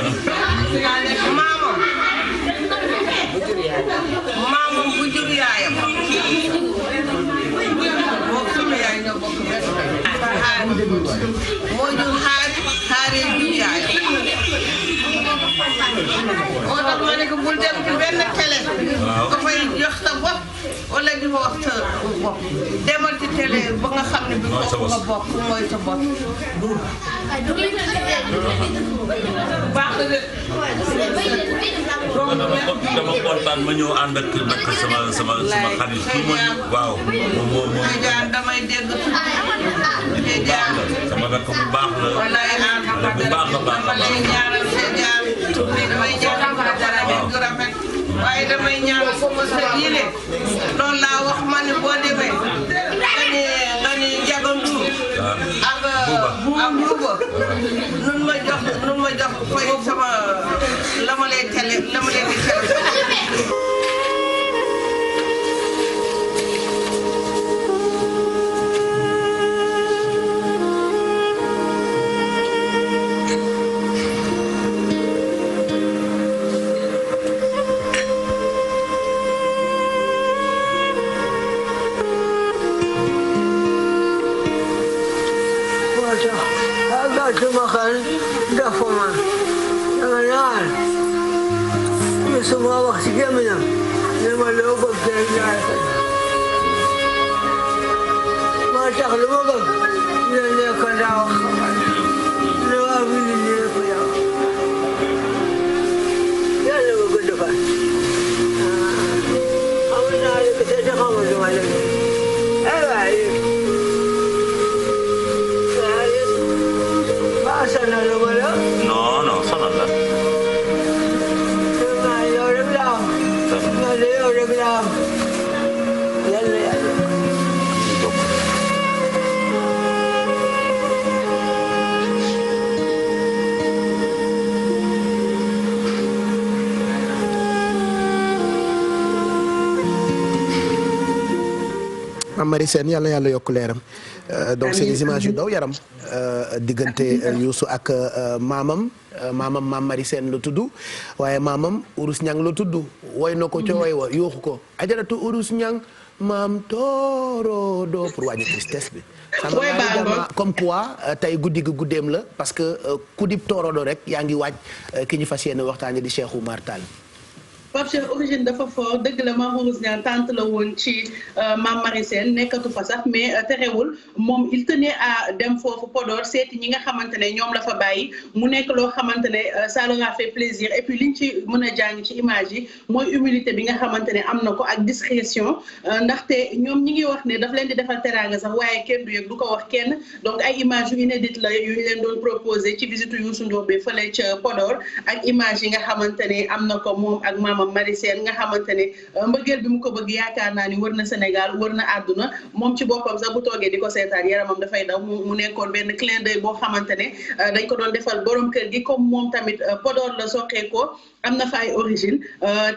maamam bu jur yaayam moom sama yaay ñoo bokk benn moo jur xaaree jur yaayam moo tax ma ne ko bul dem ci benn télé nga fay jox sa bopp wala di wax sa bopp demal ci télé ba nga xam ne bi foofu nga bokk mooy sa bopp baax na de dama kontaan ma ñëw ànd ak nag sama xarit tout ma waaw moom damay dégg sama rakk bu baax la bu baax a baax waaye damay ñaan sama sa yile loolu laa wax ma ne boo demee nga ni Ndiaga Ndour ak Bouba nun ma jox fay sama la ma lay télé la ma leen di télé Makan dah formal. Jangan. Ini semua waktu gamenya. Ini malu berkerja. Macam kalau makan, ini kerja. Ini apa ini kerja? Ya lu berdebat. Awak nak ada kerja kamu tu malam. Mame Marie Sène yàlla yàlla yokk leeram donc c'est des images yu daw yaram diggante Youssou ak maamam Mame Marie Sène la tudd waaye maamam Urus Ñang la tudd woy na ko ca woy wa yuuxu ko ajaratu Urus Ñang maam toorodo pour wàññi tristesse bi comme quoi tey guddi gi guddeem la parce que ku dib toorodo rek yaa ngi waaj ki ñu fas yéene waxtaane di Cheikh Oumar Tall. Pape Cheikh origine dafa fort dëgg la Mame Rose Niang tante la woon ci Mame Marie Sène nekkatu fa sax mais terewul moom il tenait à dem foofu Podor seeti ñi nga xamante ne ñoom la fa bàyyi mu nekk loo xamante ne ça leur a fait plaisir et puis liñ ci mën a jàng ci image yi mooy humilité bi nga xamante ne am na ko ak discrétion ndaxte ñoom ñi ngi wax ne daf leen di defal teraanga sax waaye kenn du yëg du ko wax kenn donc ay image yu inédite la yu ñu leen doon proposé ci visite Youssou Ndour bi fële ca Podor ak image yi nga xamante ne am na ko moom ak Mame Marie Sène nga xamante ne mbëggeel bi mu ko bëgg yaakaar naa ni wër na Sénégal wër na àdduna moom ci boppam sax bu toogee di ko seetaan yaramam dafay daw mu nekkoon benn clin d'œil boo xamante ne dañ ko doon defal borom kër gi comme moom tamit Podor la soqee ko am na fa ay origine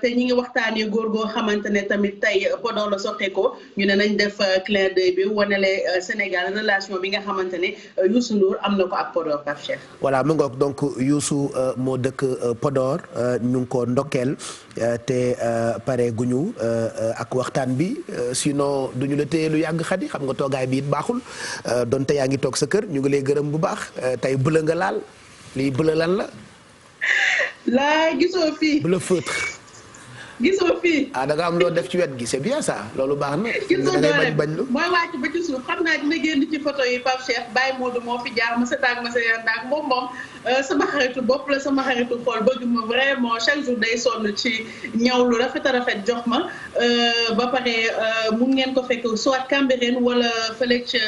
te ñi ngi waxtaanee góor goo xamante ne tamit tey Podor la soqee ko ñu ne nañ def clin d'œil bi wanele Sénégal relation bi nga xamante ne Youssou Ndour am na ko ak Podor Pape Cheikh. voilà mu ngoog donc Youssou moo dëkk Podor ñu ngi ko ndokkeel te pare guñu ak waxtaan bi sinon duñu la téye lu yàgg xadi xam nga toogaay bi it baaxul donte yaa ngi toog sa kër ñu ngi lay gërëm bu baax tey bëla nga laal lii bëla lan la. laa gisoo fii. bleu feutre. gisoo fii. ah da nga am loo def ci wet gi c'est bien ça loolu baax na. gisoo da ngay bañ lu. mooy wàcc ba ci suuf xam naa dina génn ci photo yi Pape Cheikh Baye Modou moo fi jaar ma sa taag ma sa yandaak moom sama xaritu bopp la sama xaritu xool bëgg ma vraiment chaque jour day sonn ci ñaw lu rafet a rafet jox ma ba pare mun ngeen ko fekk soit Cambérène wala fële ca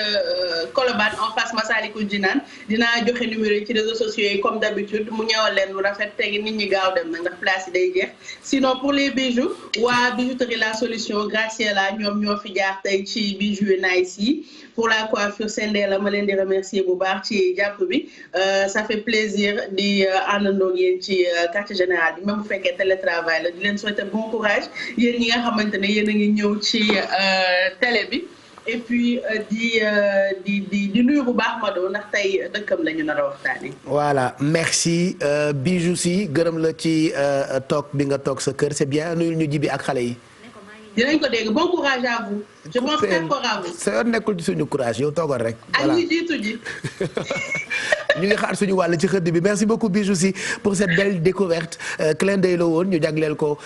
Colobane en face Massalikul Jinaan dinaa joxe numéro yi ci réseaux sociaux yi comme d'habitude mu ñëwal leen lu rafet tegi nit ñi gaaw dem na ndax place yi day jeex sinon pour les bijoux waa bijouterie la solution Graciela ñoom ñoo fi jaar tey ci bijoux yu nice yi pour la coiffure Sendé la ma leen di remercier bu baax ci jàpp bi ça fait plaisir di àndandoo ak yéen ci quartier général bi même bu fekkee télétravail la di leen souhaiter bon courage yéen ñi nga xamante ne yéen a ngi ñëw ci télé bi et puis di nuyu bu baax Mado ndax tey dëkkam la ñu nar a waxtaanee. voilà merci Bijou si gërëm la ci toog bi nga toog sa kër c'est bien nuyul ñu jibi ak xale yi. dinañ ko dégg bon courage à vous. je pense très fort à vous. sa yoon nekkul ci suñu courage yow toogal rek. voilà ak ñi jiitu ji. ñu ngi xaar suñu wàll ci xëdd bi merci beaucoup Bijou si pour cette belle découverte clin d'œil la woon ñu jagleel ko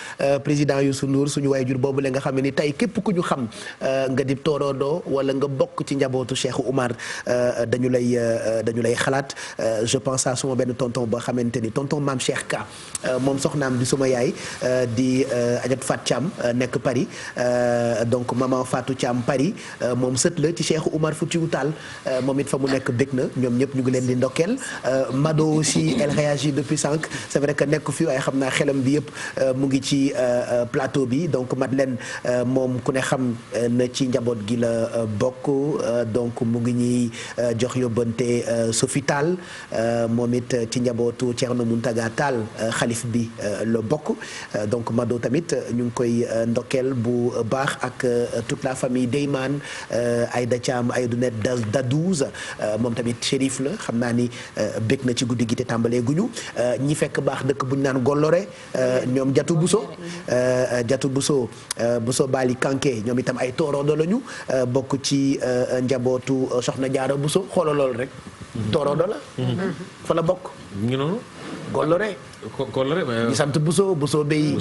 président Youssou Ndour suñu waajur boobu la nga xam ne ni tey képp ku ñu xam nga di tooroodoo wala nga bokk ci njabootu Cheikh Oumar dañu lay xalaat je pense à suma benn tonton boo xamante ni tonton Mame Cheikh Ka moom soxnaam di suma yaay di Adjat Fat Thiam nekk Paris donc maman Fatou Thiam Paris moom sët la ci Cheikh Oumar Foutiyou Tall moom it fa mu nekk bég na ñoom ñëpp ñu ngi leen di ndokk Mado aussi elle réagit depuis sànq c'est vrai que nekk fi waaye xam naa xelam bi yëpp mu ngi ci plateau bi donc Madeleine moom ku ne xam na ci njaboot gi la bokk donc mu ngi ñuy jox yóbbante Sophie Tall moom it ci njabootu Thierno Mountaga Tall xalif bi la bokk donc Mado tamit ñu ngi koy ndokkeel bu baax ak toute la famille Deyman Aïda Thiam Aïdounet Dadouz moom tamit shérif la xam naa ni bég na ci guddi gi te tàmbalee guñu ñi fekk baax dëkk bu ñu naan Golloré ñoom Jatu Buso Buso Bali Kanké ñoom itam ay tooroodo lañu bokk ci njabootu Soxna Jaara Buso xoola loolu rek tooroodo la fa la bokk ngi noonu Golloré ñu sant Buso Bey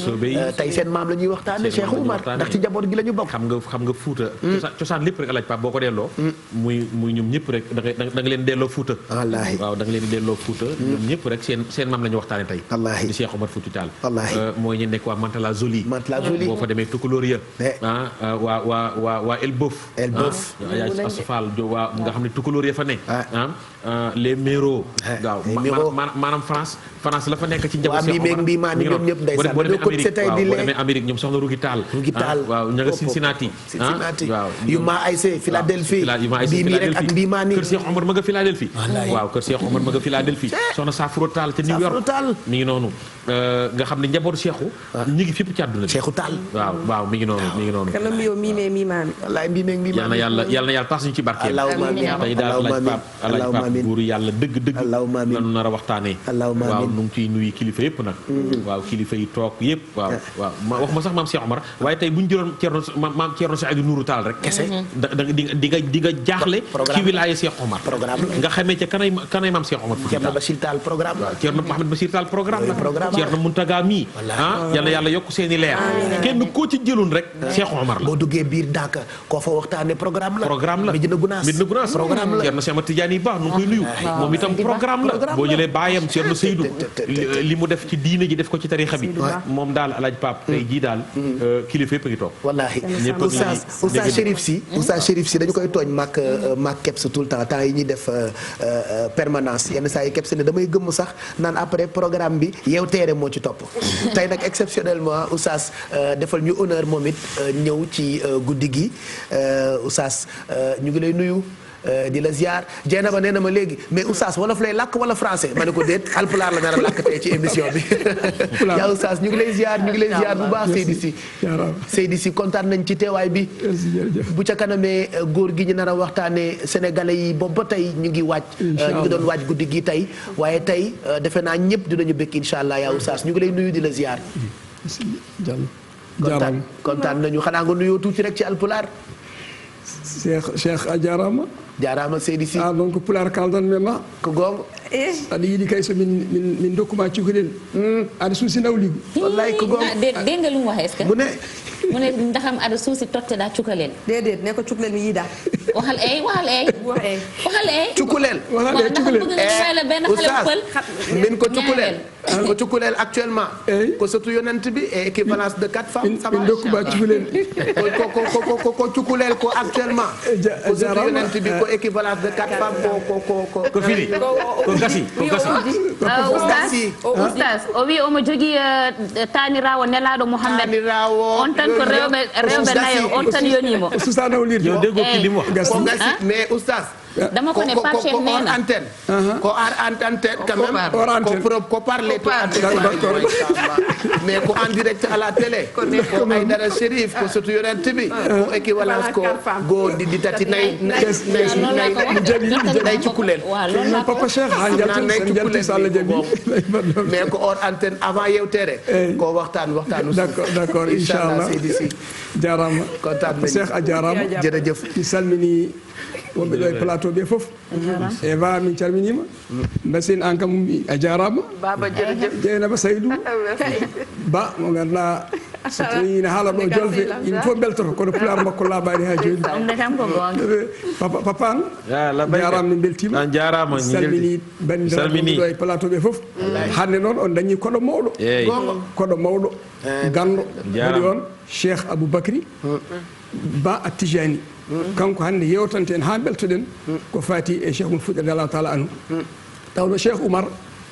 tey seen maam la ñuy waxtaane Cheikh Oumar ndax ci njaboot gi la ñu bokk xam nga Fuuta cosaan lépp rek alaaj Pape boo ko delloo muy ñoom ñëpp rek da nga leen delloo Fuuta wallaahi waaw da nga leen delloo Fuuta ñoom ñëpp rek seen maam la ñu waxtaane tey wallaahi di Cheikh Oumar Foutiyou Tall wallaahi mooy ñu nekk waa Mantala Zoli boo fa demee Tukulóor ya waa El Bof yaa Asfal waa nga xam ne Tukulóor ya fa ne les méros waaw maanaam France la fa nekk ci njaboot Cheikh Oumar mbii maa ni ñoom ñëpp ndeysaan boo demee Amérique ñoom soxna Rugi Taal waaw ña nga Cincinnati waaw yu maa ayse Philadelphie bii mii rek ak mbii maa ni kër Cheikh Oumar ma nga Philadelphie waaw kër Cheikh Oumar ma nga Philadelphie soxna Safuro Taal ca New York mi ngi noonu nga xam ne njabootu Cheikhou ñu ngi fépp ci àdduna bi Cheikhou Tall waaw mi ngi noonu kanam yow mii maami wallaay mii meeg mii yal na yàlla tax ñu ci barkeel tey daal alaaj Paap buuru yàlla dëgg lanu nar a waxtaanee waaw nu ngi ciy nuyu kilifa yëpp nag waaw kilifa yi toog yëpp waaw wax ma sax maam Cheikh Omar waaye tey bu ñu jëloon maam Thierno Seydou Nourou Tall rek kese di nga jaaxle ci wilaaya Cheikh Omar nga xamee ca kanay maam Cheikh Omar Thierno Bachir Tall programme la Thierno Mohamed Bachir Tall programme la Thierno Muntaga mi yal na yàlla yokk seeni leer kenn koo ci jëloon rek Cheikh Omar la boo duggee biir Daaka koo fa waxtaane programme la Medina Gounass programme la Thierno Cheikh Tidiane Ba nu ngi koy nuyu moom itam programme la boo jëlee baayam Thierno Seydou li mu def ci diine ji def ko ci tarixa bi moom daal alaaj Pape tey jii daal kilifa yëpp a ngi toog wallaahi Oustaz Chérif si dañu koy tooñ maak keps tout le temps yi ñuy def permanence yenn saa yi keps ne damay gëmm sax naan après programme bi yeew teere moo ci topp tey nag exceptionnellement Oustaz defal ñu honneur moom it ñëw ci guddi gi Oustaz ñu ngi lay nuyu di la ziar Dieynaba nee na ma léegi mais Oustaz wolof lay làkk wala français ma ne ko déet alpulaar la nar a làkk tey ci émission bi yaa Oustaz ñu ngi lay ziar bu baax Seydi Si kontaan nañ ci teewaay bi bu ca kanamee góor gi ñu nar a waxtaane sénégalais yi boobu ba tey ñu ngi ñu ngi doon waaj guddi gi tey waaye tey defe naa ñëpp dinañu bëgg insha allah yaa Oustaz ñu ngi lay nuyu di la ziar kontaan nañu xanaa nga nuyoo tuuti rek ci alpulaar Cheikh a jarama Seydi Si donc pulaar kaldan men ma ko gonga aɗa yiiɗi kay so min dokkuma cukalel aɗa suusi nawligu wallahi ko gonga dégg nga lu mu wax est-ce que mu ne ndaxam aɗa suusi totteɗa cukalel déedéet ne ko cukalel mi yiida waxal cukalel min ko cukalel actuellement ko sotu yonent bi et équivalence de 4 femmes min dokkuma cukalel ko cukalel ko actuellement ko sotu yonent bi ko équivalence de 4 femmes ko fini ko gasi oustaz o wi omo jogui tanirawo nelaɗo Mouhamed on tan ko rewɓe nayo on tan yonimo susanawlirde yo déggo ki limo ko gasi mais oustaz dama ko ne Pape Cheikh nee na antenne ko antenne quand même ko parler to antenne mais ko en direct à la télé ko Aïdara Chérif ko sotu yonent bi ko équivalence ko go di tati nay cukalel Papa Cheikh jalti salla jabi mais ko hors antenne avant yewtere ko waxtaanu d'accord inchallah Seydi Si jarama kontaan Papa Cheikh a jarama jërëjëf mi salmini wonɓe ɗo e plateau ɓe fof Eva min calminima Basine an kam a jarama Baba jërëjëf Dieynaba Saydou Ba mo ganduɗa so tawi ne haala ɗo jolfe yimɓe fof beltoto kono pulaar makko laaɓani ha joni papa an jarama min beltima salmini bandiraɓe ɗo e plateau ɓe fof hande noon on dañi koɗo mawɗo ganɗo woni on Cheikh Aboubacry Ba a Tijani kanko hannde yewtanten ha beltoɗen ko fati e cheikh mum fuɗɗerde allahu taala anu tawno cheikh Oumar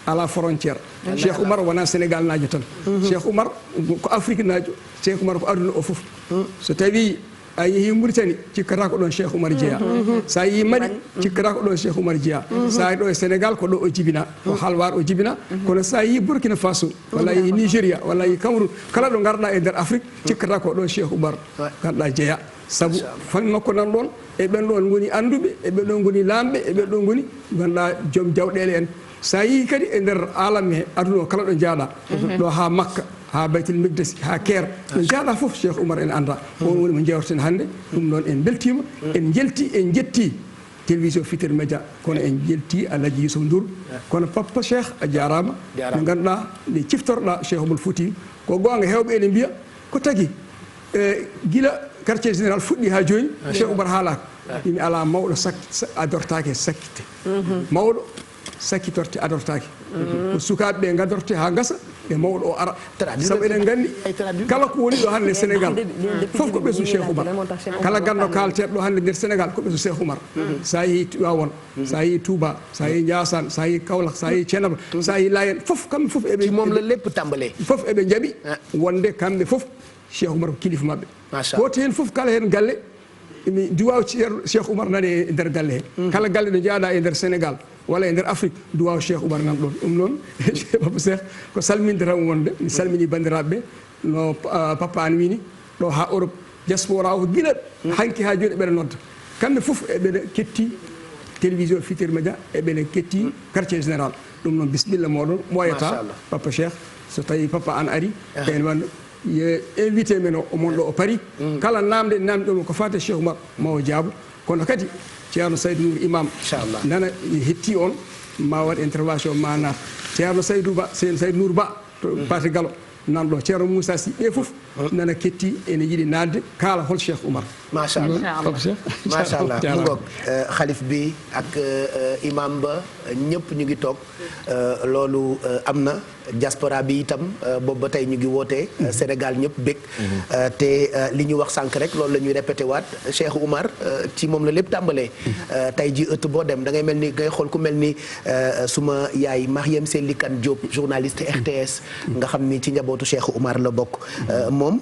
ala frontiére cheikh Oumar wona sénégal najo tan cheikh Oumar ko afrique najo cheikh Oumar ko aduna o foof so tawi a yeehi Mauritanie cikkata ko ɗon cheikh Oumar jeeya sa yeehi Mali cikkata ko ɗon cheikh Oumar jeeya sa yi ɗo e sénégal ko ɗo o jibina ko halwar o jibina kono sa yeehi Burkina Faso walla yeehi Nigéria walla yeehi Cameroun kala ɗo garɗa e nder afrique cikkata ko ɗon cheikh Oumar ganduɗa jeeya sabu fan makko nan ɗon e ɓen ɗon goni anduɓe e ɓen ɗon goni lamɓe e ɓen ɗon goni ganduɗa joom jawɗele en sa yeehi kadi e nder alam he aduna o kala ɗo jaaɗa ɗo ha Makka ha Baytul Miqdis ha Caire ɗo jaaɗa foof Cheikh Oumar en anda on woni mo jewreten hannde ɗum noon en beltima en jetti télévision Futurs Médias kono en jelti Alaji Youssou Ndour kono Papa Cheikh a jarama no ganduɗa nde ciftorɗa Cheikh Oumar Fouti ko gonga hewɓe ene mbiya ko tagui guila quartier général fuɗɗi ha joni Cheikh Oumar haalaka imi ala mawɗo adortake sakkite mawɗo sakkitorte adortake ko sukaɓeɓe gadorte ha gasa e mawɗo o ara saabu eɗen gandi kala ko woni ɗo hannde Sénégal fof ko ɓesdu Cheikh Oumar kala ganndo kalteɗo ɗo hannde nder Sénégal ko ɓesdu Cheikh Oumar sa yeehi Tivaouane sa yeehi Touba sa yeehi Ndiassane sa yeehi Kaolack sa yeehi Thiénaba sa yeehi Layène fof kamɓe fof eɓe moom la lépp tàmbalee fof eɓe jaaɓi wonde kamɓe fof Cheikh Oumar ko kilifa maɓɓe goto hen fof kala hen galle emi duwaw Cheikh Oumar nani e nder galle he kala galle ɗo jaaɗa e nder Sénégal walla e nder Afrique duwaw Cheikh Oumar nan ɗon ɗum noon Papa Cheikh ko salminde tan wonde mi salmini bandiraɓeɓe no Papa an wini ɗo ha Europe diaspora o ko guila hanki ha joni ɓeɗa nodda kamɓe fof eɓeɗa ketti télévision Futurs Médias eɓene ketti quartier général ɗum noon bisimilla moɗon ɓoyata Papa Cheikh so tawi Papa an ari ɓen wan ye invité men o monɗo o Paris kala namde namdi ɗum ko fate Cheikh Oumar mawo jaabu kono kadi ceerno Saydou Nour imam nana hetti on ma waɗ intervention ma naat ceerno Saydou Nour Ba to Paté Gallo nanɗo ceerno Moussa Sy ɓe fof nana ketti ene yiiɗi nadde kaala hol Cheikh Oumar machallah machallah mu ngoog xalif bi ak imam ba ñëpp ñu ngi toog loolu am na diaspora bi itam boobu ba tey ñu ngi wootee Sénégal ñëpp bég te li ñu wax sànq rek loolu la ñuy répété waat Cheikh Oumar ci moom la lépp tàmbalee tey ji ëtt boo dem da ngay mel ni ngay xool ku mel ni suma yaay Mariam Selli Kane Diop journaliste RTS nga xam ni ci njabootu Cheikh Oumar la bokk moom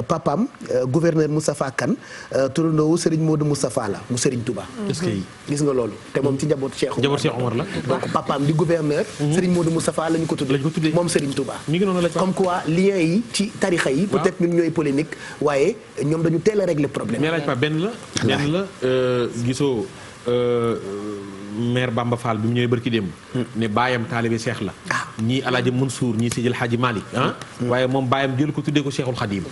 papam gouverneur Moustapha Kane turandoowu Serigne Modou Moustapha la mu Serigne Touba gis nga loolu te moom ci njabootu Cheikh Oumar la donc papaam di gouverneur Serigne Modou Moustapha la ñu ko tuddee moom Serigne Touba comme quoi lien yi ci tarixa yi peut-être ñun ñooy polémique waaye ñoom dañu teel a régler problème mais laaj pa benn la gisoo maire Bamba Fall bi mu ñëwee barki démb ne baayam taalibe Cheikh la ñii Alaaji Mansour ñii Sidil Hadji Malick waaye moom baayam jël ko tuddee ko Cheikhul Khadim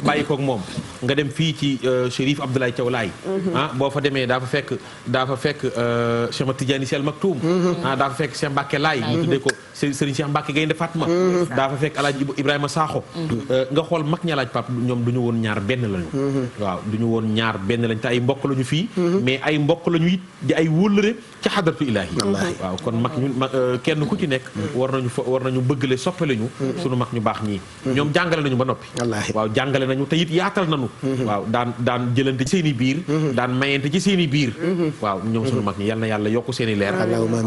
bàyyi koog moom nga dem fii ci Chérif Abdoulaye Thiaw Laye boo fa demee daa fa fekk Cheikh Tidiane Sy Al Maktoum daa fa fekk Cheikh Mbacke Laye ñu tuddee ko Serigne Cheikh Mbacke Gaynde Fatma daa fa fekk Alaaji Ibrahima Sakho nga xool mag ñi Alaaji Pap ñoom du ñu woon ñaar benn lañu waaw du ñu woon ñaar benn lañu te ay mbokk lañu fii mais ay mbokk lañu it di ay wóllëre ci xadaratu ilaahi waaw kon mag ñu kenn ku ci nekk war nañu bëggale soppale ñu sunu mag ñu baax ñii ñoom jàngale nañu ba noppi waaw jàngale nañu te it yaatal nañu waaw daan jëlante ci seen i biir daan mayente ci seen i biir waaw ñoom sunu mag ñi yal na yàlla yokk seen i leer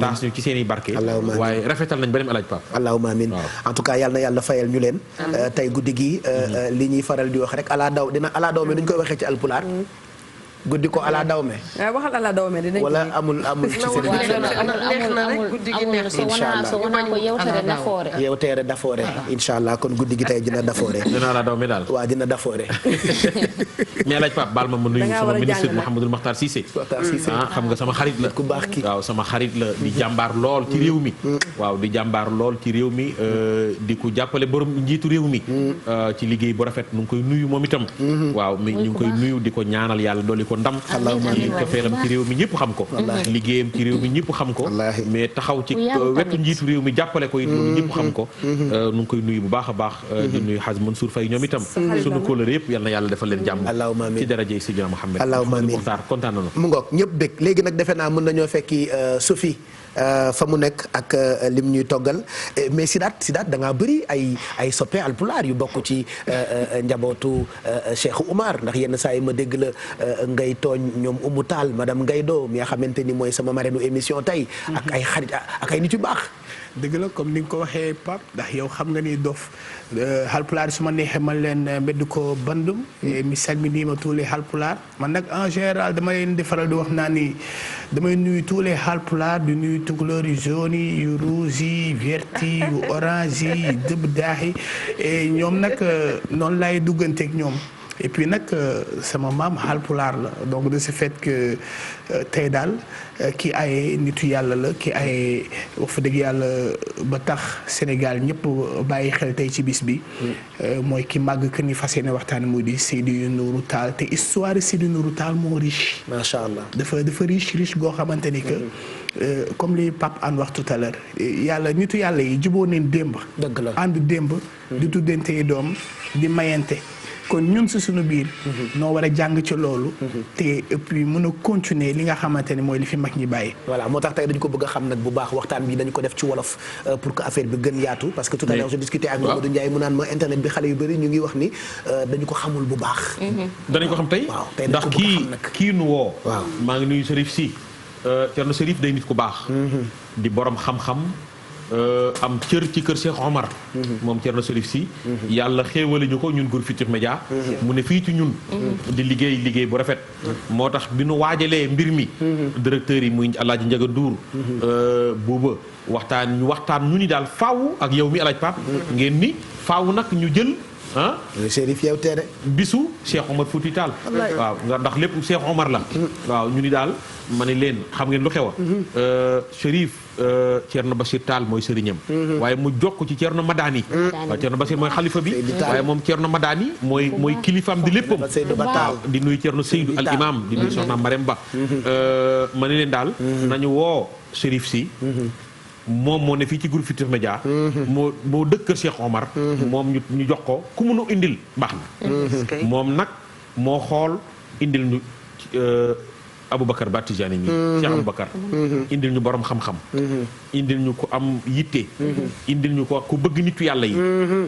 taas ñu ci seen i barke waaye rafetal nañ ba dem Alaaji Pape allahumma amin en tout cas yal na yàlla fayal ñu leen tey guddi gi li ñuy faral di wax rek alaa daw me duñ koy waxee ci alpulaar guddi ko ala dawme waxal ala dawme dinañ wala amul ci inshallah so wona ko yewtere dafoore yewtere dafoore inshallah kon guddi gi tey dina dafoore dina ala dawme daal waaw dina dafoore mais Alaaji Pape baal ma nuyu sama ministre Mouhamadou Makhtar Cissé xam nga sama xarit la ku baax ki waaw sama xarit la di jàmbaar lool ci réew mi waaw di jàmbaar lool ci réew mi di ko jàppale borom njiitu réew mi ci liggéey bu rafet nu ngi koy nuyu moom itam waaw mi ñu ngi koy nuyu di ko ñaanal yàlla dolli ko ndam ko feelam ci réew mi ñëpp xam ko liggéeyam ci réew mi ñëpp xam ko mais taxaw ci wetu njiitu réew mi jàppale ko it loolu ñëpp xam ko nu ngi koy nuyu bu baax a baax di nuyu Hadj Mansour Faye ñoom itam sunu kóolër yëpp yal na yàlla defal leen jàmm ci daraja yi Sidina Muhammad allahumma amiin Muxtaar kontaan nañu mu ngoog ñëpp bég léegi nag defe naa mën nañoo fekki Sophie fa mu nekk ak lim ñuy toggal mais Sidaat da ngaa bëri ay soppe alpulaar yu bokk ci njabootu Cheikh Oumar ndax yenn saa yi ma dégg la ngay tooñ ñoom Oumou Tall madame Ngaydo mi nga xamante ni mooy sama marraine émission tey ak ay xarit ak ay nit yu baax dëgg la comme ni nga ko waxee Pape ndax yow xam nga ni dof halpulaar su ma neexee man leen mbedd ko bandum mi salminima tous les halpulaar man nag en général dama leen di faral di wax naa ni damay nuyu tous les halpulaar di nuyu tukulóor yu jaune yi yu rouge yi vert yi yu orange yi dëbb daax yi ñoom nag noonu laay dugganteeg ñoom et puis nag sama maam halpulaar la donc de ce fait que tey daal ki ay nitu yàlla la ki ay wax fa dëgg yàlla ba tax Sénégal ñëpp bàyyi xel tey ci bis bi mooy ki màgg que ni fas yéene waxtaan muy di Seydou Nourou Tall te histoire Seydou Nourou Tall moo riche. macha allah dafa riche goo xamante ni que comme li Pape An wax tout à l'heure yàlla nitu yàlla yi juboo neen démb. dëgg la ànd démb. di tuddante doom di mayante. kon ñun si suñu biir noo war a jàng ci loolu te et puis mën a continuer li nga xamante ne mooy li fi mag ñi bàyyi voilà moo tax tey dañu ko bëgg a xam nag bu baax waxtaan bi dañu ko def ci wolof pour que affaire bi gën yaatu parce que tout à l'heure je discutais ak Mamadou Ndiaye mu naan ma internet bi xale yu bëri ñu ngi wax ni dañu ko xamul bu baax danañ ko xam tey ndax kii nu woo maa ngi nuyu Chérif Sy Thierno Chérif day nit ku baax di borom xam-xam am cër ci kër Cheikh Omar. moom Thierno Chérif Sy. yàlla xéewale ñu ko ñun Groupe Futurs Médias. mu ne fii ci ñun. di liggéey bu rafet. moo tax bi nu waajalee mbir mi. directeur yi muy Alaaji Njaga Nduur. buuba waxtaan ñu ni daal faaw ak yow mi Alaaji Pape. ngeen ni faaw nag ñu jël. Chérif yow tere bisu Cheikh Omar Fouti Tall. waaw ndax lépp Cheikh Omar la. waaw ñu ni daal ma ne leen xam ngeen lu xewa Chérif Thierno Bachir Tall mooy sëriñam. waaye mu jokk ci Thierno Madani. waaw Thierno Bachir mooy xalifa bi. waaye moom Thierno Madani mooy kilifaam di léppam. waaw di nuyu Thierno Seydou al imam di nuyu soxna Marème Ba. ma ne leen daal nañu woo Chérif Sy. moom moo ne fii ci Groupe Futurs Médias. moo dëkk kër Cheikh Omar. moom ñu jox ko ku mënu indil baax na. moom nag moo xool indil ñu Aboubacar Ba Tijani mi Cheikh Aboubacar. indil ñu borom xam-xam. indil ñu ko am yitte. indil ñu ko ku bëgg nitu yàlla yi.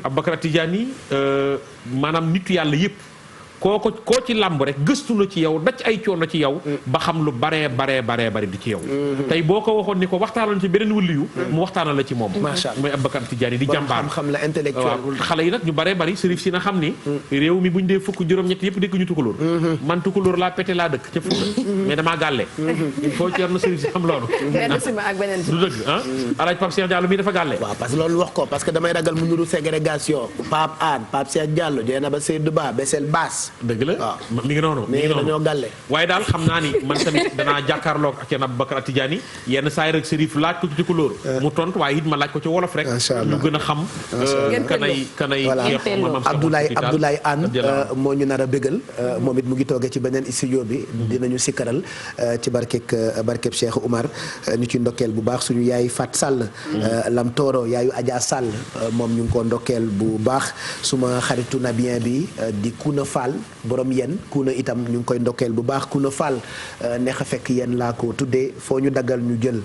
Aboubacar Tijani maanaam nitu yàlla yëpp. koo ci làmb rek gëstu na ci yow daj ay coono ci yow ba xam lu baree bari di ci yow tey boo ko waxoon ni ko waxtaanal ci beneen wëliyu mu waxtaanal la ci moom mooy Aboubacar Tidiane di jàmbaar xam la intellectuel xale yi nag ñu baree bari Chérif Sy na xam ni réew mi buñ dee fukk juróom-ñett yëpp dégg ñu tukulóor man tukulóor laa pété laa dëkk ca Fuuta mais damaa gàlle il faut Thierno Chérif Sy xam loolu du dëgg Alaaji Pape Cheikh Diallo mii dafa gàlle waaw parce que loolu wax ko parce que damay ragal mu nuru ségrégation Pape Anne Pape Cheikh Diallo Dieynaba Seydou Ba Bessel Bass dëgg la waaw mi ngi noonu dañoo gàlle waaye daal xam naa ni man tamit danaa jàkkaarloog ak Thierno Aboubacar Tidiane yenn saa yi rek Chérif laaj ko ci tukulóor mu tontu waaye it ma laaj ko ci wolof rek ñu gën a xam kanay Abdoulaye Anne moo ñu nar a bégal moom it mu ngi toogee ci beneen studio bi dinañu sikkaral ci barkeb Cheikh Oumar ñu ci ndokkeel bu baax suñu yaay Fat Sall Lam Tooro yaayu Adja Sall moom ñu ngi ko ndokkeel bu baax suma xaritu nabien bi di Kuna Fall borom yéen Kuna itam ñu ngi koy ndokkeel bu baax Kuna Fall neex a fekk yéen laa ko tuddee foo ñu daggal ñu jël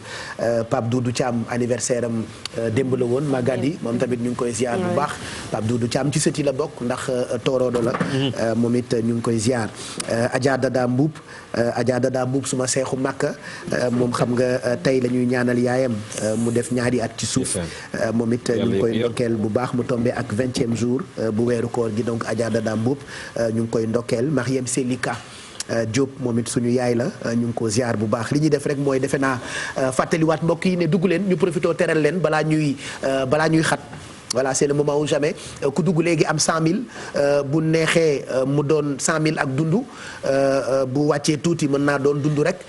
Pape Doudou Thiam anniversaire am démb la woon Magadi moom tamit ñu ngi koy ziar bu baax Pape Doudou Thiam ci sëti la bokk ndax tooroodo la moom it ñu ngi koy ziar Adja Dada Mbuub suma seexu Makka moom xam nga tey la ñuy ñaanal yaayam mu def ñaari at ci suuf moom it ñu ngi koy ndokkeel bu baax mu tombé ak 20e jour bu weeru koor gi donc Adja Dada Mbuub ñu ngi koy ndokkeel Mariam Selika Diop moom it suñu yaay la ñu ngi ko ziar bu baax li ñuy def rek mooy defe naa fàttaliwaat mbokk yi ne dugg leen ñu profité teral leen balaa ñuy xat voilà c'est le moment ou jamais ku dugg léegi am 100000 bu neexee mu doon 100000 ak dundu bu wàccee tuuti mën naa doon dundu rek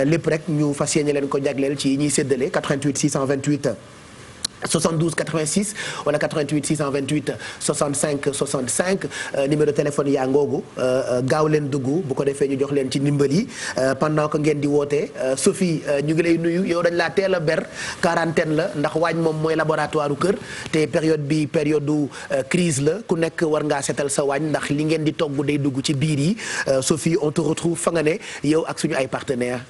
lépp rek ñu fas yéene leen ko jagleel ci yi ñuy séddale 88 628 72 86 wala 88 628 65 65 numéro téléphone yaa ngoogu gaaw leen dugg bu ko defee ñu jox leen ci ndimbal yi pendant que ngeen di woote Sophie ñu ngi lay nuyu yow dañ laa teel a ber quarantaine la ndax waañ moom mooy laboratoire kër te période bi période crise la ku nekk war ngaa seetal sa waañ ndax li ngeen di togg day dugg ci biir yi Sophie on te retrouve fa nga ne yow ak suñu ay partenaires.